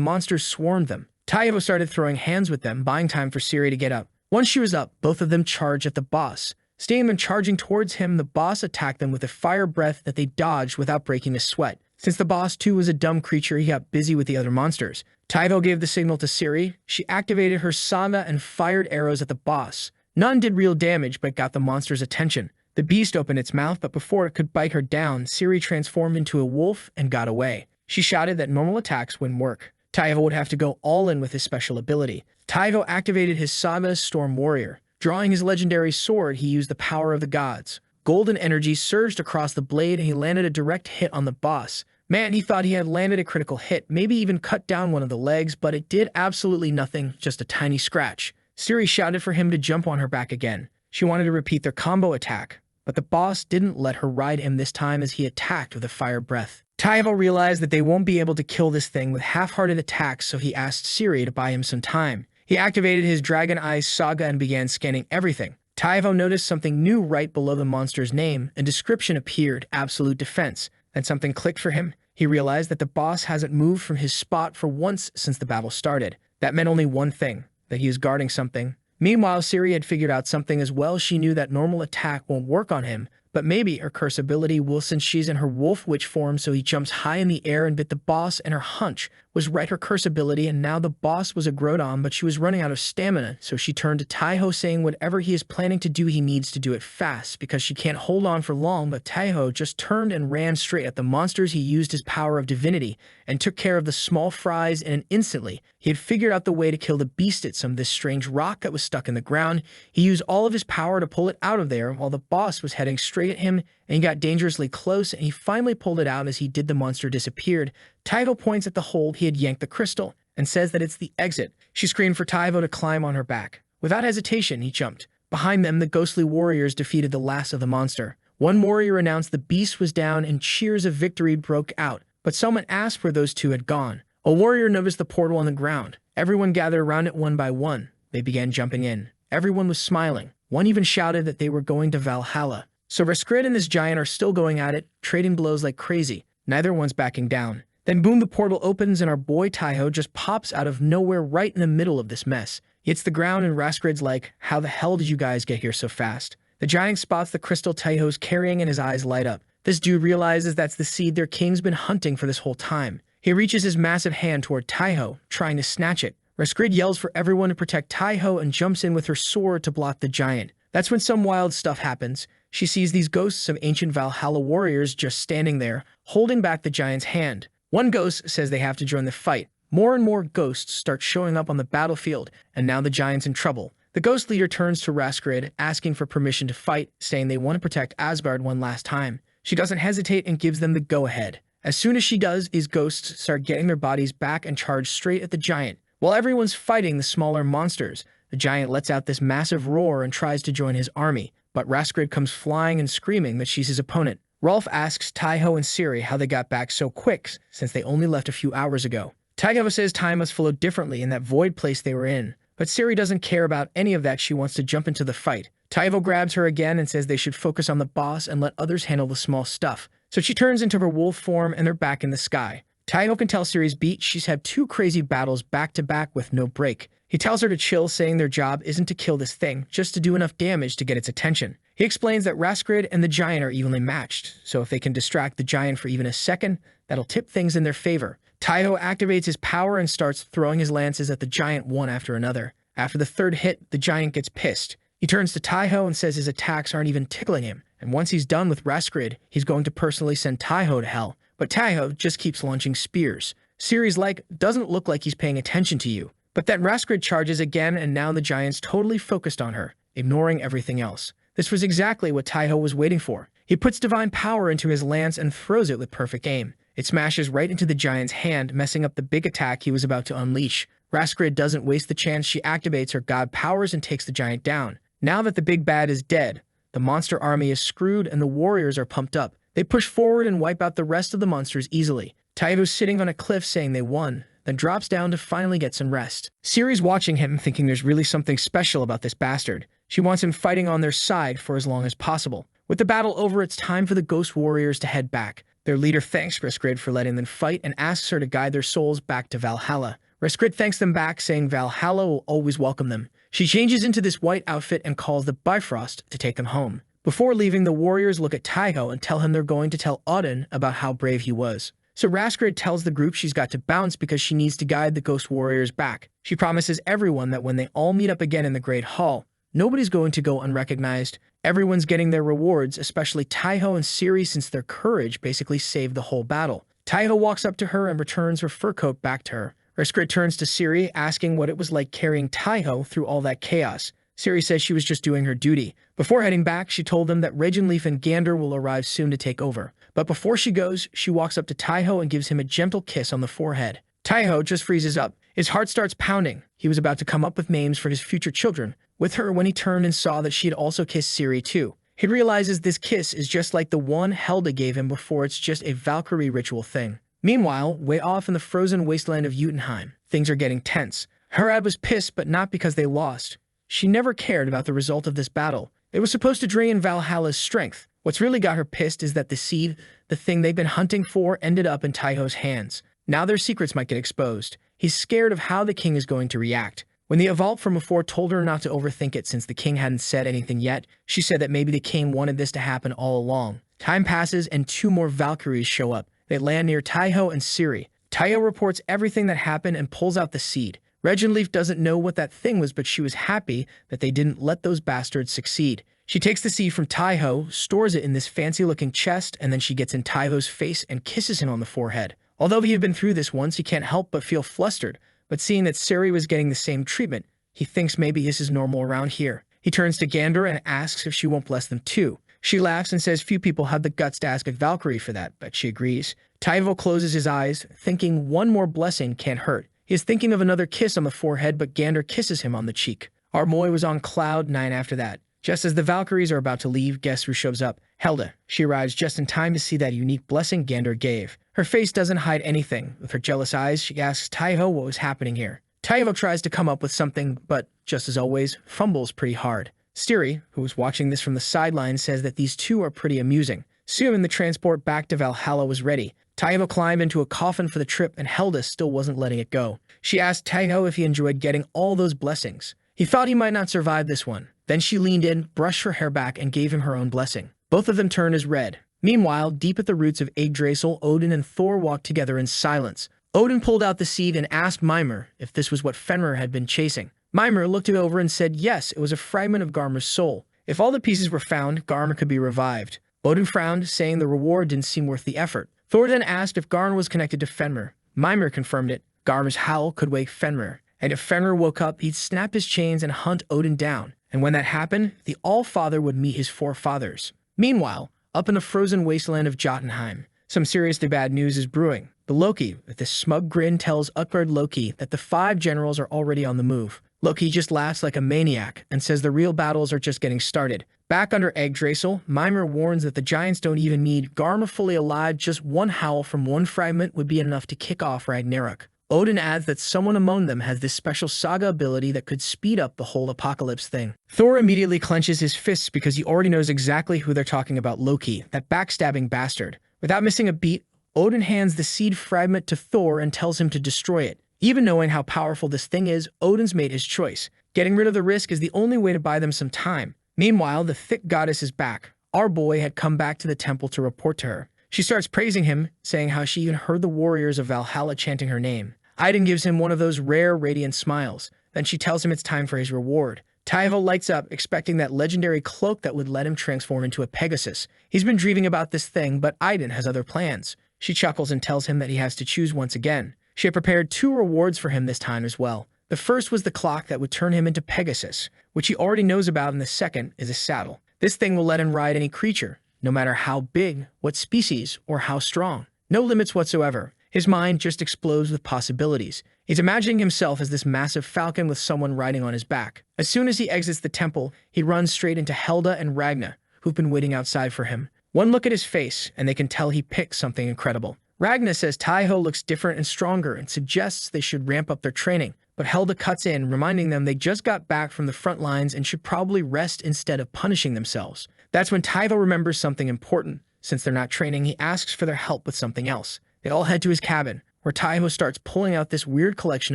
S1: monsters swarmed them. Taiho started throwing hands with them, buying time for Siri to get up. Once she was up, both of them charged at the boss. Seeing them charging towards him, the boss attacked them with a fire breath that they dodged without breaking a sweat. Since the boss too was a dumb creature, he got busy with the other monsters. Taiho gave the signal to Siri. She activated her Saga and fired arrows at the boss. None did real damage, but got the monster's attention. The beast opened its mouth, but before it could bite her down, Siri transformed into a wolf and got away. She shouted that normal attacks wouldn't work. Taiho would have to go all in with his special ability. Taiho activated his Saga's Storm Warrior. Drawing his legendary sword, he used the power of the gods. Golden energy surged across the blade and he landed a direct hit on the boss. Man, he thought he had landed a critical hit, maybe even cut down one of the legs, but it did absolutely nothing, just a tiny scratch. Siri shouted for him to jump on her back again. She wanted to repeat their combo attack, but the boss didn't let her ride him this time as he attacked with a fire breath. Taiho realized that they won't be able to kill this thing with half-hearted attacks, so he asked Siri to buy him some time. He activated his Dragon Eyes Saga and began scanning everything. Taiho noticed something new right below the monster's name. A description appeared: Absolute Defense. Then something clicked for him. He realized that the boss hasn't moved from his spot for once since the battle started. That meant only one thing: that he is guarding something. Meanwhile, Siri had figured out something as well. She knew that normal attack won't work on him, but maybe her curse ability will, since she's in her wolf witch form, so he jumps high in the air and bit the boss, and her hunch was right, her curse ability, and now the boss was a Grodon, but she was running out of stamina, so she turned to Taiho saying whatever he is planning to do, he needs to do it fast, because she can't hold on for long, but Taiho just turned and ran straight at the monsters. He used his power of divinity and took care of the small fries, and instantly, he had figured out the way to kill the beast at some of this strange rock that was stuck in the ground. He used all of his power to pull it out of there while the boss was heading straight at him, and he got dangerously close, and he finally pulled it out. As he did, the monster disappeared. Taiho points at the hole he had yanked the crystal and says that it's the exit. She screamed for Taiho to climb on her back. Without hesitation, he jumped. Behind them, the ghostly warriors defeated the last of the monster. One warrior announced the beast was down and cheers of victory broke out, but someone asked where those two had gone. A warrior noticed the portal on the ground. Everyone gathered around it one by one. They began jumping in. Everyone was smiling. One even shouted that they were going to Valhalla. So Reskrid and this giant are still going at it, trading blows like crazy. Neither one's backing down. Then boom, the portal opens and our boy Taiho just pops out of nowhere right in the middle of this mess. He hits the ground and Reskrid's like, "How the hell did you guys get here so fast?" The giant spots the crystal Taiho's carrying and his eyes light up. This dude realizes that's the seed their king's been hunting for this whole time. He reaches his massive hand toward Taiho, trying to snatch it. Reskrid yells for everyone to protect Taiho and jumps in with her sword to block the giant. That's when some wild stuff happens. She sees these ghosts of ancient Valhalla warriors just standing there, holding back the giant's hand. One ghost says they have to join the fight. More and more ghosts start showing up on the battlefield, and now the giant's in trouble. The ghost leader turns to Reskrid, asking for permission to fight, saying they want to protect Asgard one last time. She doesn't hesitate and gives them the go-ahead. As soon as she does, these ghosts start getting their bodies back and charge straight at the giant. While everyone's fighting the smaller monsters, the giant lets out this massive roar and tries to join his army, but Reskrid comes flying and screaming that she's his opponent. Rolf asks Taiho and Siri how they got back so quick, since they only left a few hours ago. Taiho says time must flow differently in that void place they were in, but Siri doesn't care about any of that. She wants to jump into the fight. Taiho grabs her again and says they should focus on the boss and let others handle the small stuff. So she turns into her wolf form and they're back in the sky. Taiho can tell Siri's beat. She's had 2 crazy battles back to back with no break. He tells her to chill, saying their job isn't to kill this thing, just to do enough damage to get its attention. He explains that Reskrid and the giant are evenly matched, so if they can distract the giant for even a second, that'll tip things in their favor. Taiho activates his power and starts throwing his lances at the giant one after another. After the 3rd hit, the giant gets pissed. He turns to Taiho and says his attacks aren't even tickling him, and once he's done with Reskrid, he's going to personally send Taiho to hell. But Taiho just keeps launching spears. Siri's like, "Doesn't look like he's paying attention to you." But then Reskrid charges again, and now the giant's totally focused on her, ignoring everything else. This was exactly what Taiho was waiting for. He puts divine power into his lance and throws it with perfect aim. It smashes right into the giant's hand, messing up the big attack he was about to unleash. Reskrid doesn't waste the chance. She activates her god powers and takes the giant down. Now that the big bad is dead, the monster army is screwed and the warriors are pumped up. They push forward and wipe out the rest of the monsters easily. Taiho's sitting on a cliff saying they won, then drops down to finally get some rest. Ciri's watching him, thinking there's really something special about this bastard. She wants him fighting on their side for as long as possible. With the battle over, it's time for the ghost warriors to head back. Their leader thanks Reskrid for letting them fight and asks her to guide their souls back to Valhalla. Reskrid thanks them back, saying Valhalla will always welcome them. She changes into this white outfit and calls the Bifrost to take them home. Before leaving, the warriors look at Taiho and tell him they're going to tell Odin about how brave he was. So Reskrid tells the group she's got to bounce because she needs to guide the ghost warriors back. She promises everyone that when they all meet up again in the Great Hall, nobody's going to go unrecognized. Everyone's getting their rewards, especially Taiho and Ciri, since their courage basically saved the whole battle. Taiho walks up to her and returns her fur coat back to her. Reskrid turns to Ciri, asking what it was like carrying Taiho through all that chaos. Ciri says she was just doing her duty. Before heading back, she told them that Regenleaf and Gander will arrive soon to take over. But before she goes, she walks up to Taiho and gives him a gentle kiss on the forehead. Taiho just freezes up. His heart starts pounding. He was about to come up with names for his future children with her when he turned and saw that she had also kissed Ciri too. He realizes this kiss is just like the one Hela gave him before. It's just a Valkyrie ritual thing. Meanwhile, way off in the frozen wasteland of Jotunheim, things are getting tense. Herad was pissed, but not because they lost. She never cared about the result of this battle. It was supposed to drain Valhalla's strength. What's really got her pissed is that the seed, the thing they've been hunting for, ended up in Taiho's hands. Now their secrets might get exposed. He's scared of how the king is going to react. When the Evolved from before told her not to overthink it since the king hadn't said anything yet, she said that maybe the king wanted this to happen all along. Time passes and 2 more Valkyries show up. They land near Taiho and Ciri. Taiho reports everything that happened and pulls out the seed. Regenleaf doesn't know what that thing was, but she was happy that they didn't let those bastards succeed. She takes the seed from Taiho, stores it in this fancy-looking chest, and then she gets in Taiho's face and kisses him on the forehead. Although he had been through this once, he can't help but feel flustered. But seeing that Ciri was getting the same treatment, he thinks maybe this is normal around here. He turns to Gander and asks if she won't bless them too. She laughs and says few people have the guts to ask a Valkyrie for that, but she agrees. Taiho closes his eyes, thinking one more blessing can't hurt. He is thinking of another kiss on the forehead, but Gander kisses him on the cheek. Our boy was on cloud 9 after that. Just as the Valkyries are about to leave, guess who shows up? Hela. She arrives just in time to see that unique blessing Gander gave. Her face doesn't hide anything. With her jealous eyes, she asks Taiho what was happening here. Taiho tries to come up with something, but, just as always, fumbles pretty hard. Ciri, who was watching this from the sidelines, says that these two are pretty amusing. Soon, the transport back to Valhalla was ready. Taiho climbed into a coffin for the trip, and Hela still wasn't letting it go. She asked Taiho if he enjoyed getting all those blessings. He thought he might not survive this one. Then she leaned in, brushed her hair back, and gave him her own blessing. Both of them turned as red. Meanwhile, deep at the roots of Yggdrasil, Odin and Thor walked together in silence. Odin pulled out the seed and asked Mimir if this was what Fenrir had been chasing. Mimir looked it over and said yes, it was a fragment of Garmar's soul. If all the pieces were found, Garmar could be revived. Odin frowned, saying the reward didn't seem worth the effort. Thor then asked if Garn was connected to Fenrir. Mimir confirmed it. Garmar's howl could wake Fenrir, and if Fenrir woke up, he'd snap his chains and hunt Odin down. And when that happened, the All-Father would meet his forefathers. Meanwhile, up in the frozen wasteland of Jotunheim, some seriously bad news is brewing. The Loki, with a smug grin, tells Utgard Loki that the 5 generals are already on the move. Loki just laughs like a maniac and says the real battles are just getting started. Back under Yggdrasil, Mimir warns that the giants don't even need Garma fully alive. Just one howl from one fragment would be enough to kick off Ragnarok. Odin adds that someone among them has this special Saga ability that could speed up the whole apocalypse thing. Thor immediately clenches his fists because he already knows exactly who they're talking about: Loki, that backstabbing bastard. Without missing a beat, Odin hands the seed fragment to Thor and tells him to destroy it. Even knowing how powerful this thing is, Odin's made his choice. Getting rid of the risk is the only way to buy them some time. Meanwhile, the thick goddess is back. Our boy had come back to the temple to report to her. She starts praising him, saying how she even heard the warriors of Valhalla chanting her name. Idun gives him one of those rare radiant smiles. Then she tells him it's time for his reward. Taiho lights up, expecting that legendary cloak that would let him transform into a Pegasus. He's been dreaming about this thing, but Idun has other plans. She chuckles and tells him that he has to choose once again. She had prepared 2 rewards for him this time as well. The first was the clock that would turn him into Pegasus, which he already knows about, and the second is a saddle. This thing will let him ride any creature, no matter how big, what species, or how strong. No limits whatsoever. His mind just explodes with possibilities. He's imagining himself as this massive falcon with someone riding on his back. As soon as he exits the temple, he runs straight into Hela and Ragna, who've been waiting outside for him. One look at his face, and they can tell he picked something incredible. Ragna says Taiho looks different and stronger and suggests they should ramp up their training, but Hela cuts in, reminding them they just got back from the front lines and should probably rest instead of punishing themselves. That's when Taiho remembers something important. Since they're not training, he asks for their help with something else. They all head to his cabin, where Taiho starts pulling out this weird collection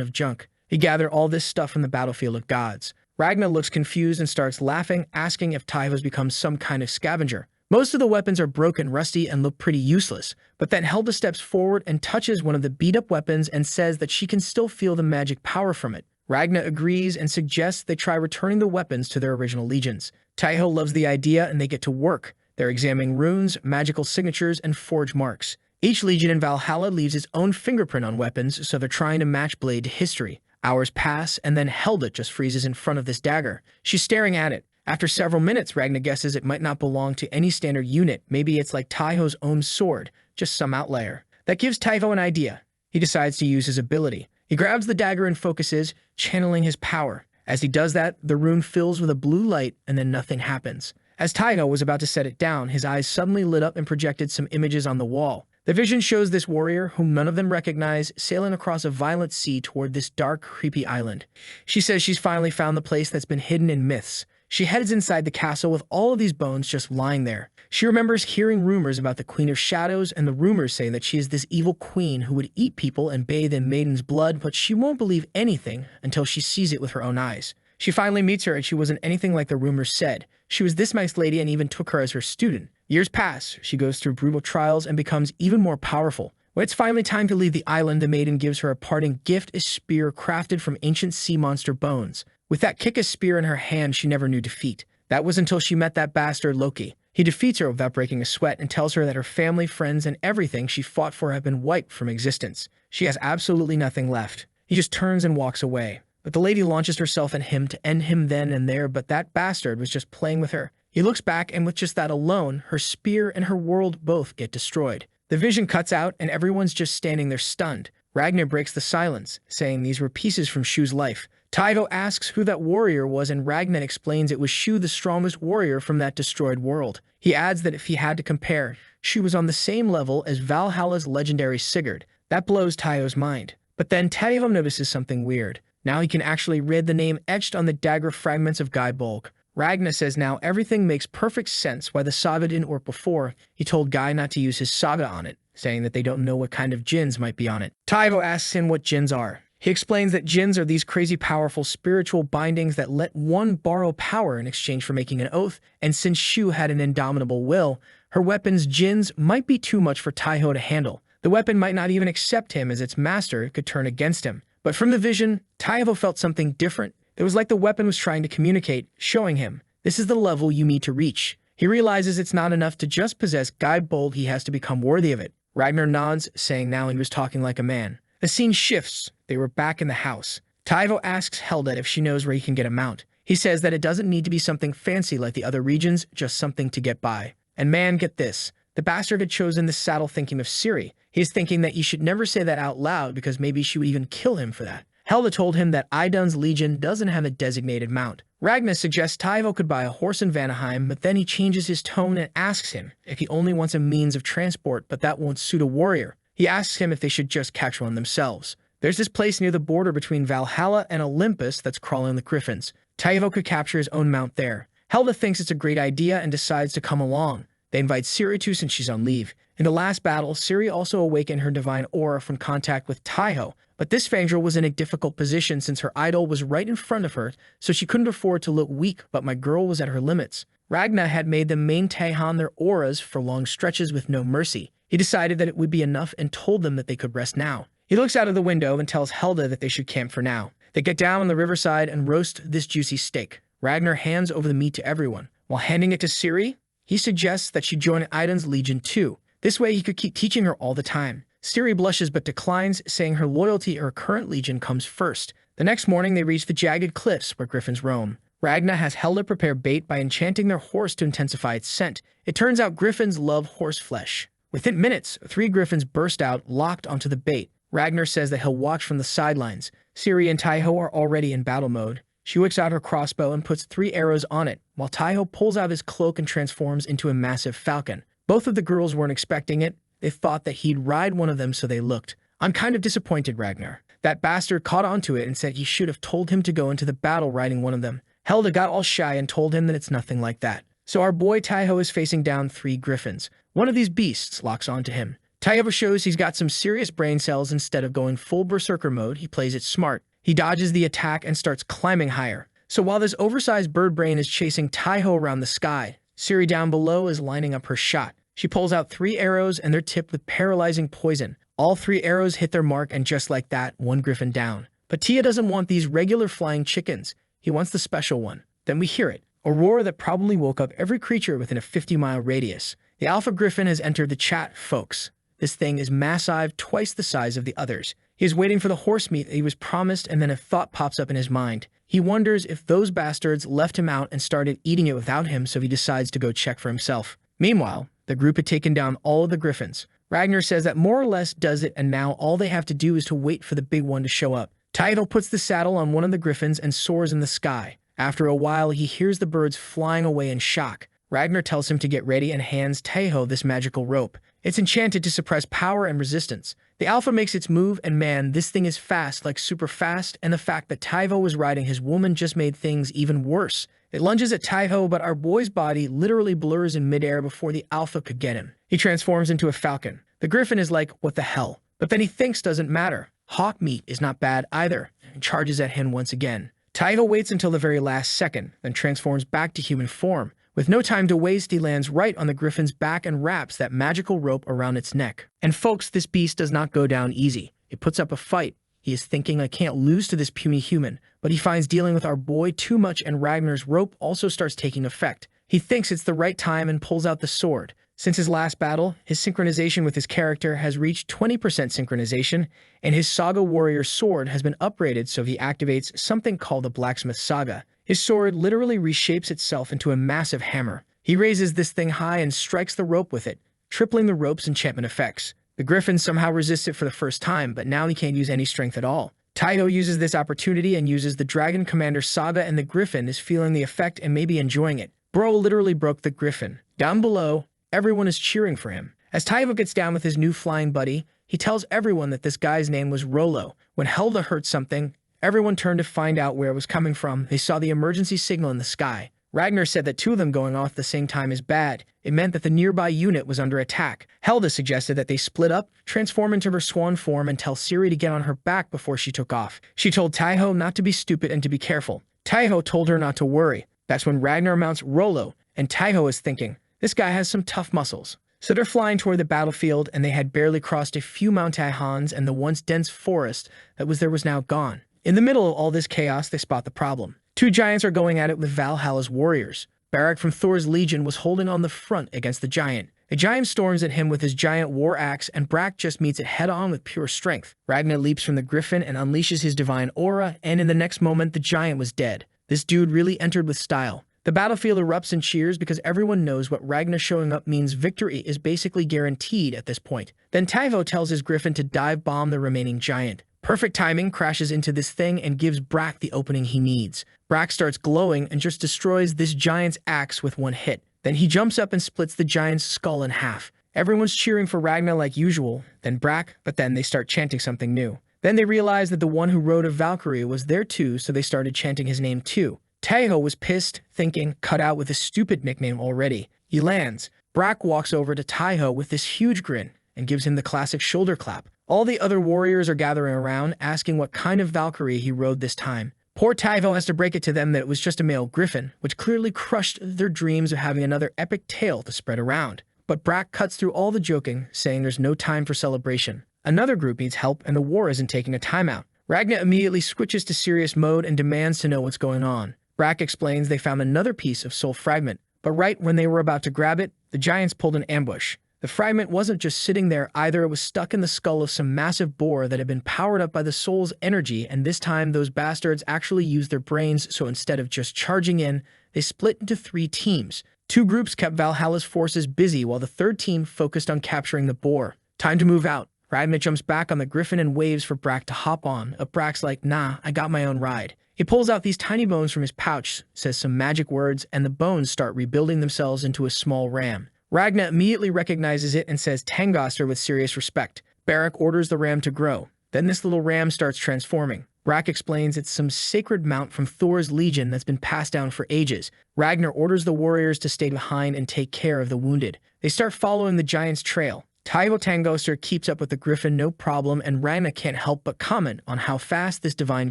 S1: of junk. He gathered all this stuff from the battlefield of gods. Ragna looks confused and starts laughing, asking if Taiho's become some kind of scavenger. Most of the weapons are broken, rusty, and look pretty useless, but then Hela steps forward and touches one of the beat-up weapons and says that she can still feel the magic power from it. Ragna agrees and suggests they try returning the weapons to their original legions. Taiho loves the idea and they get to work. They're examining runes, magical signatures, and forge marks. Each legion in Valhalla leaves its own fingerprint on weapons, so they're trying to match blade to history. Hours pass, and then Hela just freezes in front of this dagger. She's staring at it. After several minutes, Ragna guesses it might not belong to any standard unit. Maybe it's like Taiho's own sword, just some outlier. That gives Taiho an idea. He decides to use his ability. He grabs the dagger and focuses, channeling his power. As he does that, the rune fills with a blue light, and then nothing happens. As Taiho was about to set it down, his eyes suddenly lit up and projected some images on the wall. The vision shows this warrior, whom none of them recognize, sailing across a violent sea toward this dark, creepy island. She says she's finally found the place that's been hidden in myths. She heads inside the castle with all of these bones just lying there. She remembers hearing rumors about the Queen of Shadows, and the rumors say that she is this evil queen who would eat people and bathe in maidens' blood, but she won't believe anything until she sees it with her own eyes. She finally meets her, and she wasn't anything like the rumors said. She was this nice lady and even took her as her student. Years pass. She goes through brutal trials and becomes even more powerful. When it's finally time to leave the island, the maiden gives her a parting gift, a spear crafted from ancient sea monster bones. With that kick-ass spear in her hand, she never knew defeat. That was until she met that bastard Loki. He defeats her without breaking a sweat and tells her that her family, friends, and everything she fought for have been wiped from existence. She has absolutely nothing left. He just turns and walks away. But the lady launches herself at him to end him then and there, but that bastard was just playing with her. He looks back, and with just that alone, her spear and her world both get destroyed. The vision cuts out, and everyone's just standing there stunned. Ragnar breaks the silence, saying these were pieces from Shu's life. Taiho asks who that warrior was, and Ragnar explains it was Shu, the strongest warrior from that destroyed world. He adds that if he had to compare, Shu was on the same level as Valhalla's legendary Sigurd. That blows Taiho's mind. But then Taiho notices something weird. Now he can actually read the name etched on the dagger fragments of Guy Bulk. Ragnar says now everything makes perfect sense why the Saga didn't work before. He told Guy not to use his Saga on it, saying that they don't know what kind of djinns might be on it. Taiho asks him what djinns are. He explains that djinns are these crazy powerful spiritual bindings that let one borrow power in exchange for making an oath, and since Shu had an indomitable will, her weapon's djinns might be too much for Taiho to handle. The weapon might not even accept him as its master could turn against him. But from the vision, Taiho felt something different. It was like the weapon was trying to communicate, showing him, this is the level you need to reach. He realizes it's not enough to just possess Guy Bold, he has to become worthy of it. Ragnar nods, saying now he was talking like a man. The scene shifts. They were back in the house. Taiho asks Hela if she knows where he can get a mount. He says that it doesn't need to be something fancy like the other regions, just something to get by. And man, get this. The bastard had chosen this saddle thinking of Ciri. He's thinking that you should never say that out loud because maybe she would even kill him for that. Hela told him that Idun's legion doesn't have a designated mount. Ragnar suggests Taiho could buy a horse in Vanaheim, but then he changes his tone and asks him if he only wants a means of transport, but that won't suit a warrior. He asks him if they should just catch one themselves. There's this place near the border between Valhalla and Olympus that's crawling the griffins. Taiho could capture his own mount there. Hela thinks it's a great idea and decides to come along. They invite Ciri too since she's on leave. In the last battle, Ciri also awakened her divine aura from contact with Taiho, but this Fangirl was in a difficult position since her idol was right in front of her, so she couldn't afford to look weak, but my girl was at her limits. Ragnar had made them maintain their auras for long stretches with no mercy. He decided that it would be enough and told them that they could rest now. He looks out of the window and tells Hela that they should camp for now. They get down on the riverside and roast this juicy steak. Ragnar hands over the meat to everyone. While handing it to Ciri, he suggests that she join Idun's legion too. This way he could keep teaching her all the time. Ciri blushes but declines, saying her loyalty to her current legion comes first. The next morning they reach the jagged cliffs where griffins roam. Ragnar has Hela prepare bait by enchanting their horse to intensify its scent. It turns out griffins love horse flesh. Within minutes, 3 griffins burst out, locked onto the bait. Ragnar says that he'll watch from the sidelines. Ciri and Taiho are already in battle mode. She whips out her crossbow and puts 3 arrows on it, while Taiho pulls out his cloak and transforms into a massive falcon. Both of the girls weren't expecting it. They thought that he'd ride one of them, so they looked. "I'm kind of disappointed, Ragnar. That bastard caught onto it and said he should have told him to go into the battle riding one of them. Hela got all shy and told him that it's nothing like that. So our boy Taiho is facing down 3 griffins. One of these beasts locks onto him. Taiho shows he's got some serious brain cells. Instead of going full berserker mode, he plays it smart. He dodges the attack and starts climbing higher. So while this oversized bird brain is chasing Taiho around the sky, Ciri down below is lining up her shot. She pulls out 3 arrows and they're tipped with paralyzing poison. All 3 arrows hit their mark, and just like that, 1 griffin down. But Tia doesn't want these regular flying chickens. He wants the special one. Then we hear it, a roar that probably woke up every creature within a 50-mile radius. The alpha griffin has entered the chat, folks. This thing is massive, twice the size of the others. He is waiting for the horse meat that he was promised, and then a thought pops up in his mind. He wonders if those bastards left him out and started eating it without him, so he decides to go check for himself. Meanwhile, the group had taken down all of the griffins. Ragnar says that more or less does it, and now all they have to do is to wait for the big one to show up. Taiho puts the saddle on one of the griffins and soars in the sky. After a while, he hears the birds flying away in shock. Ragnar tells him to get ready and hands Taiho this magical rope. It's enchanted to suppress power and resistance. The alpha makes its move, and man, this thing is fast, like super fast, and the fact that Taiho was riding his woman just made things even worse. It lunges at Taiho, but our boy's body literally blurs in midair before the alpha could get him. He transforms into a falcon. The griffin is like, what the hell? But then he thinks doesn't matter. Hawk meat is not bad either, and charges at him once again. Taiho waits until the very last second, then transforms back to human form. With no time to waste, he lands right on the griffin's back and wraps that magical rope around its neck. And folks, this beast does not go down easy. It puts up a fight. He is thinking, I can't lose to this puny human, but he finds dealing with our boy too much, and Ragnar's rope also starts taking effect. He thinks it's the right time and pulls out the sword. Since his last battle, his synchronization with his character has reached 20% synchronization, and his Saga warrior sword has been upgraded so he activates something called the Blacksmith Saga. His sword literally reshapes itself into a massive hammer. He raises this thing high and strikes the rope with it, tripling the rope's enchantment effects. The griffin somehow resists it for the first time, but now he can't use any strength at all. Taiho uses this opportunity and uses the Dragon Commander Saga, and the griffin is feeling the effect and maybe enjoying it. Bro literally broke the griffin. Down below, everyone is cheering for him. As Taiho gets down with his new flying buddy, he tells everyone that this guy's name was Rollo. When Hela heard something, everyone turned to find out where it was coming from. They saw the emergency signal in the sky. Ragnar said that 2 of them going off at the same time is bad. It meant that the nearby unit was under attack. Hela suggested that they split up, transform into her swan form, and tell Ciri to get on her back before she took off. She told Taiho not to be stupid and to be careful. Taiho told her not to worry. That's when Ragnar mounts Rollo, and Taiho is thinking, this guy has some tough muscles. So they're flying toward the battlefield, and they had barely crossed a few Mount Ihans, and the once dense forest that was there was now gone. In the middle of all this chaos, they spot the problem. 2 giants are going at it with Valhalla's warriors. Barak from Thor's legion was holding on the front against the giant. The giant storms at him with his giant war axe, and Brak just meets it head-on with pure strength. Ragnar leaps from the griffin and unleashes his divine aura, and in the next moment, the giant was dead. This dude really entered with style. The battlefield erupts in cheers because everyone knows what Ragnar showing up means. Victory is basically guaranteed at this point. Then Taiho tells his griffin to dive bomb the remaining giant. Perfect timing, crashes into this thing and gives Brak the opening he needs. Brak starts glowing and just destroys this giant's axe with 1 hit. Then he jumps up and splits the giant's skull in half. Everyone's cheering for Ragnar like usual, then Brak, but then they start chanting something new. Then they realize that the one who rode a Valkyrie was there too, so they started chanting his name too. Taiho was pissed, thinking, cut out with a stupid nickname already. He lands. Brak walks over to Taiho with this huge grin and gives him the classic shoulder clap. All the other warriors are gathering around, asking what kind of Valkyrie he rode this time. Poor Taiho has to break it to them that it was just a male griffin, which clearly crushed their dreams of having another epic tale to spread around. But Brak cuts through all the joking, saying there's no time for celebration. Another group needs help, and the war isn't taking a timeout. Ragnar immediately switches to serious mode and demands to know what's going on. Brak explains they found another piece of soul fragment, but right when they were about to grab it, the giants pulled an ambush. The fragment wasn't just sitting there either, it was stuck in the skull of some massive boar that had been powered up by the soul's energy, and this time those bastards actually used their brains, so instead of just charging in, they split into 3 teams. 2 groups kept Valhalla's forces busy while the 3rd team focused on capturing the boar. Time to move out. Ragnar jumps back on the griffin and waves for Brack to hop on, but Brack's like, nah, I got my own ride. He pulls out these tiny bones from his pouch, says some magic words, and the bones start rebuilding themselves into a small ram. Ragnar immediately recognizes it and says Tangoster with serious respect. Barak orders the ram to grow. Then this little ram starts transforming. Brack explains it's some sacred mount from Thor's legion that's been passed down for ages. Ragnar orders the warriors to stay behind and take care of the wounded. They start following the giant's trail. Taivo Tangoster keeps up with the griffin no problem, and Ragnar can't help but comment on how fast this divine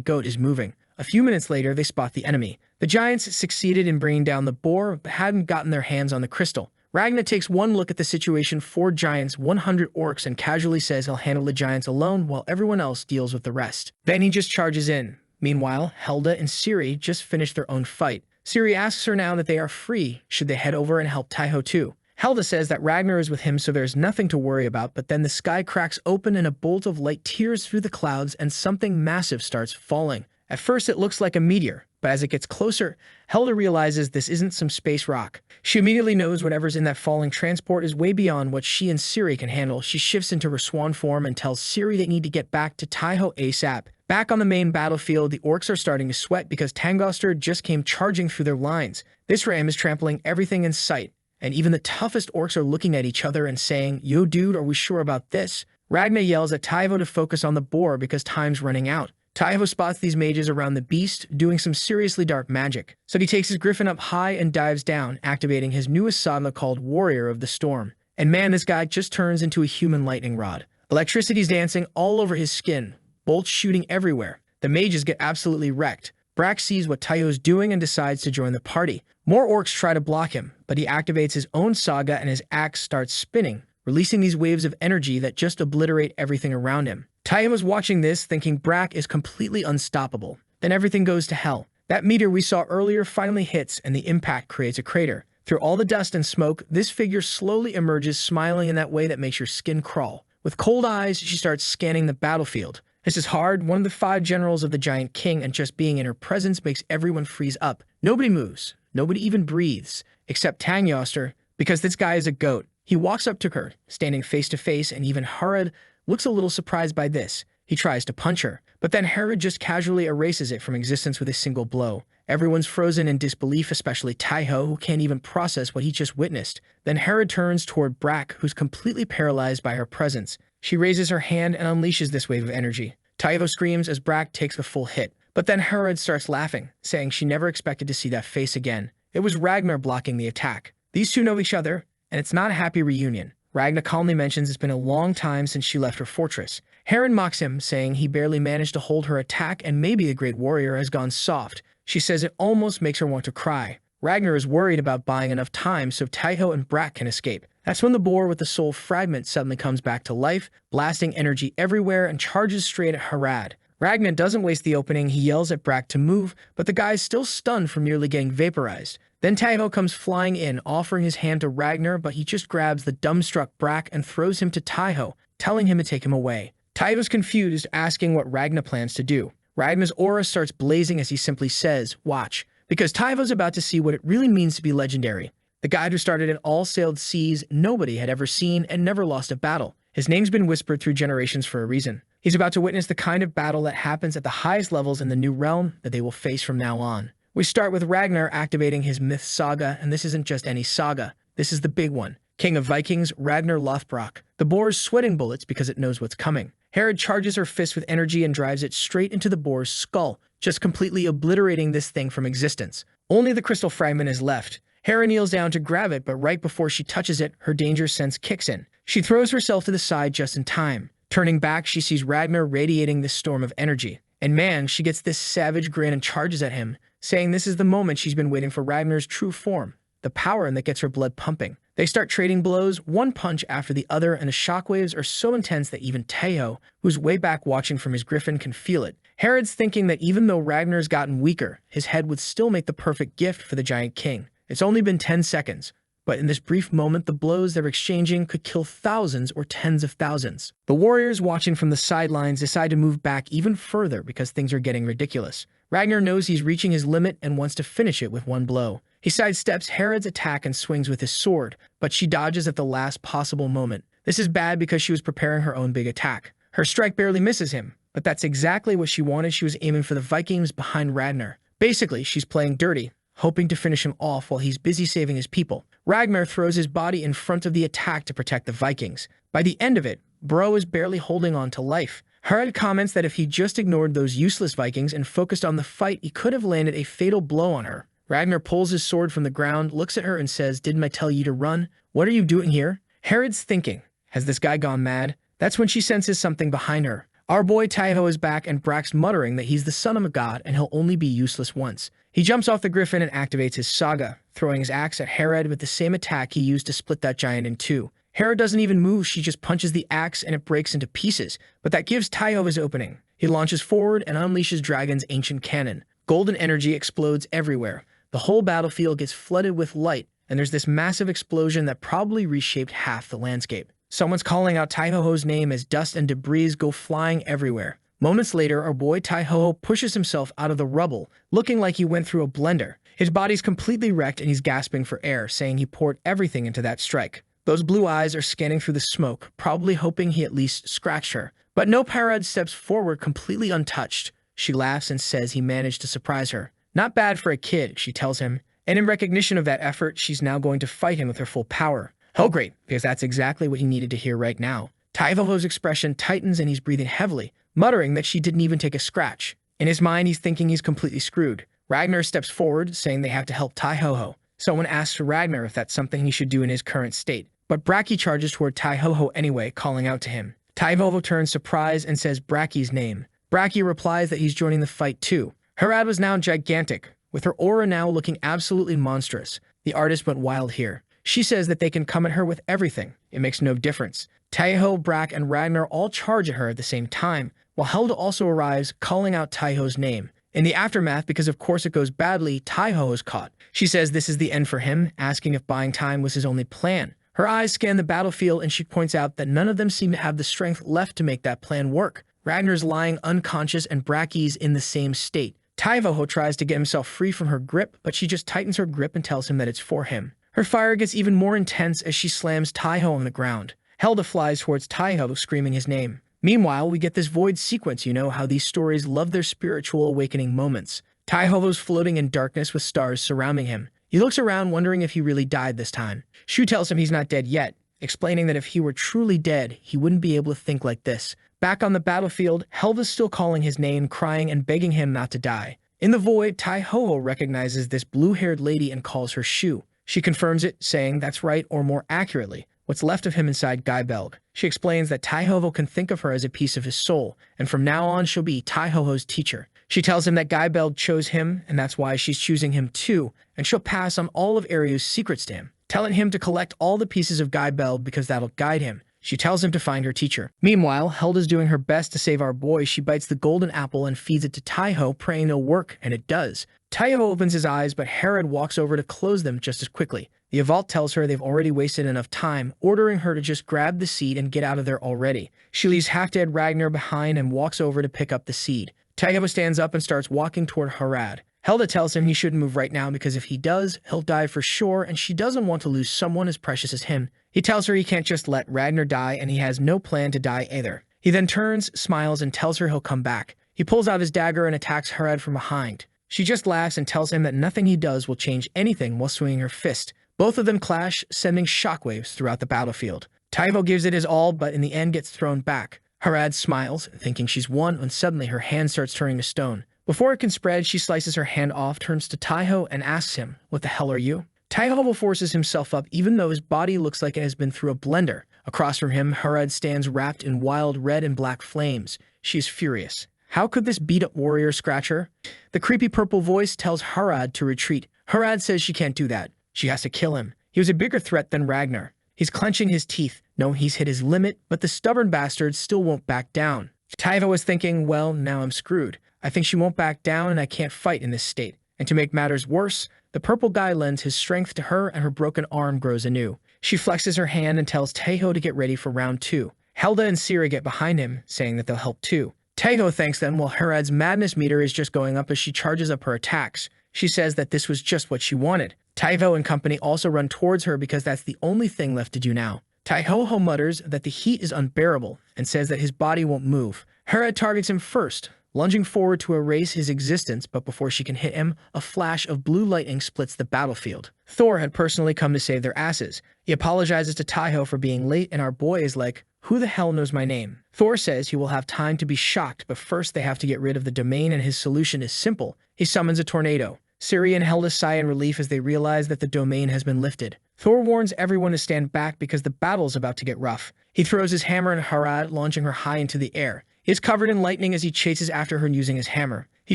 S1: goat is moving. A few minutes later, they spot the enemy. The giants succeeded in bringing down the boar, but hadn't gotten their hands on the crystal. Ragnar takes one look at the situation: 4 giants, 100 orcs, and casually says he'll handle the giants alone while everyone else deals with the rest. Then he just charges in. Meanwhile, Helda and Ciri just finished their own fight. Ciri asks her now that they are free, should they head over and help Taiho too. Helda says that Ragnar is with him, so there's nothing to worry about, but then the sky cracks open and a bolt of light tears through the clouds and something massive starts falling. At first it looks like a meteor, but as it gets closer, Helda realizes this isn't some space rock. She immediately knows whatever's in that falling transport is way beyond what she and Ciri can handle. She shifts into her swan form and tells Ciri they need to get back to Taiho ASAP. Back on the main battlefield, the orcs are starting to sweat because Tangoster just came charging through their lines. This ram is trampling everything in sight, and even the toughest orcs are looking at each other and saying, "Yo dude, are we sure about this?" Ragnar yells at Taivo to focus on the boar because time's running out. Taivo spots these mages around the beast doing some seriously dark magic, so he takes his griffin up high and dives down, activating his newest saga called Warrior of the Storm. And man, this guy just turns into a human lightning rod. Electricity's dancing all over his skin, bolts shooting everywhere. The mages get absolutely wrecked. Brack sees what Taiho's doing and decides to join the party. More orcs try to block him, but he activates his own saga and his axe starts spinning, releasing these waves of energy that just obliterate everything around him. Taiho was watching this, thinking Brack is completely unstoppable. Then everything goes to hell. That meteor we saw earlier finally hits, and the impact creates a crater. Through all the dust and smoke, this figure slowly emerges, smiling in that way that makes your skin crawl. With cold eyes, she starts scanning the battlefield. This is hard, one of the 5 generals of the Giant King, and just being in her presence makes everyone freeze up. Nobody moves. Nobody even breathes, except Tangoster, because this guy is a goat. He walks up to her, standing face to face, and even Harad looks a little surprised by this. He tries to punch her, but then Harad just casually erases it from existence with a single blow. Everyone's frozen in disbelief, especially Taiho, who can't even process what he just witnessed. Then Harad turns toward Brack, who's completely paralyzed by her presence. She raises her hand and unleashes this wave of energy. Taiho screams as Brack takes the full hit, but then Harad starts laughing, saying she never expected to see that face again. It was Ragnar blocking the attack. These two know each other, and it's not a happy reunion. Ragnar calmly mentions it's been a long time since she left her fortress. Harad mocks him, saying he barely managed to hold her attack and maybe the great warrior has gone soft. She says it almost makes her want to cry. Ragnar is worried about buying enough time so Taiho and Brack can escape. That's when the boar with the soul fragment suddenly comes back to life, blasting energy everywhere and charges straight at Harad. Ragnar doesn't waste the opening. He yells at Brack to move, but the guy is still stunned from nearly getting vaporized. Then Taiho comes flying in, offering his hand to Ragnar, but he just grabs the dumbstruck Brack and throws him to Taiho, telling him to take him away. Taiho's confused, asking what Ragnar plans to do. Ragnar's aura starts blazing as he simply says, "Watch," because Taiho's about to see what it really means to be legendary. The guy who started in all sailed seas nobody had ever seen and never lost a battle. His name's been whispered through generations for a reason. He's about to witness the kind of battle that happens at the highest levels in the new realm that they will face from now on. We start with Ragnar activating his myth saga, and this isn't just any saga. This is the big one. King of Vikings, Ragnar Lothbrok. The boar is sweating bullets because it knows what's coming. Harad charges her fist with energy and drives it straight into the boar's skull, just completely obliterating this thing from existence. Only the crystal fragment is left. Hera kneels down to grab it, but right before she touches it, her danger sense kicks in. She throws herself to the side just in time. Turning back, she sees Ragnar radiating this storm of energy. And man, she gets this savage grin and charges at him, saying this is the moment she's been waiting for Ragnar's true form, the power that gets her blood pumping. They start trading blows, one punch after the other, and the shockwaves are so intense that even Taiho, who's way back watching from his griffin, can feel it. Herod's thinking that even though Ragnar's gotten weaker, his head would still make the perfect gift for the Giant King. It's only been 10 seconds, but in this brief moment, the blows they're exchanging could kill thousands or tens of thousands. The warriors watching from the sidelines decide to move back even further because things are getting ridiculous. Ragnar knows he's reaching his limit and wants to finish it with one blow. He sidesteps Herod's attack and swings with his sword, but she dodges at the last possible moment. This is bad because she was preparing her own big attack. Her strike barely misses him, but that's exactly what she wanted. She was aiming for the Vikings behind Ragnar. Basically, she's playing dirty, hoping to finish him off while he's busy saving his people. Ragnar throws his body in front of the attack to protect the Vikings. By the end of it, Bro is barely holding on to life. Harald comments that if he just ignored those useless Vikings and focused on the fight, he could have landed a fatal blow on her. Ragnar pulls his sword from the ground, looks at her and says, "Didn't I tell you to run? What are you doing here?" Herod's thinking, has this guy gone mad? That's when she senses something behind her. Our boy Taiho is back and Brack's muttering that he's the son of a god and he'll only be useless once. He jumps off the griffin and activates his Saga, throwing his axe at Herod with the same attack he used to split that giant in two. Hera doesn't even move, she just punches the axe and it breaks into pieces, but that gives Taiho his opening. He launches forward and unleashes Dragon's ancient cannon. Golden energy explodes everywhere. The whole battlefield gets flooded with light, and there's this massive explosion that probably reshaped half the landscape. Someone's calling out Taiho's name as dust and debris go flying everywhere. Moments later, our boy Taiho pushes himself out of the rubble, looking like he went through a blender. His body's completely wrecked and he's gasping for air, saying he poured everything into that strike. Those blue eyes are scanning through the smoke, probably hoping he at least scratched her. But no, Parad steps forward completely untouched. She laughs and says he managed to surprise her. Not bad for a kid, she tells him. And in recognition of that effort, she's now going to fight him with her full power. Oh great, because that's exactly what he needed to hear right now. Taiho's expression tightens and he's breathing heavily, muttering that she didn't even take a scratch. In his mind, he's thinking he's completely screwed. Ragnar steps forward, saying they have to help Taiho. Someone asks Ragnar if that's something he should do in his current state. But Bracky charges toward Taiho anyway, calling out to him. Taiho turns surprised and says Bracky's name. Bracky replies that he's joining the fight too. Herad was now gigantic, with her aura now looking absolutely monstrous. The artist went wild here. She says that they can come at her with everything. It makes no difference. Taiho, Brack, and Ragnar all charge at her at the same time, while Helda also arrives, calling out Taiho's name. In the aftermath, because of course it goes badly, Taiho is caught. She says this is the end for him, asking if buying time was his only plan. Her eyes scan the battlefield and she points out that none of them seem to have the strength left to make that plan work. Ragnar's lying unconscious and Bracky's in the same state. Taiho tries to get himself free from her grip, but she just tightens her grip and tells him that it's for him. Her fire gets even more intense as she slams Taiho on the ground. Helda flies towards Taiho, screaming his name. Meanwhile, we get this void sequence, you know how these stories love their spiritual awakening moments. Taiho's floating in darkness with stars surrounding him. He looks around wondering if he really died this time. Shu tells him he's not dead yet, explaining that if he were truly dead, he wouldn't be able to think like this. Back on the battlefield, Helda's still calling his name, crying and begging him not to die. In the void, Taiho recognizes this blue-haired lady and calls her Shu. She confirms it, saying that's right, or more accurately, what's left of him inside Guybelg. She explains that Taiho can think of her as a piece of his soul, and from now on she'll be Taiho's teacher. She tells him that Guybelg chose him, and that's why she's choosing him too, and she'll pass on all of Aryu's secrets to him, telling him to collect all the pieces of Guybelg because that'll guide him. She tells him to find her teacher. Meanwhile, Helda's doing her best to save our boy. She bites the golden apple and feeds it to Taiho, praying it'll work, and it does. Taiho opens his eyes, but Herod walks over to close them just as quickly. The Evault tells her they've already wasted enough time, ordering her to just grab the seed and get out of there already. She leaves half-dead Ragnar behind and walks over to pick up the seed. Taiho stands up and starts walking toward Harad. Helda tells him he shouldn't move right now because if he does, he'll die for sure, and she doesn't want to lose someone as precious as him. He tells her he can't just let Ragnar die, and he has no plan to die either. He then turns, smiles, and tells her he'll come back. He pulls out his dagger and attacks Harad from behind. She just laughs and tells him that nothing he does will change anything while swinging her fist. Both of them clash, sending shockwaves throughout the battlefield. Taiho gives it his all, but in the end gets thrown back. Harad smiles, thinking she's won, when suddenly her hand starts turning to stone. Before it can spread, she slices her hand off, turns to Taiho, and asks him, "What the hell are you?" Taiho forces himself up even though his body looks like it has been through a blender. Across from him, Harad stands wrapped in wild red and black flames. She is furious. How could this beat-up warrior scratch her? The creepy purple voice tells Harad to retreat. Harad says she can't do that. She has to kill him. He was a bigger threat than Ragnar. He's clenching his teeth. No, he's hit his limit, but the stubborn bastard still won't back down. Taiho was thinking, well, now I'm screwed. I think she won't back down and I can't fight in this state. And to make matters worse, the purple guy lends his strength to her and her broken arm grows anew. She flexes her hand and tells Taiho to get ready for round 2. Helda and Sira get behind him, saying that they'll help too. Taiho thanks them while Harad's madness meter is just going up as she charges up her attacks. She says that this was just what she wanted. Taiho and company also run towards her because that's the only thing left to do now. Taihoho mutters that the heat is unbearable and says that his body won't move. Harad targets him first, lunging forward to erase his existence, but before she can hit him, a flash of blue lightning splits the battlefield. Thor had personally come to save their asses. He apologizes to Taiho for being late, and our boy is like, "Who the hell knows my name?" Thor says he will have time to be shocked, but first they have to get rid of the domain, and his solution is simple. He summons a tornado. Siri and Hela sigh in relief as they realize that the domain has been lifted. Thor warns everyone to stand back because the battle is about to get rough. He throws his hammer at Harad, launching her high into the air. He is covered in lightning as he chases after her using his hammer. He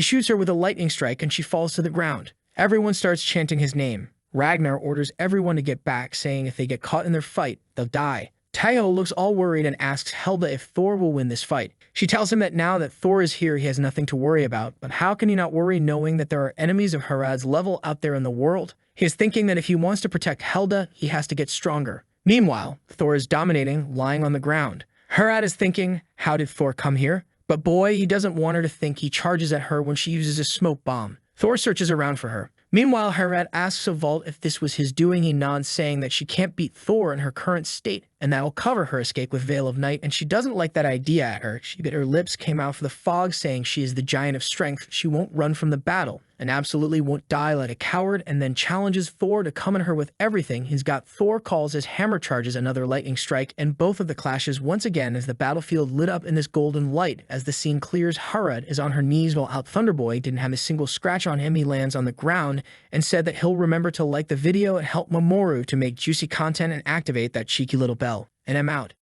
S1: shoots her with a lightning strike and she falls to the ground. Everyone starts chanting his name. Ragnar orders everyone to get back, saying if they get caught in their fight, they'll die. Taiho looks all worried and asks Helda if Thor will win this fight. She tells him that now that Thor is here, he has nothing to worry about, but how can he not worry knowing that there are enemies of Harad's level out there in the world? He is thinking that if he wants to protect Helda, he has to get stronger. Meanwhile, Thor is dominating, lying on the ground. Harad is thinking, how did Thor come here? But boy, he doesn't want her to think he charges at her when she uses a smoke bomb. Thor searches around for her. Meanwhile, Harad asks Vault if this was his doing. He nods, saying that she can't beat Thor in her current state, and that will cover her escape with Veil of Night, and she doesn't like that idea at her. She bit her lips, came out for the fog, saying she is the giant of strength, she won't run from the battle, and absolutely won't die like a coward, and then challenges Thor to come at her with everything he's got. Thor calls his hammer charges another lightning strike, and both of the clashes once again as the battlefield lit up in this golden light. As the scene clears, Harad is on her knees while Out Thunderboy didn't have a single scratch on him. He lands on the ground and said that he'll remember to like the video and help Mamoru to make juicy content and activate that cheeky little bell. And I'm out.